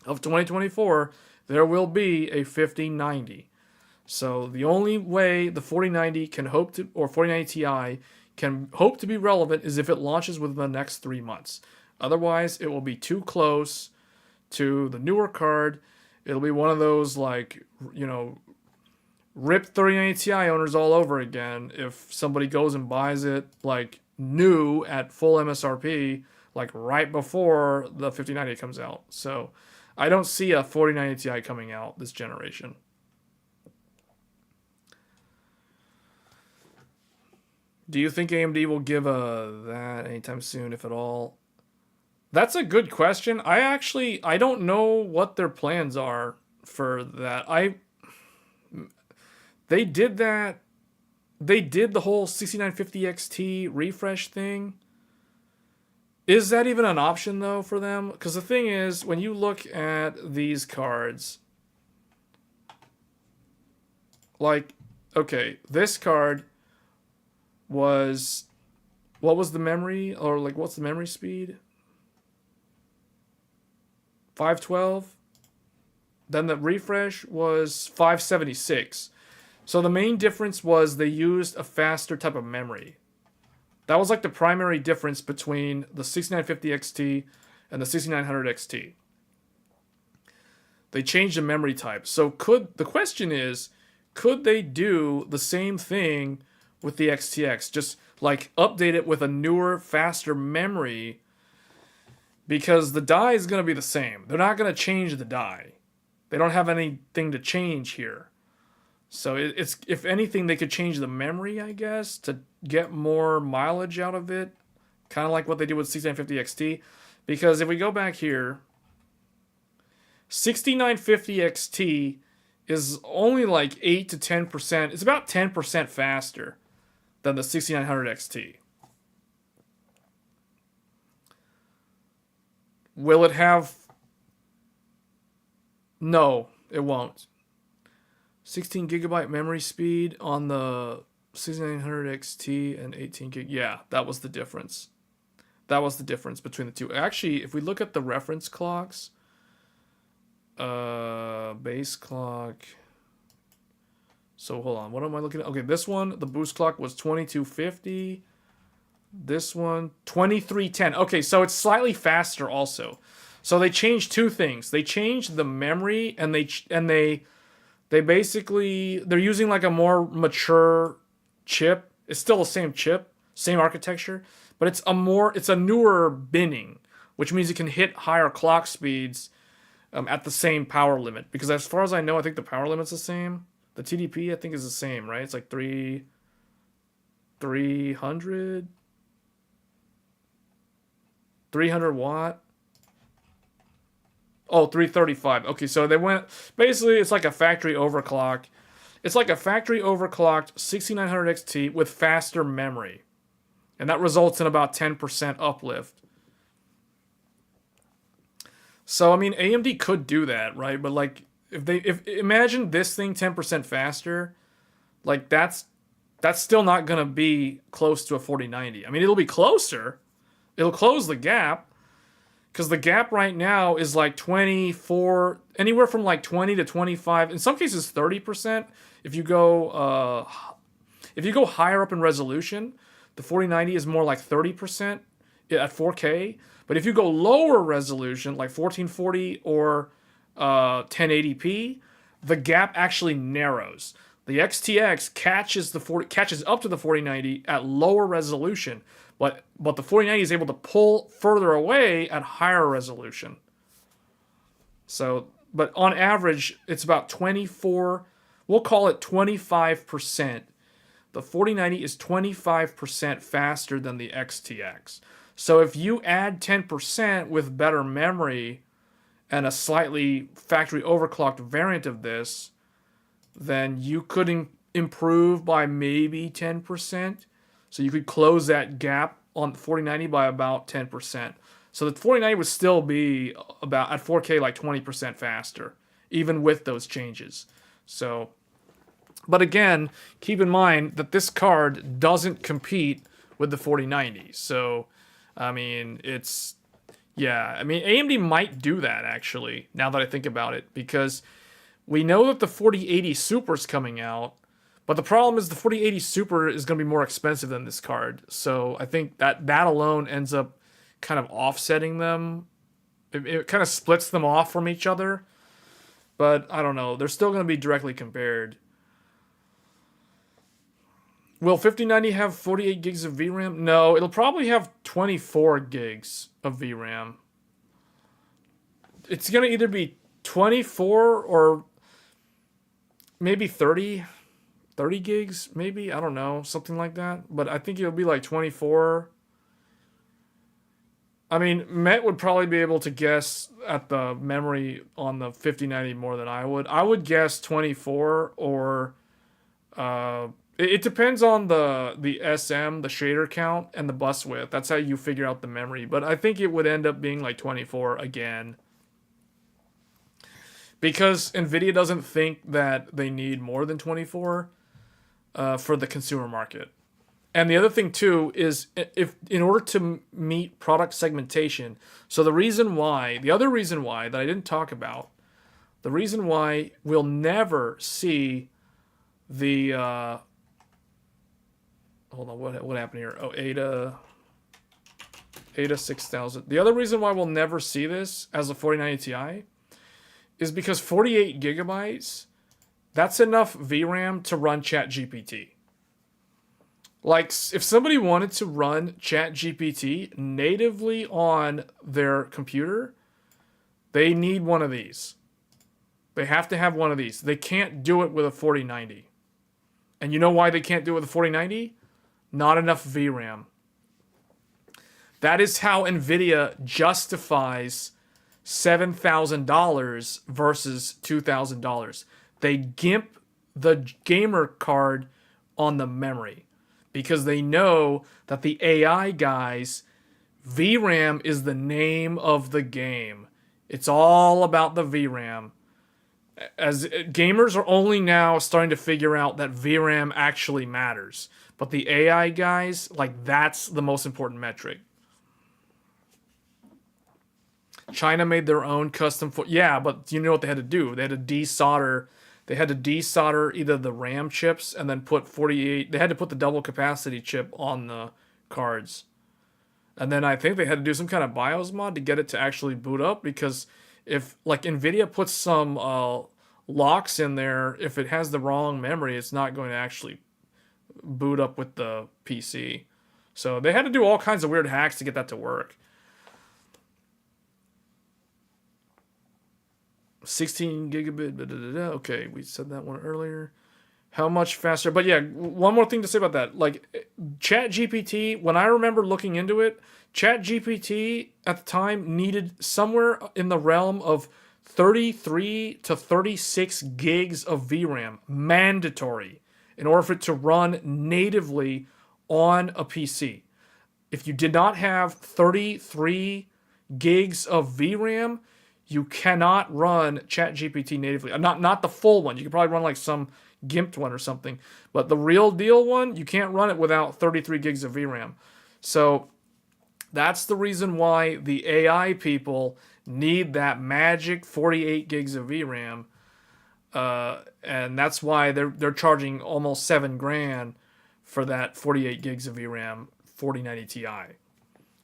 of 2024, there will be a 5090. So the only way the 4090 can hope to, or 4090 Ti can hope to be relevant is if it launches within the next 3 months. Otherwise, it will be too close to the newer card. It'll be one of those, like, rip 3090 Ti owners all over again if somebody goes and buys it like new at full MSRP, like right before the 5090 comes out. So I don't see a 4090 Ti coming out this generation. Do you think AMD will give that anytime soon, if at all? That's a good question. I don't know what their plans are for that. They did that. They did the whole 6950 XT refresh thing. Is that even an option, though, for them? Because the thing is, when you look at these cards, like, okay, this card was, what was the memory? Or, like, what's the memory speed? 512? Then the refresh was 576. So the main difference was they used a faster type of memory. That was like the primary difference between the 6950 XT and the 6900 XT. They changed the memory type. So the question is, could they do the same thing with the XTX? Just like update it with a newer, faster memory, because the die is going to be the same. They're not going to change the die. They don't have anything to change here. So it's, if anything, they could change the memory, I guess, to get more mileage out of it. Kind of like what they did with 6950 XT. Because if we go back here, 6950 XT is only like 8 to 10%. It's about 10% faster than the 6900 XT. Will it have... No, it won't. 16 gigabyte memory speed on the 6900 XT and 18 gig. Yeah, that was the difference. That was the difference between the two. Actually, if we look at the reference clocks, base clock. So hold on, what am I looking at? Okay, this one, the boost clock was 2250. This one, 2310. Okay, so it's slightly faster also. So they changed two things. They changed the memory, and they basically they're using like a more mature chip. It's still the same chip, same architecture, but it's a newer binning, which means it can hit higher clock speeds at the same power limit. Because as far as I know, I think the power limit's the same. The TDP I think is the same, right? It's like 300 watt. Oh, 335. Okay, so they went basically it's like a factory overclock. It's like a factory overclocked 6900 XT with faster memory. And that results in about 10% uplift. So I mean AMD could do that, right? But like if imagine this thing 10% faster, like that's still not going to be close to a 4090. I mean, it'll be closer. It'll close the gap, because the gap right now is like 24, anywhere from like 20 to 25, in some cases 30%. If you go higher up in resolution, the 4090 is more like 30% at 4K. But if you go lower resolution, like 1440 or 1080p, the gap actually narrows. The XTX catches up to the 4090 at lower resolution, but the 4090 is able to pull further away at higher resolution. So, but on average, it's about 24. We'll call it 25%. The 4090 is 25% faster than the XTX. So if you add 10% with better memory and a slightly factory overclocked variant of this, then you could improve by maybe 10%. So you could close that gap on the 4090 by about 10%. So the 4090 would still be about at 4K like 20% faster, even with those changes. So, but again, keep in mind that this card doesn't compete with the 4090. So, I mean, AMD might do that actually, now that I think about it, because we know that the 4080 Super is coming out, but the problem is the 4080 Super is going to be more expensive than this card. So I think that alone ends up kind of offsetting them. It kind of splits them off from each other. But I don't know. They're still going to be directly compared. Will 5090 have 48 gigs of VRAM? No, it'll probably have 24 gigs of VRAM. It's going to either be 24 or maybe 30 gigs, maybe. I don't know, something like that. But I think it'll be like 24. I mean, Met would probably be able to guess at the memory on the 5090 more than I would. I would guess 24 or... it depends on the SM, the shader count, and the bus width. That's how you figure out the memory. But I think it would end up being like 24 again. Because NVIDIA doesn't think that they need more than 24 for the consumer market. And the other thing too is, if in order to meet product segmentation, so the other reason why that I didn't talk about, the reason why we'll never see the hold on, what happened here? Oh, Ada 6000. The other reason why we'll never see this as a 4090 Ti is because 48 gigabytes, that's enough VRAM to run ChatGPT. Like, if somebody wanted to run ChatGPT natively on their computer, they need one of these. They have to have one of these. They can't do it with a 4090. And you know why they can't do it with a 4090? Not enough VRAM. That is how NVIDIA justifies $7,000 versus $2,000. They gimp the gamer card on the memory because they know that the AI guys, VRAM is the name of the game. It's all about the VRAM. As gamers are only now starting to figure out that VRAM actually matters. But the AI guys, like, that's the most important metric. China made their own custom yeah, but you know what they had to do? They had to desolder. They had to desolder either the RAM chips and then put 48. They had to put the double capacity chip on the cards. And then I think they had to do some kind of BIOS mod to get it to actually boot up, because if like Nvidia puts some locks in there, if it has the wrong memory, it's not going to actually boot up with the PC. So they had to do all kinds of weird hacks to get that to work. 16 gigabit. Okay, we said that one earlier. How much faster? But yeah, one more thing to say about that. Like ChatGPT, when I remember looking into it, ChatGPT at the time needed somewhere in the realm of 33 to 36 gigs of VRAM mandatory in order for it to run natively on a PC. If you did not have 33 gigs of VRAM, you cannot run ChatGPT natively. Not the full one. You can probably run like some gimped one or something. But the real deal one, you can't run it without 33 gigs of VRAM. So that's the reason why the AI people need that magic 48 gigs of VRAM. And that's why they're charging almost $7,000 for that 48 gigs of VRAM 4090 Ti.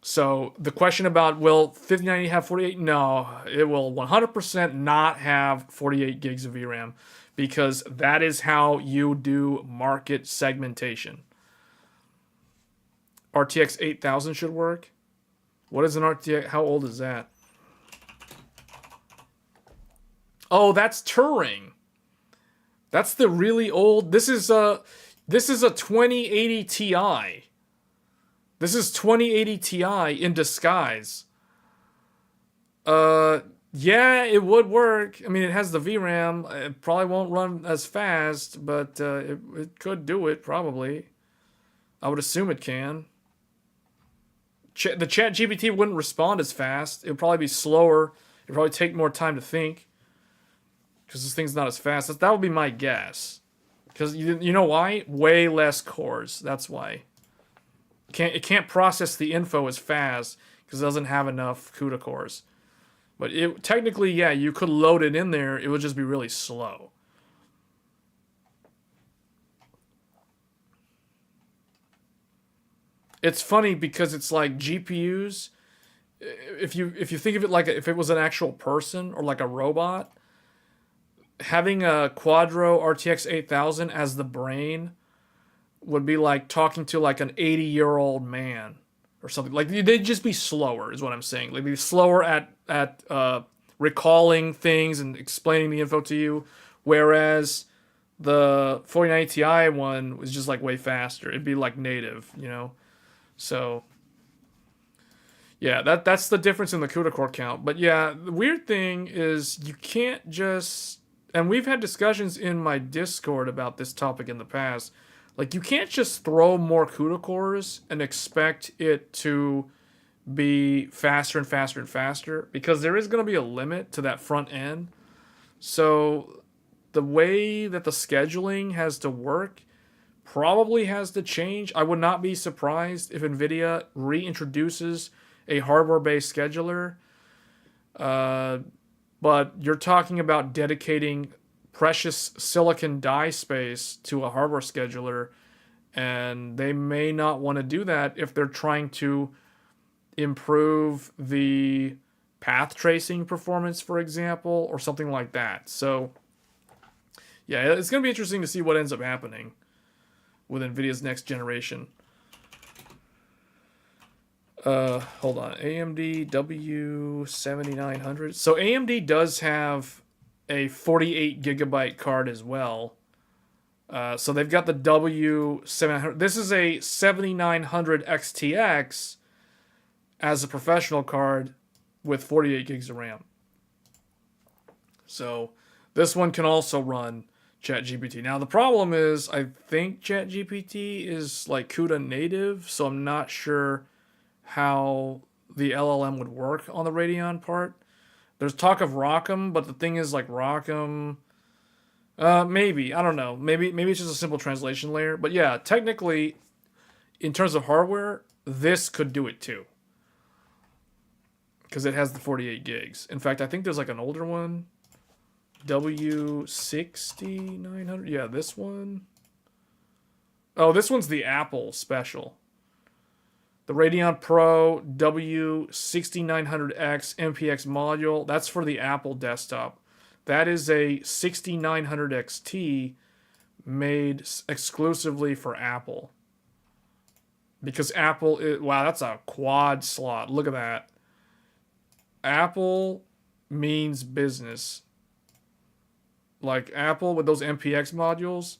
So the question about will 5090 have 48? No, it will 100% not have 48 gigs of VRAM, because that is how you do market segmentation. RTX 8000 should work. What is an RTX? How old is that? Oh, that's Turing. That's the really old. This is a 2080 Ti. This is 2080 Ti in disguise. Yeah, it would work. I mean, it has the VRAM. It probably won't run as fast, but it could do it, probably. I would assume it can. The ChatGPT wouldn't respond as fast. It would probably be slower. It would probably take more time to think, because this thing's not as fast. That would be my guess. Because you know why? Way less cores. That's why. It can't process the info as fast because it doesn't have enough CUDA cores. But technically, yeah, you could load it in there. It would just be really slow. It's funny because it's like GPUs. If you think of it like if it was an actual person or like a robot, having a Quadro RTX 8000 as the brain would be like talking to like an 80-year-old man or something. Like they'd just be slower, is what I'm saying. Like they'd be slower at recalling things and explaining the info to you, whereas the 4090 Ti one was just like way faster. It'd be like native, you know. So yeah, that's the difference in the CUDA core count. But yeah, the weird thing is you can't just, and we've had discussions in my Discord about this topic in the past. Like, you can't just throw more CUDA cores and expect it to be faster and faster and faster, because there is going to be a limit to that front end. So the way that the scheduling has to work probably has to change. I would not be surprised if NVIDIA reintroduces a hardware-based scheduler. But you're talking about dedicating precious silicon die space to a hardware scheduler, and they may not want to do that if they're trying to improve the path tracing performance, for example, or something like that. So yeah, it's going to be interesting to see what ends up happening with NVIDIA's next generation. Hold on. AMD W7900. So AMD does have a 48 gigabyte card as well. So they've got the W700. This is a 7900 XTX as a professional card with 48 gigs of RAM. So this one can also run ChatGPT. Now the problem is, I think ChatGPT is like CUDA native, so I'm not sure how the LLM would work on the Radeon part. There's talk of ROCm, but the thing is, like, ROCm, maybe, I don't know. Maybe it's just a simple translation layer. But yeah, technically, in terms of hardware, this could do it too, because it has the 48 gigs. In fact, I think there's like an older one, W6900. Yeah, this one. Oh, this one's the Apple special. The Radeon Pro W6900X MPX module, that's for the Apple desktop. That is a 6900 XT made exclusively for Apple. Because Apple, wow, that's a quad slot. Look at that. Apple means business. Like Apple with those MPX modules.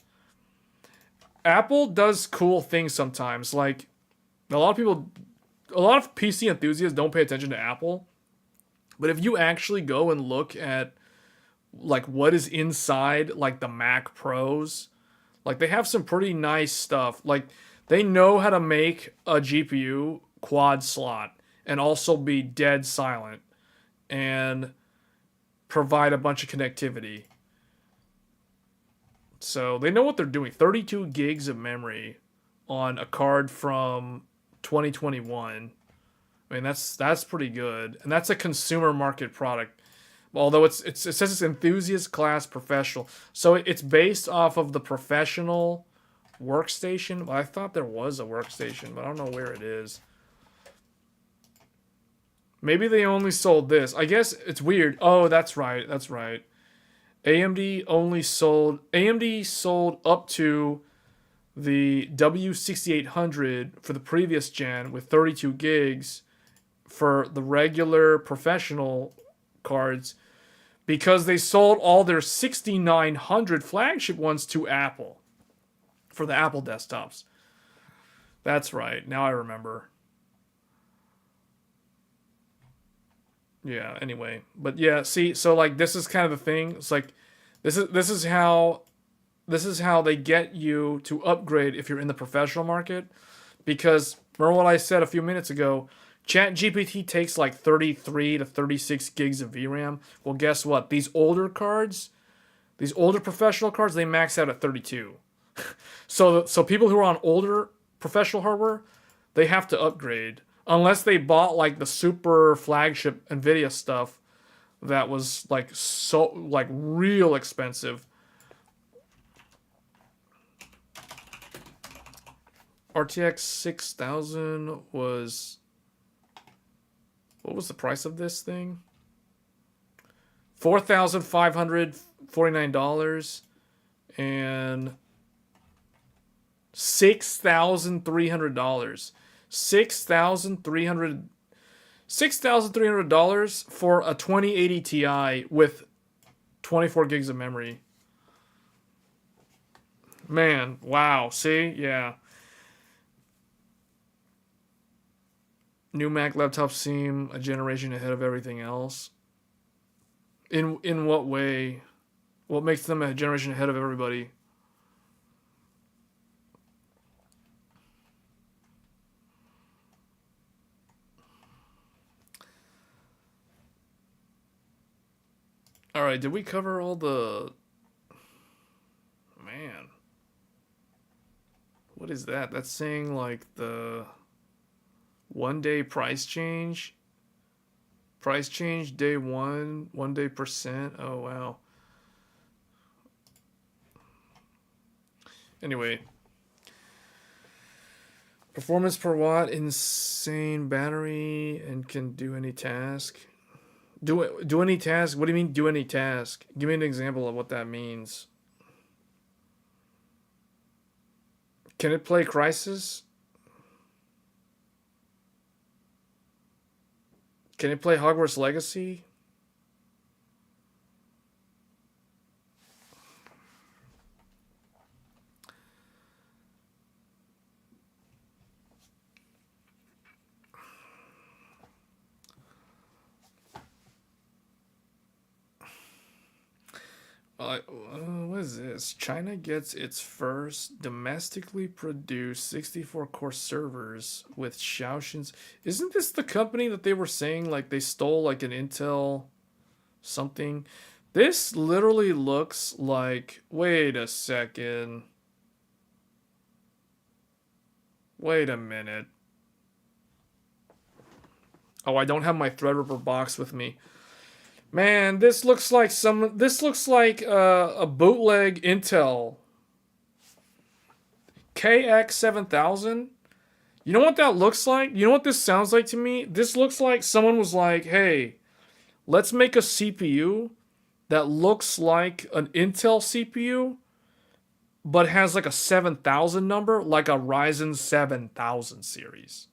Apple does cool things sometimes. Like a lot of PC enthusiasts don't pay attention to Apple. But if you actually go and look at like what is inside like the Mac Pros, like they have some pretty nice stuff. Like they know how to make a GPU quad slot and also be dead silent and provide a bunch of connectivity. So they know what they're doing. 32 gigs of memory on a card from 2021. I mean that's pretty good, and that's a consumer market product. Although it says it's enthusiast class professional, so it's based off of the professional workstation. Well, I thought there was a workstation, but I don't know where it is. Maybe they only sold this. I guess it's weird. Oh, that's right. That's right. AMD sold up to the W6800 for the previous gen with 32 gigs for the regular professional cards because they sold all their 6900 flagship ones to Apple for the Apple desktops. That's right. Now I remember. Yeah, anyway. But yeah, see, so like this is kind of the thing. It's like this is how they get you to upgrade if you're in the professional market. Because remember what I said a few minutes ago, ChatGPT takes like 33 to 36 gigs of VRAM. Well, guess what? These older professional cards, they max out at 32. So people who are on older professional hardware, they have to upgrade. Unless they bought like the super flagship Nvidia stuff that was like so like real expensive. RTX 6000 was, what was the price of this thing? $4,549 and $6,300. $6,300 for a 2080 Ti with 24 gigs of memory. Man, wow. See? Yeah. New Mac laptops seem a generation ahead of everything else. In what way? What makes them a generation ahead of everybody? All right, did we cover all the... Man. What is that? That's saying like the 1 day price change. Price change day 1 day percent. Oh, wow. Anyway. Performance per watt, insane battery, and can do any task. Do any task? What do you mean do any task? Give me an example of what that means. Can it play Crysis? Can it play Hogwarts Legacy? What is this? China gets its first domestically produced 64-core servers with Shaoxin's. Isn't this the company that they were saying like they stole like an Intel something? This literally looks like... Wait a second. Wait a minute. Oh, I don't have my Threadripper box with me. Man, this looks like a bootleg Intel. KX7000. You know what that looks like? You know what this sounds like to me? This looks like someone was like, hey, let's make a CPU that looks like an Intel CPU, but has like a 7000 number, like a Ryzen 7000 series.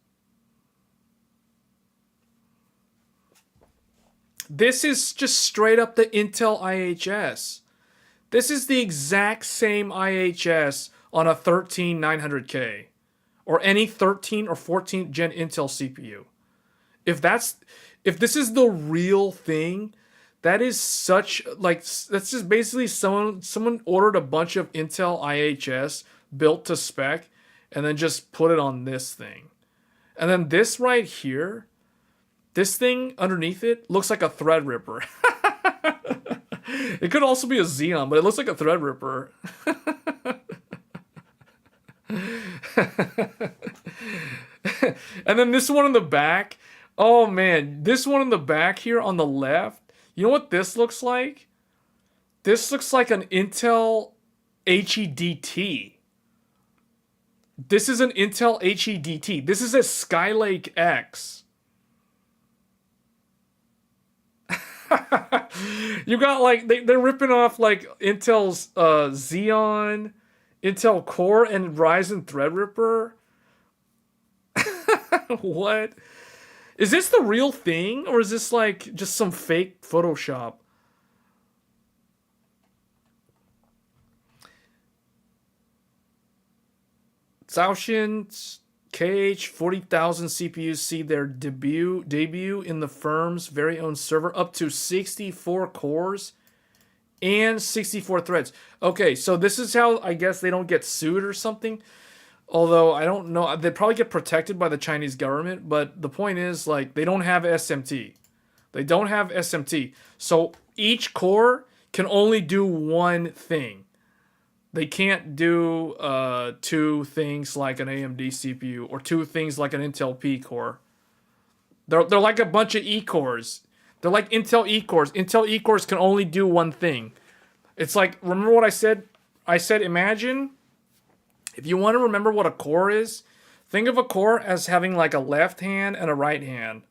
This is just straight up the Intel IHS. This is the exact same IHS on a 13900K or any 13 or 14th gen Intel CPU. If this is the real thing, that is such like that's just basically someone ordered a bunch of Intel IHS built to spec and then just put it on this thing. And then this right here, this thing underneath it looks like a threadripper. It could also be a Xeon, but it looks like a threadripper. And then this one in the back. Oh man, this one in the back here on the left. You know what this looks like? This looks like an Intel HEDT. This is an Intel HEDT. This is a Skylake X. You got like they're ripping off like Intel's Xeon, Intel Core, and Ryzen Threadripper. What? Is this the real thing, or is this like just some fake Photoshop? Zaoshin's KH40,000 CPUs see their debut in the firm's very own server, up to 64 cores and 64 threads. Okay, so this is how I guess they don't get sued or something. Although I don't know, they probably get protected by the Chinese government. But the point is, like, they don't have SMT. They don't have SMT. So each core can only do one thing. They can't do two things like an AMD CPU or two things like an Intel P core. They're like a bunch of E cores. They're like Intel E cores. Intel E cores can only do one thing. It's like, remember what I said? I said, imagine, if you want to remember what a core is, think of a core as having like a left hand and a right hand.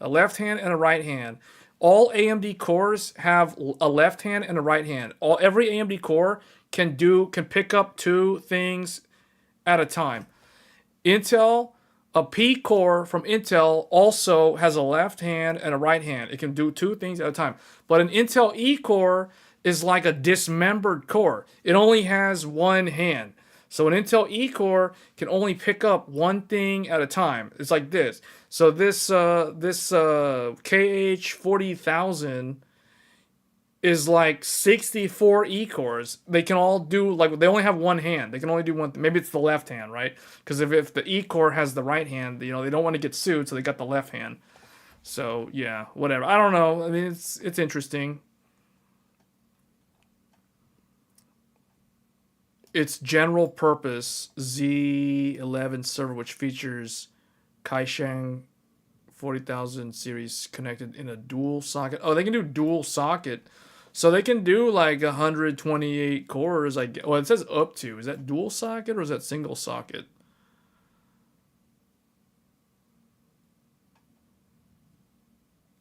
A left hand and a right hand. All AMD cores have a left hand and a right hand. Every AMD core can pick up two things at a time. Intel, a P core from Intel also has a left hand and a right hand. It can do two things at a time. But an Intel E core is like a dismembered core. It only has one hand. So an Intel E core can only pick up one thing at a time. It's like this. So this KH40,000 is like 64 E cores. They can all do, like, they only have one hand. They can only do one. Maybe it's the left hand, right? Because if the E core has the right hand, you know, they don't want to get sued, so they got the left hand. So yeah, whatever. I don't know. I mean, it's interesting. It's general purpose Z11 server, which features Kaisheng 40,000 series connected in a dual socket. Oh, they can do dual socket. So they can do like 128 cores. Well, it says up to. Is that dual socket or is that single socket?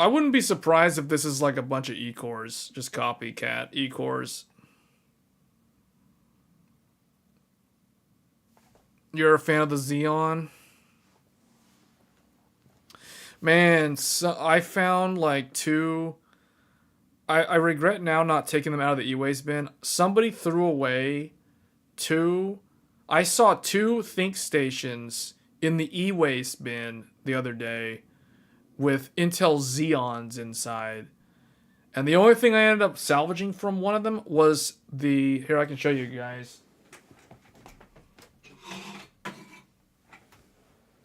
I wouldn't be surprised if this is like a bunch of E cores. Just copycat E cores. You're a fan of the Xeon? Man, so I found like two. I regret now not taking them out of the e-waste bin. Somebody threw away two. I saw two ThinkStations in the e-waste bin the other day with Intel Xeons inside. And the only thing I ended up salvaging from one of them was the... Here, I can show you guys.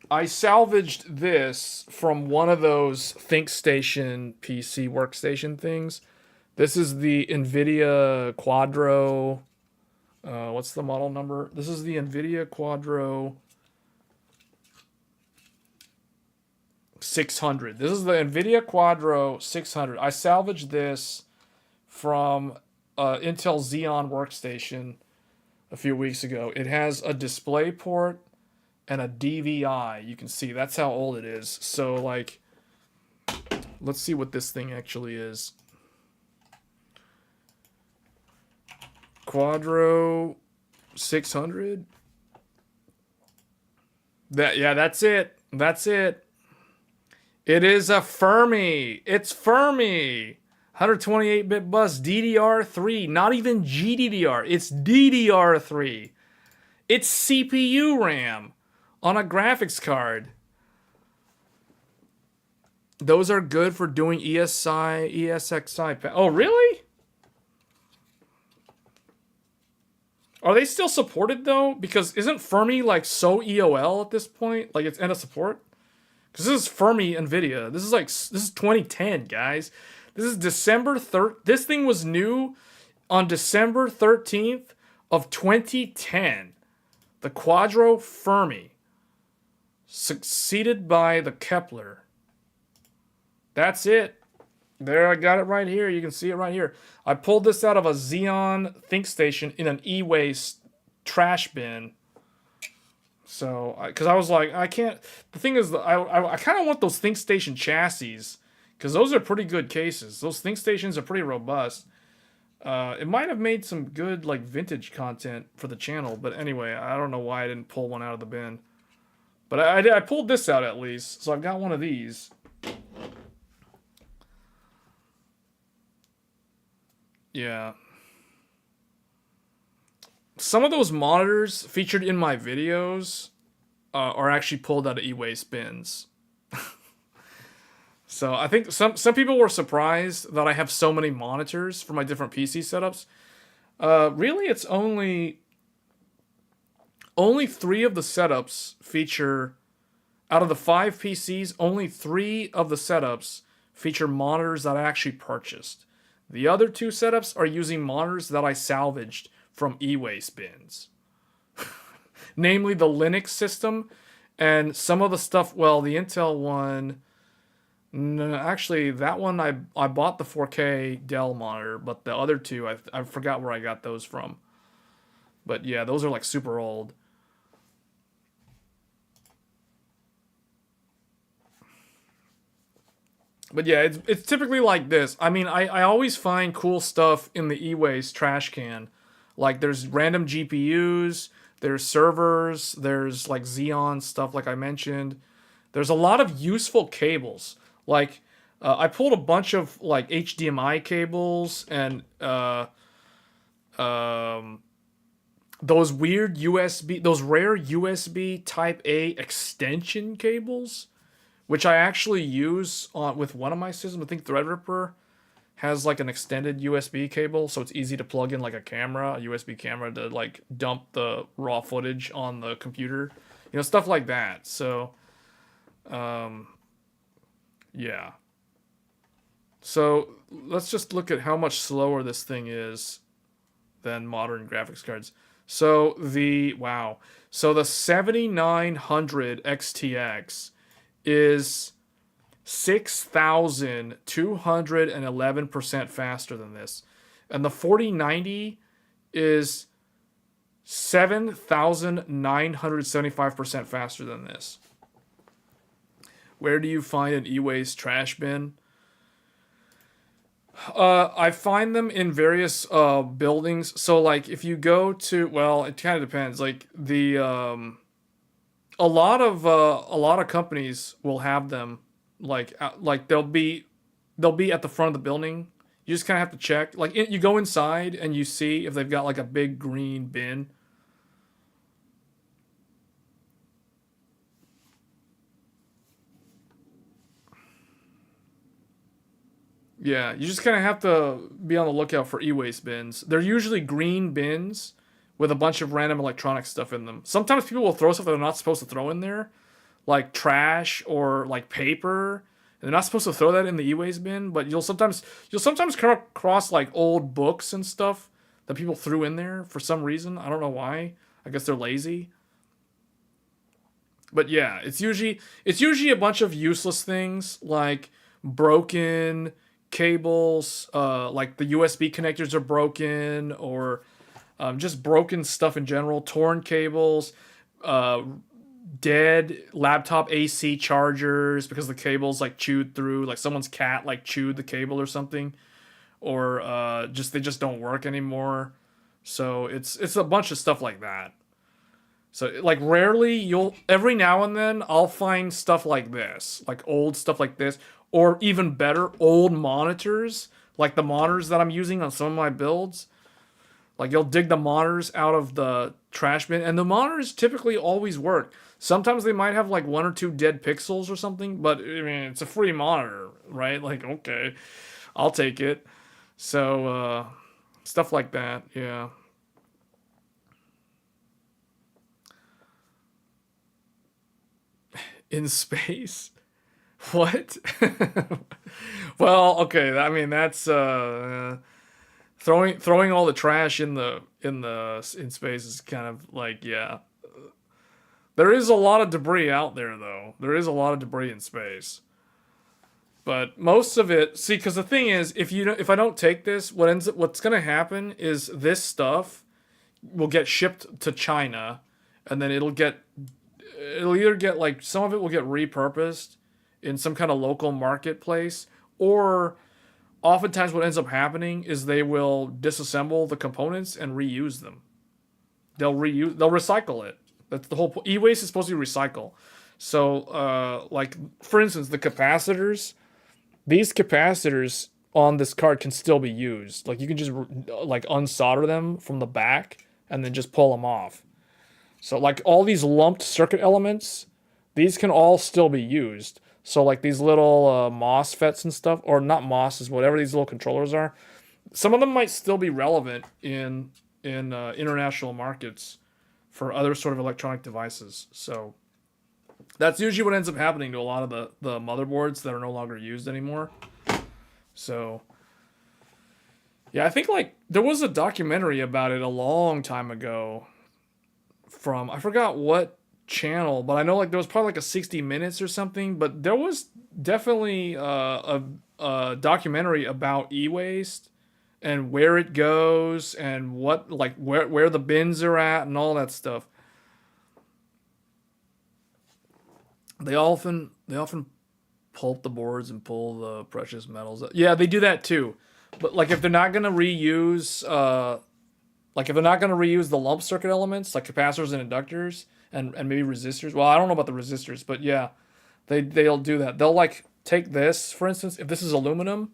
I salvaged this from one of those ThinkStation PC workstation things. This is the NVIDIA Quadro. What's the model number? This is the NVIDIA Quadro 600. This is the NVIDIA Quadro 600. I salvaged this from Intel Xeon workstation a few weeks ago. It has a display port and a DVI. You can see that's how old it is. So like, let's see what this thing actually is. Quadro 600. That's it. That's it. It is a Fermi. It's Fermi. 128-bit bus DDR3, not even GDDR. It's DDR3. It's CPU RAM on a graphics card. Those are good for doing ESI, ESXi. Oh, really? Are they still supported though? Because isn't Fermi like so EOL at this point? Like it's end of support? Because this is Fermi NVIDIA. This is 2010, guys. This is December 3rd. This thing was new on December 13th of 2010. The Quadro Fermi. Succeeded by the Kepler. That's it. There, I got it right here. You can see it right here. I pulled this out of a Xeon ThinkStation in an e-waste trash bin. So, because I was like, I can't. The thing is, I kind of want those ThinkStation chassis because those are pretty good cases. Those ThinkStations are pretty robust. It might have made some good like vintage content for the channel, but anyway, I don't know why I didn't pull one out of the bin. But I pulled this out at least, so I've got one of these. Yeah. Some of those monitors featured in my videos are actually pulled out of e-waste bins. So I think some people were surprised that I have so many monitors for my different PC setups. Really, it's only 3 of the setups feature, out of the 5 PCs, only 3 of the setups feature monitors that I actually purchased. The other 2 setups are using monitors that I salvaged from e-waste bins. Namely the Linux system and some of the stuff, well, the Intel one, no, actually that one I bought the 4K Dell monitor, but the other 2, I forgot where I got those from. But yeah, those are like super old. But yeah, it's typically like this. I mean, I always find cool stuff in the e-waste trash can. Like there's random GPUs, there's servers, there's like Xeon stuff like I mentioned. There's a lot of useful cables. Like I pulled a bunch of like HDMI cables and those weird USB, those rare USB Type A extension cables, which I actually use with one of my systems. I think Threadripper has like an extended USB cable, so it's easy to plug in like a USB camera to like dump the raw footage on the computer, stuff like that. So, yeah. So let's just look at how much slower this thing is than modern graphics cards. So the 7900 XTX is 6,211% faster than this. And the 4090 is 7,975% faster than this. Where do you find an e-waste trash bin? I find them in various buildings. So like if you go to, well, it kind of depends. Like the a lot of companies will have them like they'll be at the front of the building. You just kind of have to check. Like you go inside and you see if they've got like a big green bin. Yeah, you just kind of have to be on the lookout for e-waste bins. They're usually green bins with a bunch of random electronic stuff in them. Sometimes people will throw stuff that they're not supposed to throw in there, like trash or like paper. And they're not supposed to throw that in the e-waste bin, but you'll sometimes come across like old books and stuff that people threw in there for some reason. I don't know why. I guess they're lazy. But yeah, it's usually a bunch of useless things like broken cables, like the USB connectors are broken, or just broken stuff in general, torn cables, dead laptop AC chargers because the cable's like chewed through, like someone's cat like chewed the cable or something, or just they just don't work anymore. So it's a bunch of stuff like that. So like rarely you'll every now and then I'll find stuff like this, like old stuff like this, or even better, old monitors, like the monitors that I'm using on some of my builds. Like you'll dig the monitors out of the trash bin, and the monitors typically always work. Sometimes they might have like one or two dead pixels or something, but I mean it's a free monitor, right? Like okay, I'll take it. So stuff like that, yeah. In space. What? Well, okay. I mean, that's throwing all the trash in space is kind of like yeah. There is a lot of debris out there, though. There is a lot of debris in space, but most of it. See, because the thing is, if I don't take this, what's gonna happen is this stuff will get shipped to China, and then it'll either get like some of it will get repurposed in some kind of local marketplace, or oftentimes what ends up happening is they will disassemble the components and reuse them. They'll recycle it. That's the whole point. E-waste is supposed to be recycle. So like for instance the capacitors, these capacitors on this card can still be used. Like you can just like unsolder them from the back and then just pull them off. So like all these lumped circuit elements, these can all still be used. So like these little MOSFETs and stuff, or not MOSs, whatever these little controllers are, some of them might still be relevant in international markets for other sort of electronic devices. So that's usually what ends up happening to a lot of the motherboards that are no longer used anymore. So yeah, I think like there was a documentary about it a long time ago from I forgot what channel, but I know like there was probably like a 60 minutes or something, but there was definitely a documentary about e-waste and where it goes and what like where the bins are at and all that stuff. They often pulp the boards and pull the precious metals. Yeah, they do that too. But like if they're not gonna reuse like if they're not gonna reuse the lump circuit elements like capacitors and inductors and maybe resistors. Well, I don't know about the resistors, but yeah, they'll do that. They'll like take this, for instance, if this is aluminum.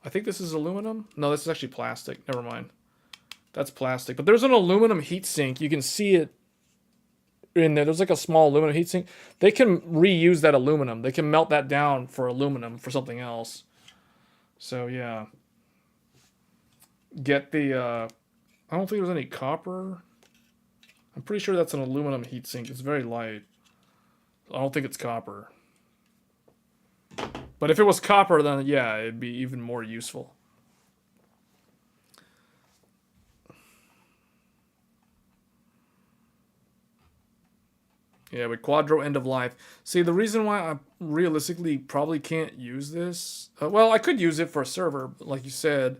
I think this is aluminum. No, this is actually plastic. Never mind. That's plastic. But there's an aluminum heatsink. You can see it in there. There's like a small aluminum heatsink. They can reuse that aluminum. They can melt that down for aluminum for something else. So yeah. Get the I don't think there's any copper. I'm pretty sure that's an aluminum heatsink. It's very light. I don't think it's copper. But if it was copper, then yeah, it'd be even more useful. Yeah, but Quadro end of life. See, the reason why I realistically probably can't use this... well, I could use it for a server, but like you said.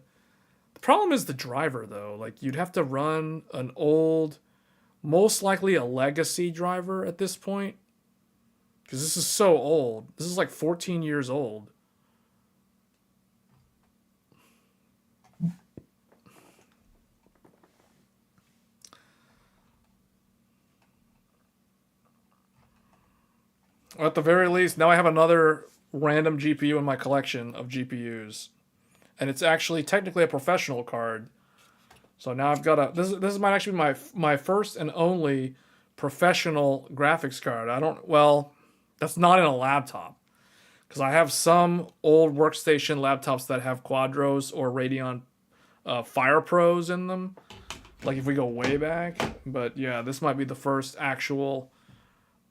The problem is the driver, though. Like, you'd have to run an old... most likely a legacy driver at this point. Because this is so old. This is like 14 years old. Or at the very least, now I have another random GPU in my collection of GPUs. And it's actually technically a professional card. So now I've got a... This might actually be my first and only professional graphics card. I don't... Well, that's not in a laptop. Because I have some old workstation laptops that have Quadros or Radeon Fire Pros in them. Like if we go way back. But yeah, this might be the first actual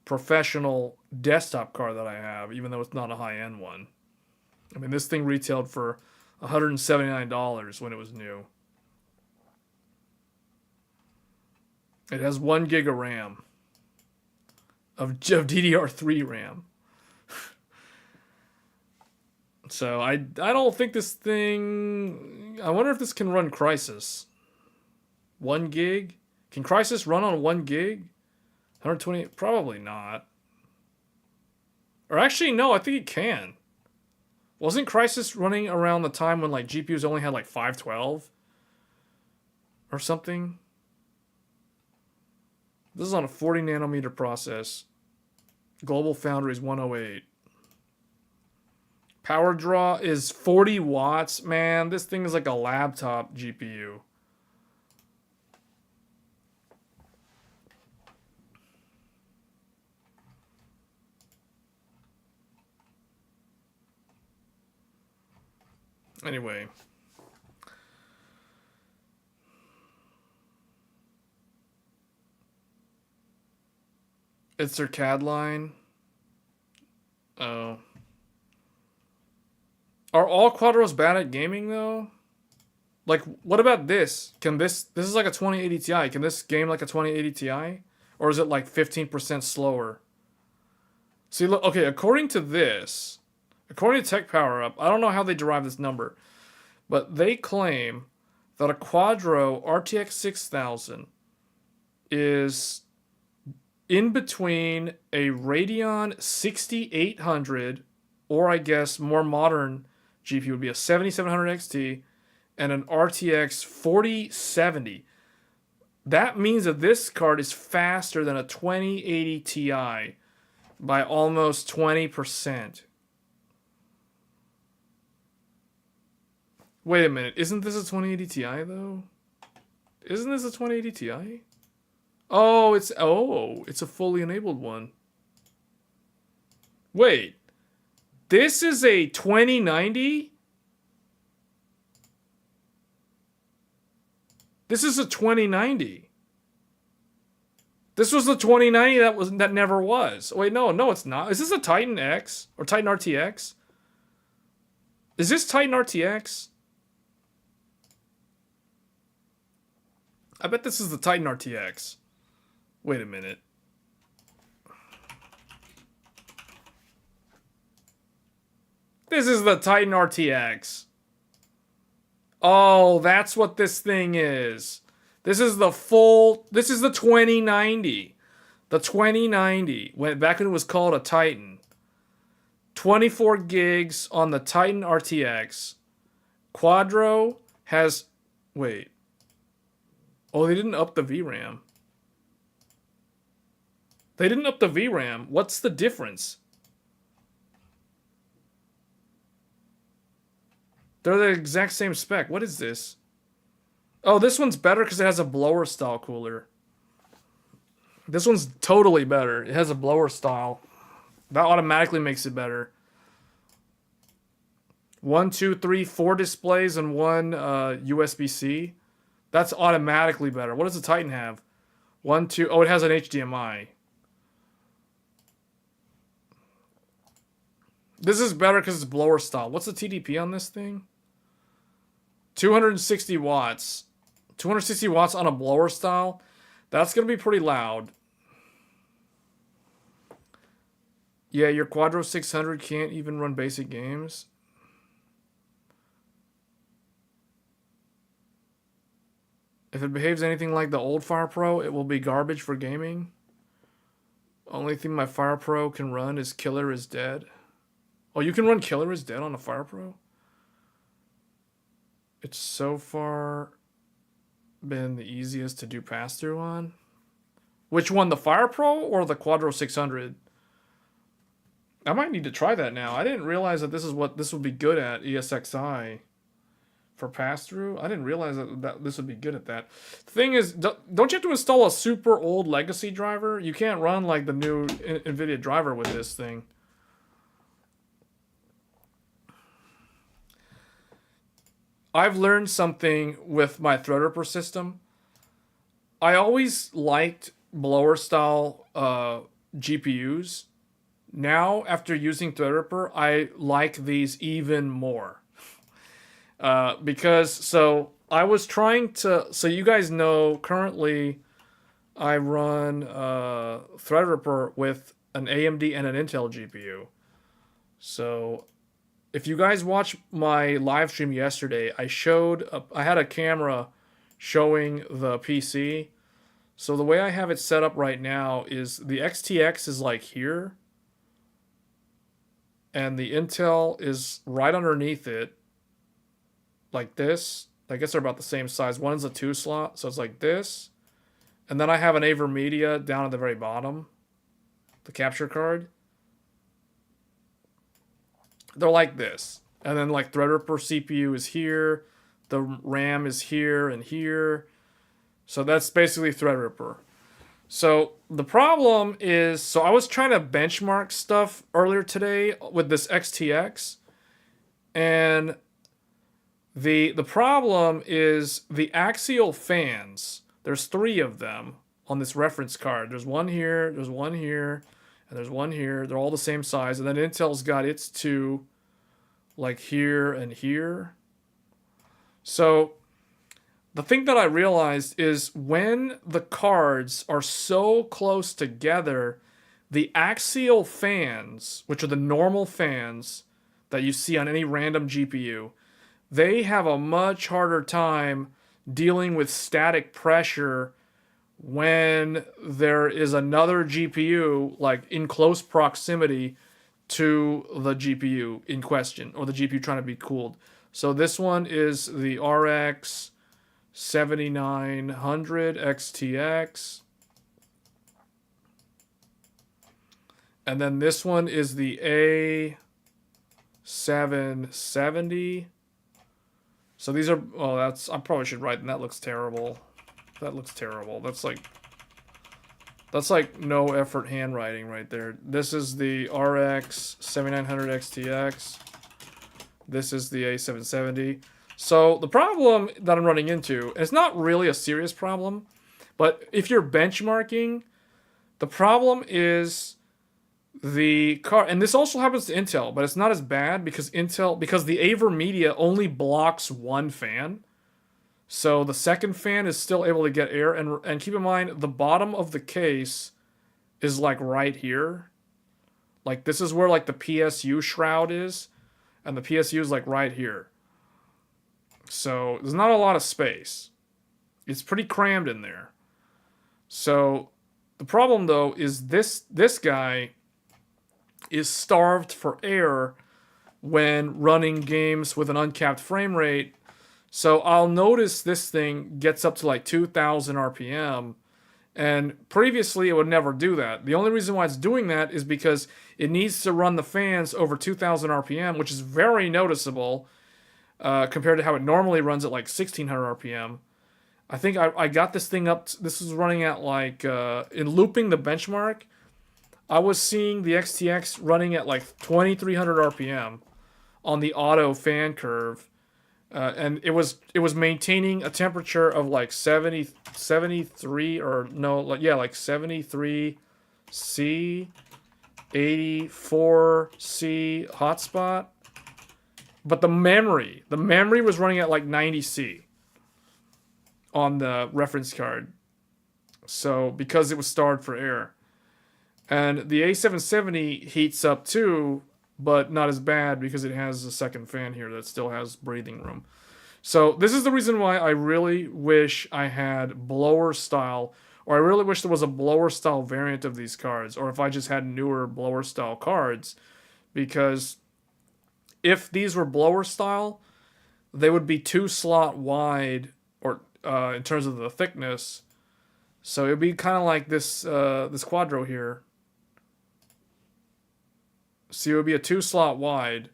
professional desktop card that I have, even though it's not a high-end one. I mean, this thing retailed for $179 when it was new. It has 1 gig of RAM. Of DDR3 RAM. So I don't think this thing... I wonder if this can run Crysis. 1 gig? Can Crysis run on 1 gig? 120, probably not. Or actually, no, I think it can. Wasn't Crysis running around the time when like GPUs only had like 512 or something? This is on a 40 nanometer process. Global Foundries 108. Power draw is 40 watts. Man, this thing is like a laptop GPU. Anyway. It's their CAD line. Oh. Are all Quadros bad at gaming though? Like, what about this? Can this is like a 2080 Ti. Can this game like a 2080 Ti? Or is it like 15% slower? See, look, okay, according to this, according to Tech Power Up, I don't know how they derive this number, but they claim that a Quadro RTX 6000 is in between a Radeon 6800, or I guess more modern GPU would be a 7700 XT, and an RTX 4070. That means that this card is faster than a 2080 Ti by almost 20%. Wait a minute, isn't this a 2080 Ti though? Isn't this a 2080 Ti? Oh, it's a fully enabled one. Wait. This is a 2090? This is a 2090. This was the 2090 that never was. Wait, no, it's not. Is this a Titan X or Titan RTX? Is this Titan RTX? I bet this is the Titan RTX. Wait a minute. This is the Titan RTX. Oh, that's what this thing is. This is the 2090. The 2090. Back when it was called a Titan. 24 gigs on the Titan RTX. Quadro has... Wait. Oh, they didn't up the VRAM. They didn't up the VRAM. What's the difference? They're the exact same spec. What is this? Oh, this one's better because it has a blower style cooler. This one's totally better. It has a blower style. That automatically makes it better. 1, 2, 3, 4 displays and one USB-C. That's automatically better. What does the Titan have? 1, 2. Oh, it has an HDMI. This is better because it's blower style. What's the TDP on this thing? 260 watts. 260 watts on a blower style. That's going to be pretty loud. Yeah, your Quadro 600 can't even run basic games. If it behaves anything like the old Fire Pro, it will be garbage for gaming. Only thing my Fire Pro can run is Killer is Dead. Oh, you can run Killer is Dead on a Fire Pro? It's so far been the easiest to do pass-through on. Which one, the Fire Pro or the Quadro 600? I might need to try that now. I didn't realize that this is what this would be good at, ESXi. For pass-through? I didn't realize that this would be good at that. Thing is, don't you have to install a super old legacy driver? You can't run like the new NVIDIA driver with this thing. I've learned something with my Threadripper system. I always liked blower style GPUs. Now, after using Threadripper, I like these even more. Because, so, I was trying to... So, you guys know, currently, I run Threadripper with an AMD and an Intel GPU. So... If you guys watch my live stream yesterday, I had a camera showing the PC, So the way I have it set up right now is the XTX is like here, and the Intel is right underneath it, like this. I guess they're about the same size. One's a 2 slot, so it's like this. And then I have an AverMedia down at the very bottom, the capture card. They're like this. And then like Threadripper CPU is here, the RAM is here and here. So that's basically Threadripper. So the problem is, so I was trying to benchmark stuff earlier today with this XTX, and the problem is the axial fans. There's 3 of them on this reference card. There's one here, there's one here, and there's one here. They're all the same size, and then Intel's got its 2 like here and here. So the thing that I realized is when the cards are so close together, the axial fans, which are the normal fans that you see on any random GPU, they have a much harder time dealing with static pressure when there is another GPU like in close proximity to the GPU in question, or the GPU trying to be cooled. So this one is the RX 7900 XTX. And then this one is the A770. So these are, oh, that's, I probably should write, and that looks terrible. That looks terrible. That's like no effort handwriting right there. This is the RX 7900 XTX. This is the A770. So the problem that I'm running into, and it's not really a serious problem, but if you're benchmarking, the problem is the car, and this also happens to Intel, but it's not as bad because the AverMedia only blocks one fan. So the second fan is still able to get air, and keep in mind the bottom of the case is like right here. Like this is where like the PSU shroud is, and the PSU is like right here. So there's not a lot of space. It's pretty crammed in there. So the problem though is this guy is starved for air when running games with an uncapped frame rate. So I'll notice this thing gets up to like 2,000 RPM, and previously it would never do that. The only reason why it's doing that is because it needs to run the fans over 2,000 RPM, which is very noticeable compared to how it normally runs at like 1,600 RPM. I think I got this thing up, this was running at like, in looping the benchmark, I was seeing the XTX running at like 2,300 RPM on the auto fan curve. And it was maintaining a temperature of like 73 or no, like, yeah, like 73 C, 84 C hotspot. But the memory was running at like 90 C on the reference card. So because it was starved for air. And the A770 heats up too, but not as bad because it has a second fan here that still has breathing room. So this is the reason why I really wish I had blower style, or I really wish there was a blower style variant of these cards, or if I just had newer blower style cards, because if these were blower style, they would be 2 slot wide, or in terms of the thickness. So it would be kind of like this this Quadro here. So it would be a 2 slot wide,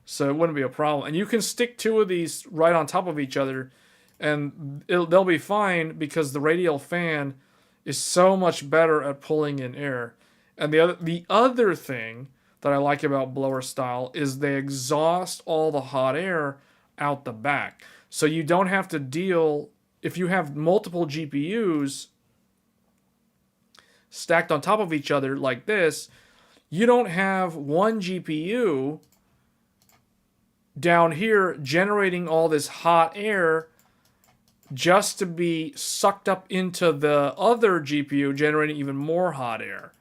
so it wouldn't be a problem. And you can stick 2 of these right on top of each other, and they'll be fine because the radial fan is so much better at pulling in air. And the other thing that I like about blower style is they exhaust all the hot air out the back. So you don't have to deal, if you have multiple GPUs stacked on top of each other like this, you don't have one GPU down here generating all this hot air just to be sucked up into the other GPU generating even more hot air.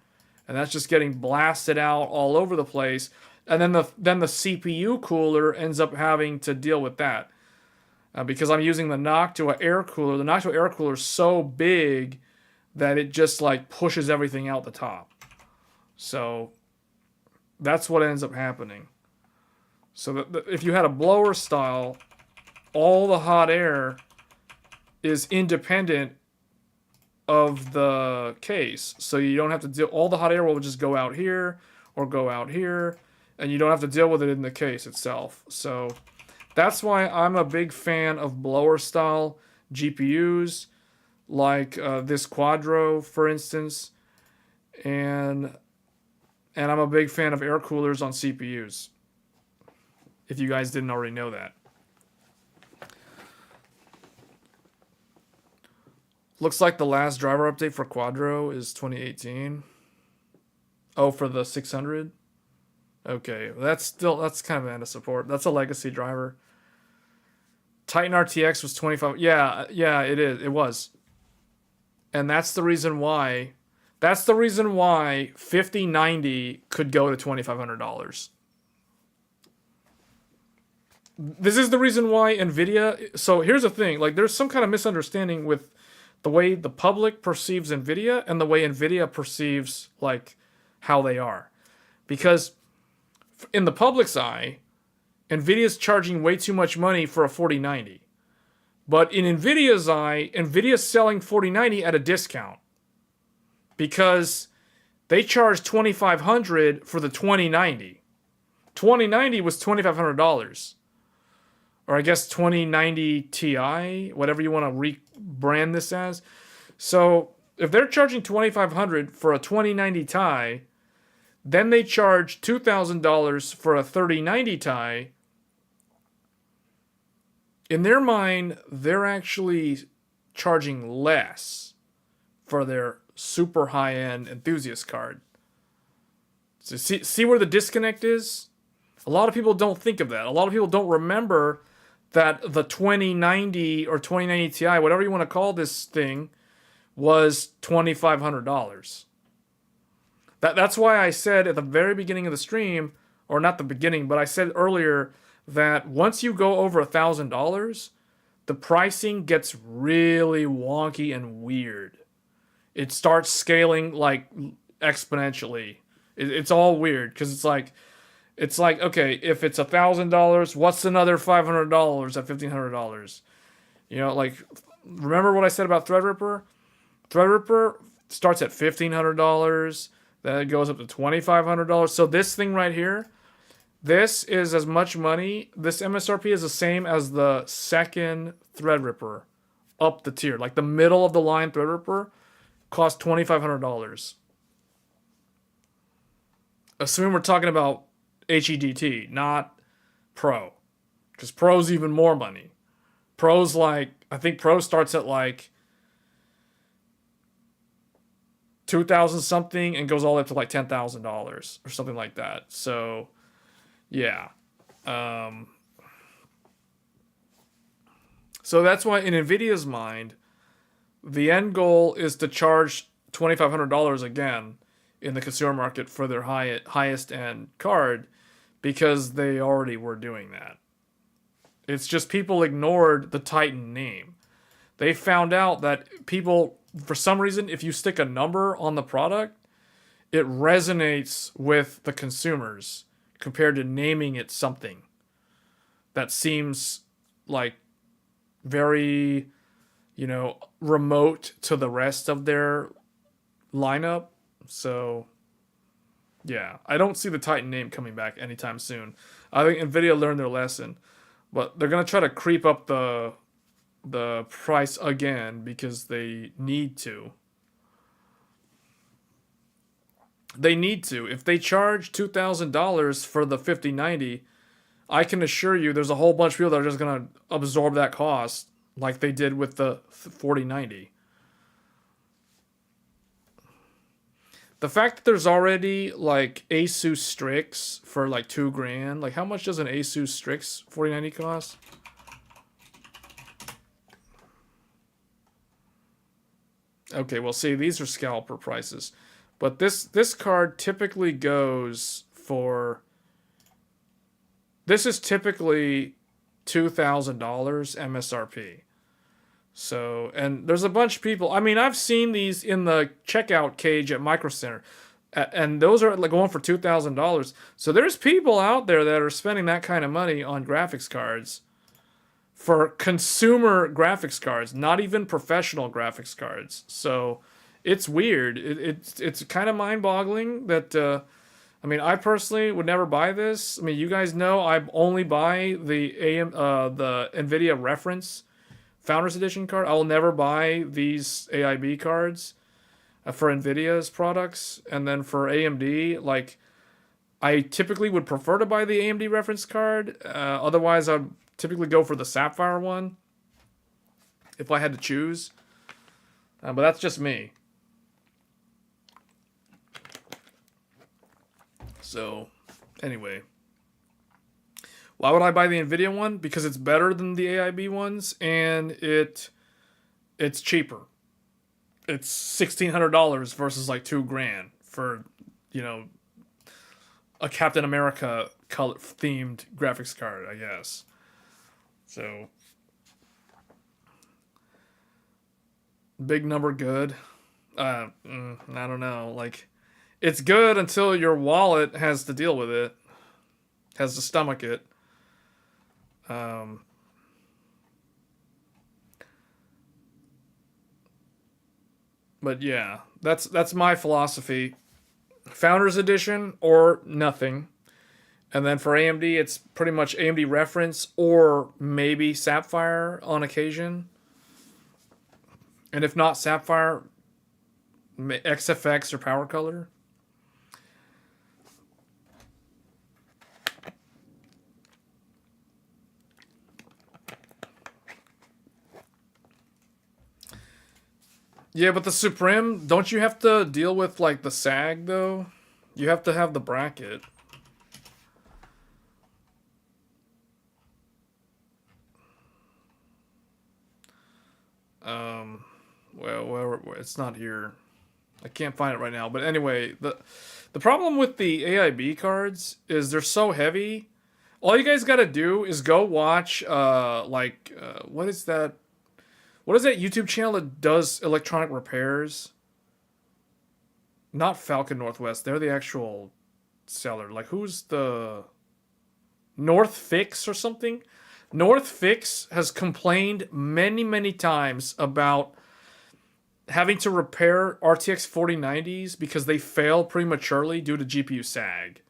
And that's just getting blasted out all over the place. And then the CPU cooler ends up having to deal with that. because I'm using the Noctua air cooler. The Noctua air cooler is so big that it just like pushes everything out the top. So that's what ends up happening. So if you had a blower style, all the hot air is independent of the case. So you don't have to deal, all the hot air will just go out here or go out here, and you don't have to deal with it in the case itself. So that's why I'm a big fan of blower style GPUs, like this Quadro, for instance, and I'm a big fan of air coolers on CPUs, if you guys didn't already know that. Looks like the last driver update for Quadro is 2018. Oh, for the 600? Okay, that's kind of end of support. That's a legacy driver. Titan RTX was 25. Yeah, it is. It was. And that's the reason why 5090 could go to $2,500. This is the reason why Nvidia. So here's the thing: like, there's some kind of misunderstanding with the way the public perceives Nvidia and the way Nvidia perceives like how they are, because in the public's eye, Nvidia's charging way too much money for a 4090. But in Nvidia's eye, Nvidia's selling 4090 at a discount because they charge $2,500 for the 2090. 2090 was $2,500. Or I guess 2090 Ti, whatever you want to rebrand this as. So if they're charging $2,500 for a 2090 Ti, then they charge $2,000 for a 3090 Ti. In their mind, they're actually charging less for their super high-end enthusiast card. So see where the disconnect is? A lot of people don't think of that. A lot of people don't remember that the 2090 or 2090 Ti, whatever you want to call this thing, was $2,500. That's why I said at the very beginning of the stream, or not the beginning, but I said earlier that once you go over $1,000, the pricing gets really wonky and weird. It starts scaling like exponentially. It's all weird because it's like, okay, if it's $1,000, what's another $500 at $1,500? You know, like, remember what I said about Threadripper? Threadripper starts at $1,500, then it goes up to $2,500. So this thing right here, this is as much money. This MSRP is the same as the second Threadripper up the tier. Like the middle of the line Threadripper costs $2,500. Assuming we're talking about HEDT, not Pro. Because Pro's even more money. Pro's like, I think Pro starts at like 2,000 something and goes all the way up to like $10,000 or something like that. So, yeah. So that's why in Nvidia's mind, the end goal is to charge $2,500 again in the consumer market for their highest end card, because they already were doing that. It's just people ignored the Titan name. They found out that people, for some reason, if you stick a number on the product, it resonates with the consumers compared to naming it something that seems like very, remote to the rest of their lineup. So, yeah, I don't see the Titan name coming back anytime soon. I think Nvidia learned their lesson, but they're gonna try to creep up the price again because they need to. They need to. If they charge $2,000 for the 5090, I can assure you there's a whole bunch of people that are just gonna absorb that cost like they did with the 4090. The fact that there's already like Asus Strix for like $2,000, like how much does an Asus Strix 4090 cost? Okay, well, see, these are scalper prices, but this card typically goes for. This is typically $2,000 MSRP. So, and there's a bunch of people. I mean, I've seen these in the checkout cage at Micro Center, and those are like going for $2,000. So there's people out there that are spending that kind of money on graphics cards for consumer graphics cards, not even professional graphics cards. So it's weird. It's kind of mind-boggling that. I mean, I personally would never buy this. I mean, you guys know I only buy the NVIDIA reference Founders Edition card. I will never buy these AIB cards for NVIDIA's products. And then for AMD, like, I typically would prefer to buy the AMD reference card. Otherwise, I'd typically go for the Sapphire one if I had to choose. But that's just me. So, anyway. Why would I buy the NVIDIA one? Because it's better than the AIB ones, and it's cheaper. It's $1,600 versus like $2,000 for, you know, a Captain America color themed graphics card, I guess. So, big number good. I don't know. Like, it's good until your wallet has to deal with it, has to stomach it. But yeah, that's my philosophy. Founders Edition or nothing. And then for AMD, it's pretty much AMD reference or maybe Sapphire on occasion. And if not Sapphire, XFX or Power Color. Yeah, but the Supreme, don't you have to deal with like the sag though? You have to have the bracket. Well, it's not here. I can't find it right now. But anyway, the problem with the AIB cards is they're so heavy. All you guys got to do is go watch what is that? What is that YouTube channel that does electronic repairs? Not Falcon Northwest. They're the actual seller. Like, who's the... North Fix or something? North Fix has complained many, many times about having to repair RTX 4090s because they fail prematurely due to GPU sag.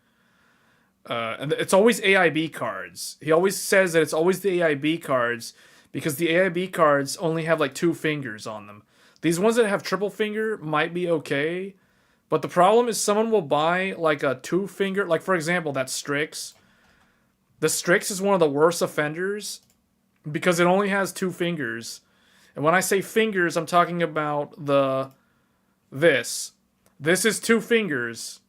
And it's always AIB cards. He always says that it's always the AIB cards because the AIB cards only have like 2 fingers on them. These ones that have triple finger might be okay, but the problem is someone will buy like a 2 finger, like for example, that Strix. The Strix is one of the worst offenders because it only has 2 fingers. And when I say fingers, I'm talking about this. This is 2 fingers.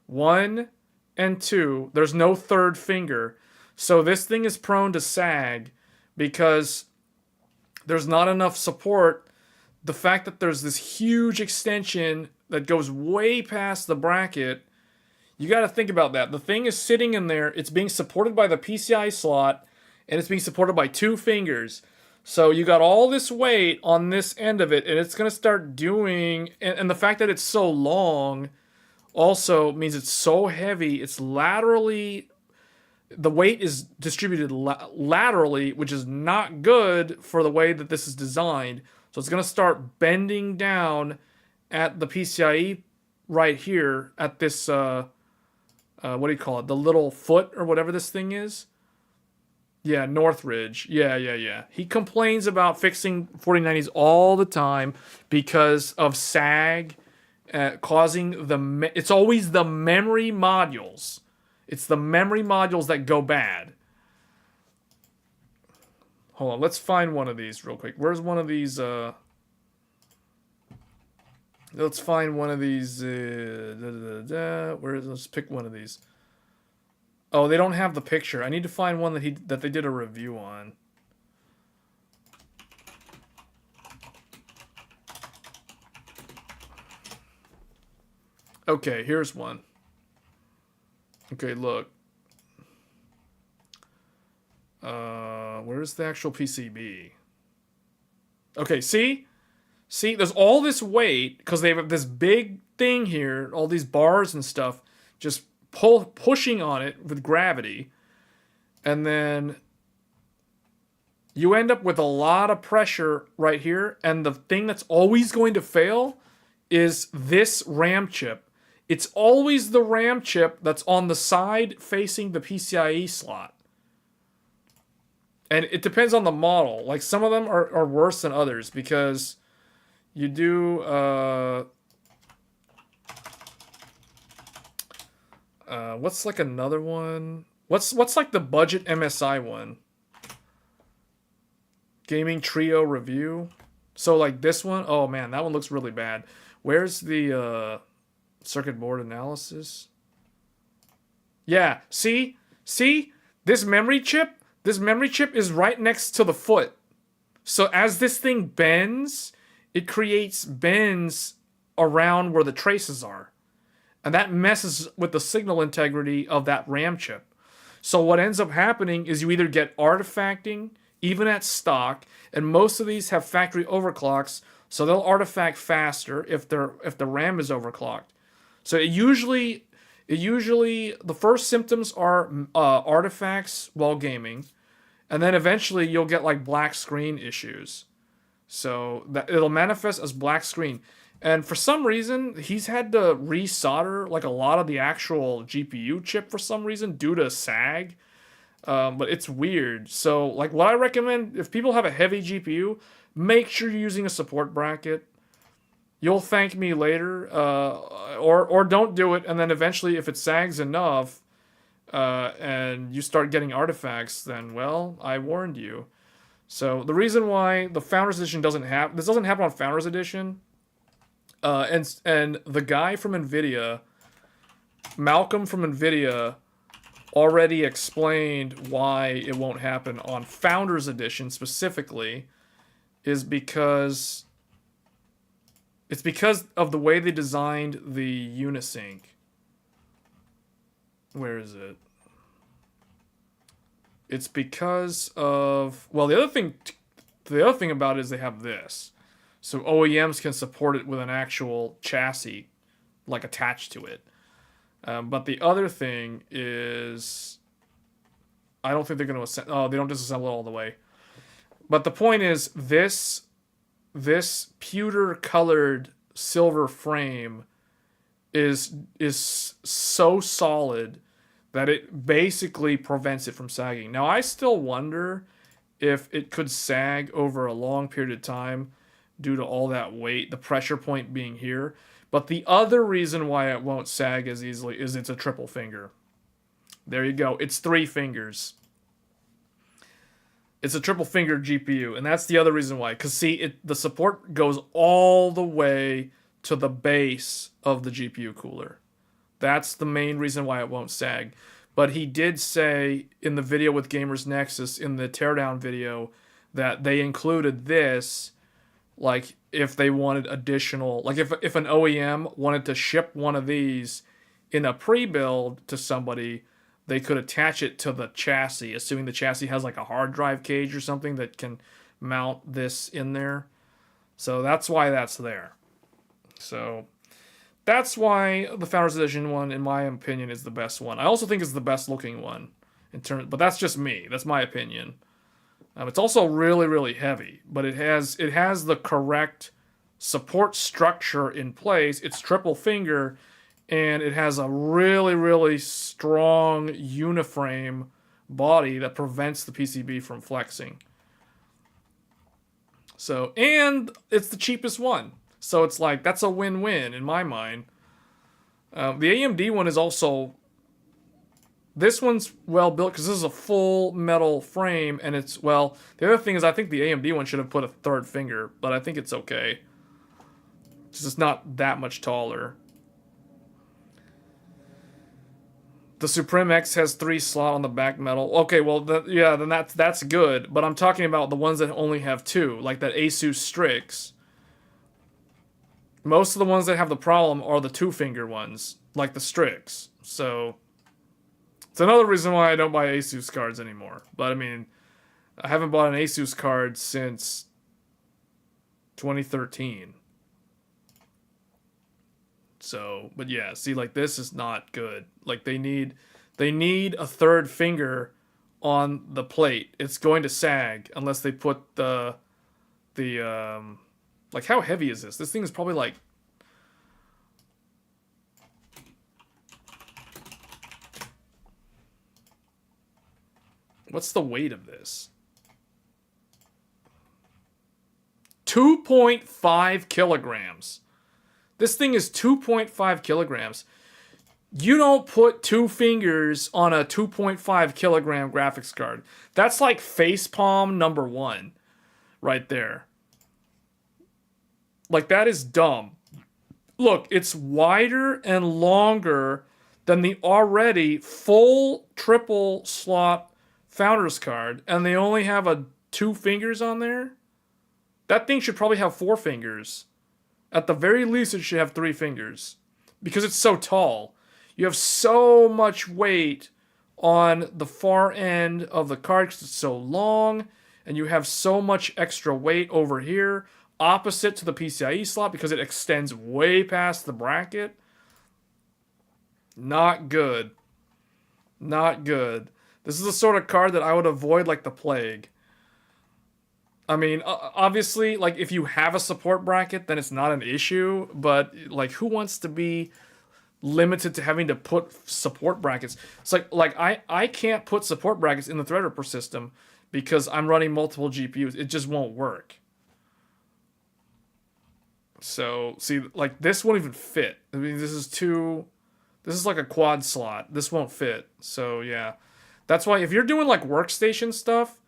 1 and 2. There's no third finger. So this thing is prone to sag because there's not enough support. The fact that there's this huge extension that goes way past the bracket, you got to think about that. The thing is sitting in there. It's being supported by the PCI slot, and it's being supported by 2 fingers. So you got all this weight on this end of it, and it's going to start doing... And the fact that it's so long also means it's so heavy. It's laterally... The weight is distributed laterally, which is not good for the way that this is designed. So it's going to start bending down at the PCIe right here at this, what do you call it? The little foot or whatever this thing is. Yeah, Northridge. Yeah. He complains about fixing 4090s all the time because of sag causing the... It's always the memory modules. It's the memory modules that go bad. Hold on, let's find one of these real quick. Where's one of these? Let's find one of these. Let's pick one of these. Oh, they don't have the picture. I need to find one that they did a review on. Okay, here's one. Okay, look. What Where's the actual PCB? Okay, see? See, there's all this weight because they have this big thing here, all these bars and stuff, just pushing on it with gravity. And then you end up with a lot of pressure right here. And the thing that's always going to fail is this RAM chip. It's always the RAM chip that's on the side facing the PCIe slot. And it depends on the model. Like, some of them are worse than others because you do... what's like another one? What's like the budget MSI one? Gaming Trio Review. So like this one, oh man, that one looks really bad. Where's the circuit board analysis? Yeah, see? This memory chip is right next to the foot. So as this thing bends, it creates bends around where the traces are. And that messes with the signal integrity of that RAM chip. So what ends up happening is you either get artifacting, even at stock, and most of these have factory overclocks, so they'll artifact faster if the RAM is overclocked. So it usually the first symptoms are artifacts while gaming, and then eventually you'll get like black screen issues. So that it'll manifest as black screen. And for some reason, he's had to resolder like a lot of the actual GPU chip for some reason due to sag. But it's weird. So like what I recommend, if people have a heavy GPU, make sure you're using a support bracket. You'll thank me later. Or don't do it. And then eventually if it sags enough and you start getting artifacts, then, well, I warned you. So the reason why the Founders Edition doesn't happen on Founders Edition. And the guy from NVIDIA, Malcolm from NVIDIA, already explained why it won't happen on Founders Edition specifically, is because it's because of the way they designed the Unisync. Where is it? It's because of, well, the other thing about it is they have this. So OEMs can support it with an actual chassis, like, attached to it. But the other thing is, I don't think they're going to they don't disassemble it all the way. But the point is, this pewter-colored silver frame is so solid that it basically prevents it from sagging. Now, I still wonder if it could sag over a long period of time due to all that weight, the pressure point being here. But the other reason why it won't sag as easily is it's a triple finger. There you go. It's 3 fingers. It's a triple finger GPU, and that's the other reason why. Because, see, the support goes all the way to the base of the GPU cooler. That's the main reason why it won't sag. But he did say in the video with Gamers Nexus, in the teardown video, that they included this, like, if they wanted additional, like if an OEM wanted to ship one of these in a pre-build to somebody, they could attach it to the chassis, assuming the chassis has like a hard drive cage or something that can mount this in there. So that's why that's there. So that's why the Founders Edition one, in my opinion, is the best one. I also think it's the best looking one, but that's just me. That's my opinion. It's also really, really heavy, but it has the correct support structure in place. It's triple finger, and it has a really, really strong uniframe body that prevents the PCB from flexing. So, and it's the cheapest one. So it's like, that's a win-win in my mind. The AMD one is also... This one's well built because this is a full metal frame, and it's, well, the other thing is I think the AMD one should have put a 3rd finger, but I think it's okay. It's just not that much taller. The Supreme X has 3 slot on the back metal. Okay, well, yeah, then that's good, but I'm talking about the ones that only have 2, like that Asus Strix. Most of the ones that have the problem are the 2-finger ones, like the Strix. So it's another reason why I don't buy Asus cards anymore. But I mean, I haven't bought an Asus card since 2013. So, but yeah, see, like this is not good. Like they need a third finger on the plate. It's going to sag unless they put the like how heavy is this? This thing is probably like what's the weight of this? 2.5 kilograms. This thing is 2.5 kilograms. You don't put two fingers on a 2.5 kilogram graphics card. That's like facepalm number 1 right there. Like, that is dumb. Look, it's wider and longer than the already full triple slot Founders card, and they only have a 2 fingers on there? That thing should probably have 4 fingers. At the very least, it should have 3 fingers. Because it's so tall. You have so much weight on the far end of the card because it's so long. And you have so much extra weight over here. Opposite to the PCIe slot because it extends way past the bracket. Not good. Not good. This is the sort of card that I would avoid like the plague. I mean, obviously, like, if you have a support bracket, then it's not an issue. But, like, who wants to be limited to having to put support brackets? It's like I can't put support brackets in the Threadripper system because I'm running multiple GPUs. It just won't work. So, see, like, this won't even fit. I mean, this is like a quad slot. This won't fit. So, yeah. That's why if you're doing, like, workstation stuff,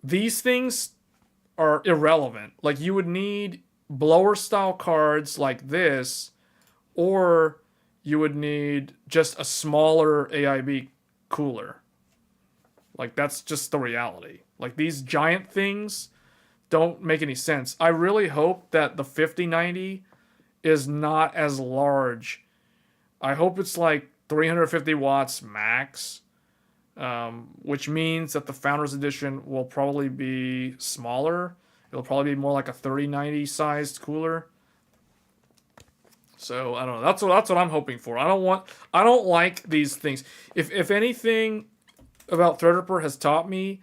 these things are irrelevant. Like, you would need blower style cards like this, or you would need just a smaller AIB cooler. Like, that's just the reality. Like, these giant things don't make any sense. I really hope that the 5090 is not as large. I hope it's like 350 watts max. Which means that the Founders Edition will probably be smaller. It'll probably be more like a 3090 sized cooler. So I don't know. That's what I'm hoping for. I don't like these things. If anything about Threadripper has taught me,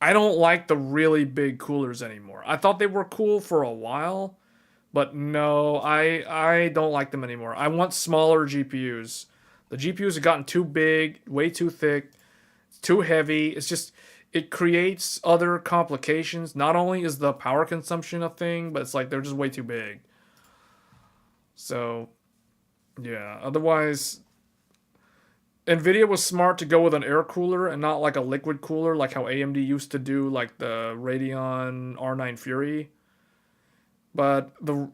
I don't like the really big coolers anymore. I thought they were cool for a while, but no, I don't like them anymore. I want smaller GPUs. The GPUs have gotten too big, way too thick. Too heavy. It's just, it creates other complications. Not only is the power consumption a thing, but it's like they're just way too big. So, yeah. Otherwise, NVIDIA was smart to go with an air cooler and not like a liquid cooler like how AMD used to do, like the Radeon R9 Fury. But the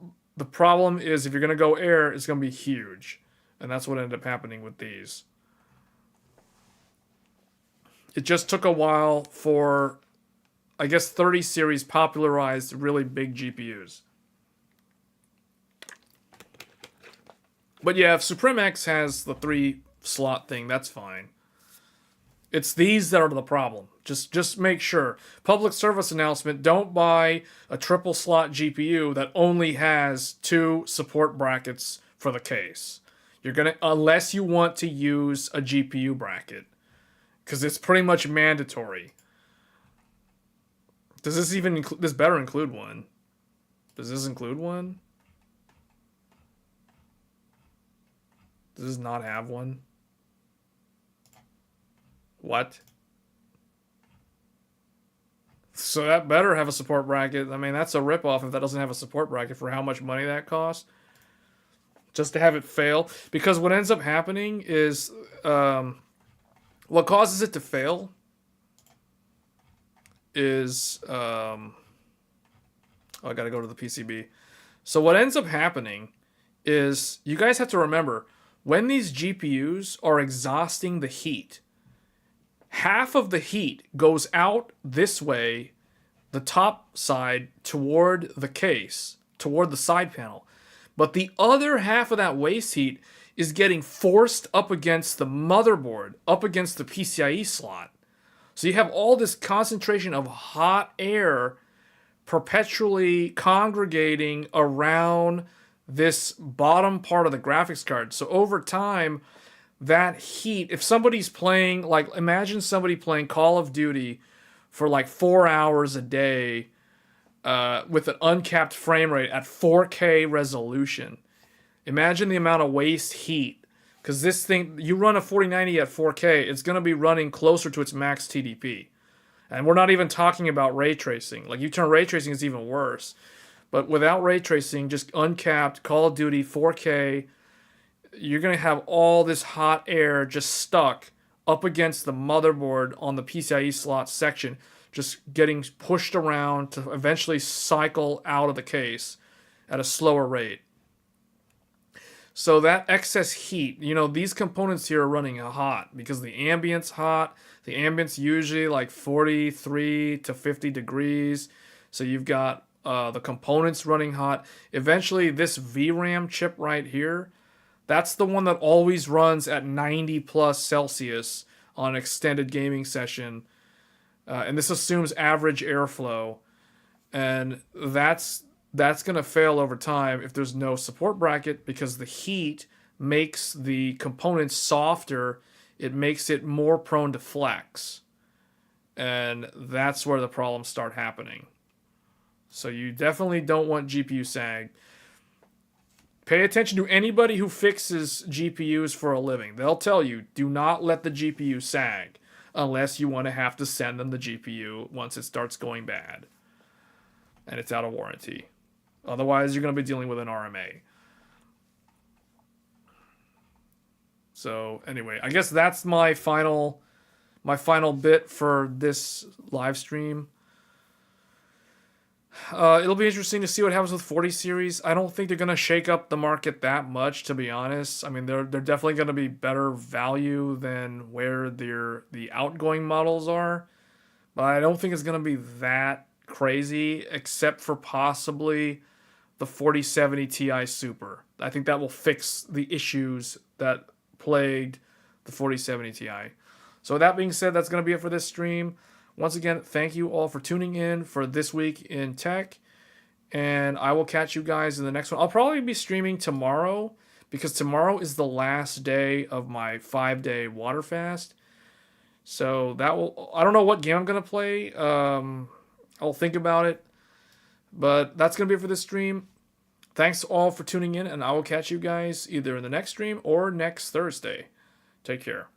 problem is if you're going to go air, it's going to be huge. And that's what ended up happening with these. It just took a while for, I guess, 30 series popularized really big GPUs. But yeah, if Supreme X has the 3 slot thing, that's fine. It's these that are the problem. Just make sure. Public service announcement, don't buy a triple slot GPU that only has 2 support brackets for the case. You're gonna, unless you want to use a GPU bracket. Because it's pretty much mandatory. Does this even include... This better include one. Does this include one? Does this not have one? What? So that better have a support bracket. I mean, that's a ripoff if that doesn't have a support bracket for how much money that costs. Just to have it fail. Because what ends up happening is... what causes it to fail is... I gotta go to the PCB. So what ends up happening is... You guys have to remember, when these GPUs are exhausting the heat, half of the heat goes out this way, the top side, toward the case, toward the side panel. But the other half of that waste heat is getting forced up against the motherboard, up against the PCIe slot. So you have all this concentration of hot air perpetually congregating around this bottom part of the graphics card. So over time, that heat, if somebody's playing, like imagine somebody playing Call of Duty for like 4 hours a day with an uncapped frame rate at 4K resolution. Imagine the amount of waste heat. Because this thing, you run a 4090 at 4K, it's going to be running closer to its max TDP. And we're not even talking about ray tracing. Like, you turn ray tracing, it's even worse. But without ray tracing, just uncapped Call of Duty 4K, you're going to have all this hot air just stuck up against the motherboard on the PCIe slot section, just getting pushed around to eventually cycle out of the case at a slower rate. So that excess heat, these components here are running hot because the ambient's hot. The ambient's usually like 43 to 50 degrees. So you've got the components running hot. Eventually, this VRAM chip right here, that's the one that always runs at 90 plus Celsius on an extended gaming session. And this assumes average airflow. And that's going to fail over time if there's no support bracket, because the heat makes the components softer. It makes it more prone to flex. And that's where the problems start happening. So you definitely don't want GPU sag. Pay attention to anybody who fixes GPUs for a living. They'll tell you, do not let the GPU sag unless you want to have to send them the GPU once it starts going bad and it's out of warranty. Otherwise, you're going to be dealing with an RMA. So anyway, I guess that's my final bit for this live stream. It'll be interesting to see what happens with 40 series. I don't think they're going to shake up the market that much, to be honest. I mean, they're definitely going to be better value than where the outgoing models are. But I don't think it's going to be that crazy, except for possibly the 4070 Ti Super. I think that will fix the issues that plagued the 4070 Ti. So with that being said, that's going to be it for this stream. Once again, thank you all for tuning in for This Week in Tech. And I will catch you guys in the next one. I'll probably be streaming tomorrow, because tomorrow is the last day of my 5-day water fast. So I don't know what game I'm going to play. I'll think about it. But that's going to be it for this stream. Thanks all for tuning in, and I will catch you guys either in the next stream or next Thursday. Take care.